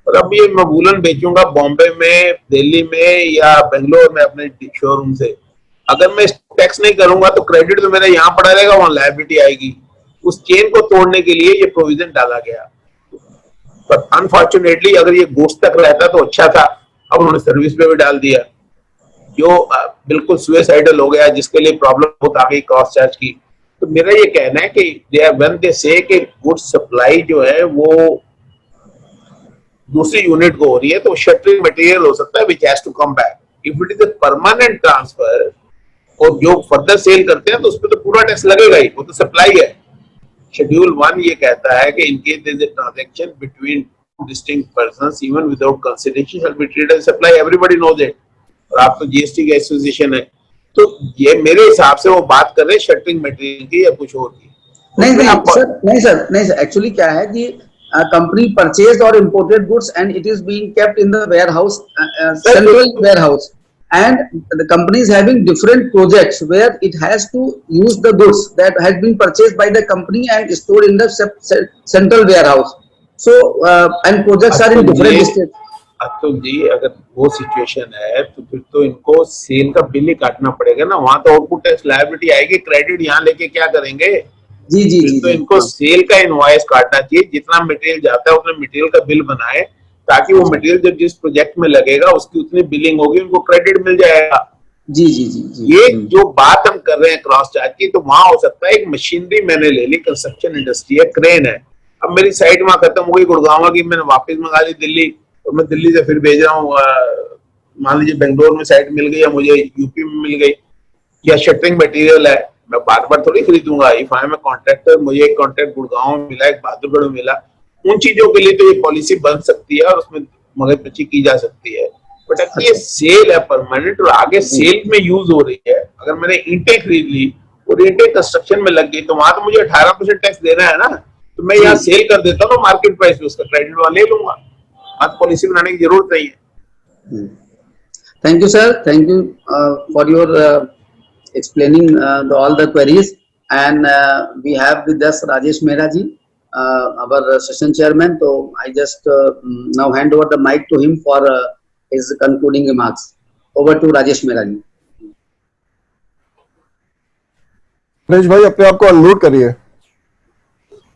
और अब ये मैं वूलन बेचूंगा बॉम्बे में, दिल्ली में या बेंगलोर में अपने शोरूम से, अगर मैं टैक्स नहीं करूंगा तो क्रेडिट तो मेरा यहाँ पड़ा रहेगा, वहां लायबिलिटी आएगी। उस चेन को तोड़ने के लिए ये प्रोविजन डाला गया, पर अनफॉर्चुनेटली अगर ये गुड्स तक रहता तो अच्छा था, अब उन्होंने सर्विस पे भी डाल दिया, जो बिल्कुल सुसाइडल हो गया, जिसके लिए प्रॉब्लम बहुत आ गई कॉस्ट चार्ज की। तो मेरा ये कहना है कि व्हेन दे से कि गुड सप्लाई जो है वो दूसरी यूनिट को हो रही है, तो शटरिंग मटेरियल हो सकता है, which has to come back. If it is a permanent transfer और जो फर्दर सेल करते हैं तो उस पर तो पूरा टैक्स लगेगा ही, वो तो सप्लाई है। शेड्यूल 1 ये कहता है कि in case there is a transaction between distinct persons even without consideration shall be treated as supply, everybody knows it. और आप तो जीएसटी का एसोसिएशन है, तो ये मेरे हिसाब से वो बात कर रहे हैं शटरिंग मटेरियल की या कुछ और की। नहीं सर एक्चुअली क्या है कि कंपनी परचेज और imported goods and it is being kept in the warehouse, central warehouse, and the company is having different projects where it has to use the goods that has been purchased by the company and stored in the central warehouse. So and projects are in different states. Atul ji, अगर वो situation है तो फिर तो इनको cell का bill ही काटना पड़ेगा ना, वहां तो आउटपुट टैक्स लायबिलिटी आएगी, क्रेडिट यहाँ लेके क्या करेंगे? जी तो इनको सेल का इनवॉइस काटना चाहिए, जितना मटेरियल जाता है उतना मटेरियल का बिल बनाए, ताकि वो मटेरियल जब जिस प्रोजेक्ट में लगेगा उसकी उतनी बिलिंग होगी, उनको क्रेडिट मिल जाएगा। जी। ये जो बात हम कर रहे हैं क्रॉस चार्ज की, तो वहां हो सकता है एक मशीनरी मैंने ले ली, कंस्ट्रक्शन इंडस्ट्री है, क्रेन है, अब मेरी साइट वहां खत्म हो गई गुड़गांव की, मैंने वापस मंगा ली दिल्ली, और मैं दिल्ली से फिर भेज रहा हूँ, मान लीजिए बेंगलोर में साइट मिल गई या मुझे यूपी में मिल गई, या शटरिंग मटेरियल है, मैं बार बार थोड़ी खरीदूंगा। If I am a contractor, मुझे एक कॉन्ट्रैक्ट गुड़गांव में मिला, एक बहादुरगढ़ में मिला, उन चीजों के लिए तो ये पॉलिसी बन सकती है और उसमें मगजमारी की जा सकती है। बट अगर ये सेल है परमानेंट और आगे सेल में यूज हो रही है, अगर मैंने ईंटें खरीद ली और ईंटें कंस्ट्रक्शन में लग गई, तो वहां तो मुझे 18% टैक्स देना है ना, तो मैं यहाँ सेल कर देता हूँ मार्केट प्राइस पे, उसका क्रेडिट वहां ले लूंगा, आज पॉलिसी बनाने की जरूरत नहीं है। Thank you, sir. Thank you for your explaining all the queries. And we have with us Rajesh Mehra ji, our session chairman. So I just now hand over the mic to him for his concluding remarks. Over to Rajesh Mehra ji. Naresh भाई अपने आप को unmute करिए।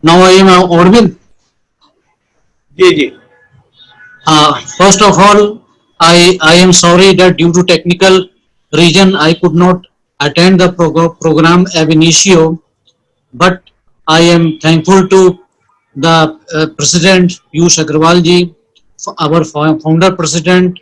Now I am audible. Ji. First of all, I am sorry that due to technical reason I could not attend the program ab initio, but I am thankful to the President Piyush Agrawal ji, our founder President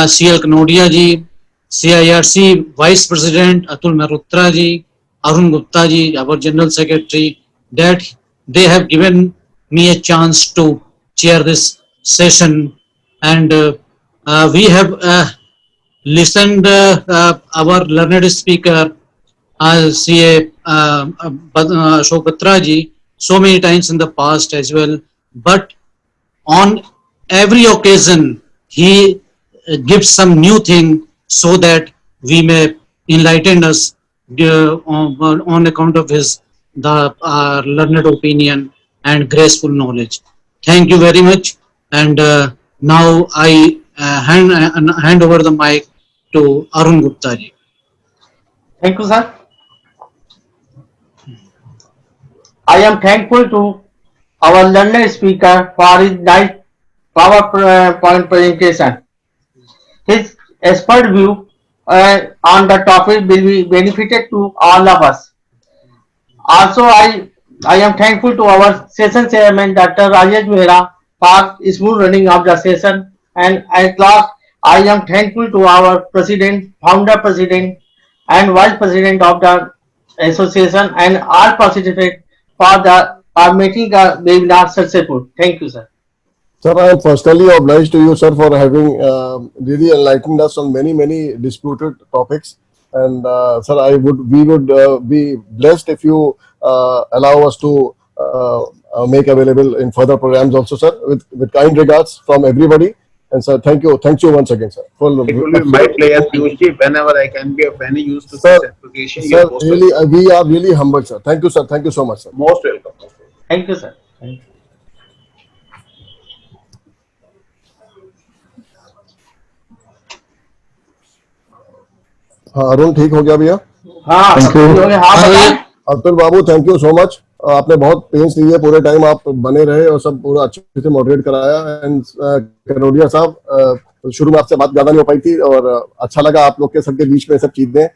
CL Kanodia ji, CIRC Vice President Atul Mehrotra ji, Arun Gupta ji, our General Secretary, that they have given me a chance to chair this session, and we have listened our learned speaker CA Ashok Batra ji so many times in the past as well, but on every occasion he gives some new thing so that we may enlighten us on account of his learned opinion and graceful knowledge. Thank you very much, and now I hand over the mic to Arun Gupta ji. Thank you, sir. I am thankful to our learned speaker for his nice PowerPoint presentation. His expert view on the topic will be benefited to all of us. Also, I am thankful to our session chairman, Dr. Rajesh Mehra, for smooth running of the session. And at last, I am thankful to our president, founder president, and vice president of the association, and all participants for making the webinar successful. Thank you, sir. Sir, I am personally obliged to you, sir, for having really enlightened us on many disputed topics. And sir, we would be blessed if you allow us to make available in further programs also, sir. With kind regards from everybody. And sir, thank you once again, sir. It will be my pleasure, Piyush, whenever I can be of any use to sir, this application. Sir, really, we are really humbled, sir. Thank you, sir. Thank you so much, sir. Most welcome. Thank you, sir. Thank you. हाँ, अरुण ठीक हो गया भैया? हाँ, अब्दुल बाबू, thank you so much. आपने बहुत pens लिए, पूरे टाइम आप बने रहे और सब पूरा अच्छे से मॉडरेट कराया। एंड कनोडिया साहब, शुरू में आपसे बात ज्यादा नहीं हो पाई थी और अच्छा लगा आप लोग के सबके बीच में सब चीजें,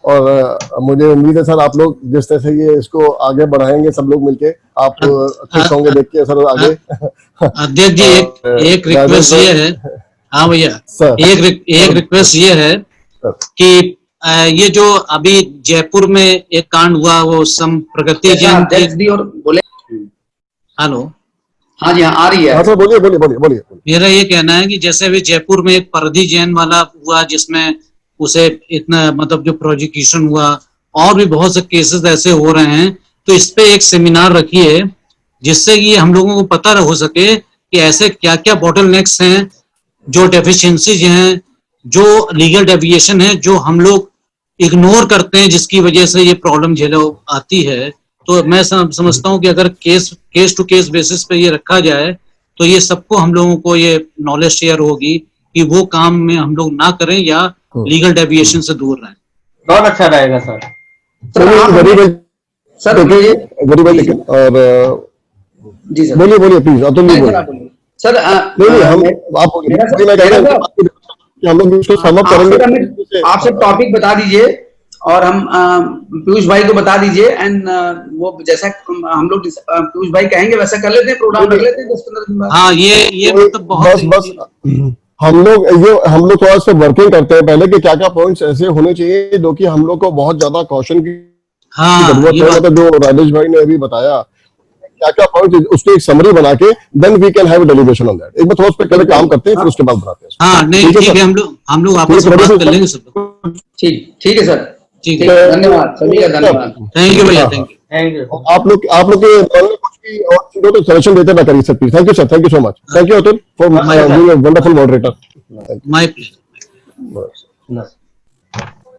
और मुझे उम्मीद है सर आप लोग जिस तरह से ये इसको आगे बढ़ाएंगे सब लोग मिलके, आप खुश होंगे देख के सर आगे। अध्यक्ष जी, एक रिक्वेस्ट ये है, हाँ भैया, एक रिक्वेस्ट ये है कि ये जो अभी जयपुर में एक कांड हुआ, वो सम प्रगति जैन और बोले, हेलो, हाँ जी, हाँ आ रही है। हाँ सर, बोलिए। मेरा ये कहना है कि जैसे अभी जयपुर में एक परदी जैन वाला हुआ, जिसमें उसे इतना मतलब जो प्रोसिक्यूशन हुआ, और भी बहुत से केसेस ऐसे हो रहे हैं तो इस पे एक सेमिनार रखिए जिससे कि हम लोगों को पता हो सके कि ऐसे क्या क्या बॉटलनेक्स हैं, जो डेफिशिएंसीज हैं, जो लीगल डेविएशन है, जो हम लोग इग्नोर करते हैं, जिसकी वजह से ये प्रॉब्लम झेलो आती है। तो मैं समझता हूँ कि अगर केस टू केस बेसिस पे ये रखा जाए तो ये सबको, हम लोगों को ये नॉलेज शेयर होगी कि वो काम में हम लोग ना करें या लीगल डेविएशन से दूर रहें। बहुत अच्छा रहेगा सर। वेरी वेल सर ये वेरी वेल टेकन। और जी सर, बोलिए प्लीज, अतुल जी बोलिए। सर नहीं हम आप मैं कह रहा हूँ कि हम लोग इसको सम अप करेंगे। आप सब टॉपिक बता दीजिए और हम पीयूष भाई को बता दीजिए, एंड वो जैसा हम लोग पीयूष भाई कहेंगे वैसा कर लेते हैं, प्रोग्राम रख लेते हैं 10-15 दिन बाद। हाँ, ये मतलब बहुत बस हम लोग थोड़ा सा वर्किंग करते हैं पहले कि क्या क्या पॉइंट्स ऐसे होने चाहिए जो कि हम लोग को बहुत ज्यादा कॉशन की जरूरत है। मतलब जो राजेश भाई ने अभी बताया क्या क्या पॉइंट, उसकी एक समरी बना के then we can have deliberation on that. एक बार थोड़ा उस पर पहले काम करते हैं, फिर उसके बाद बनाते हैं। हाँ, नहीं ठीक है, हम लोग आपस में बात कर लेंगे सब। ठीक है सर, ठीक है, धन्यवाद सभी का, धन्यवाद। थैंक यू भैया, थैंक यू। Thank you. आप लोग के मन में कुछ भी और चीजों तो सजेशन देते ना करिए sir please. Thank you sir, thank you so much. Thank you Atul for being a wonderful moderator. My pleasure. बस।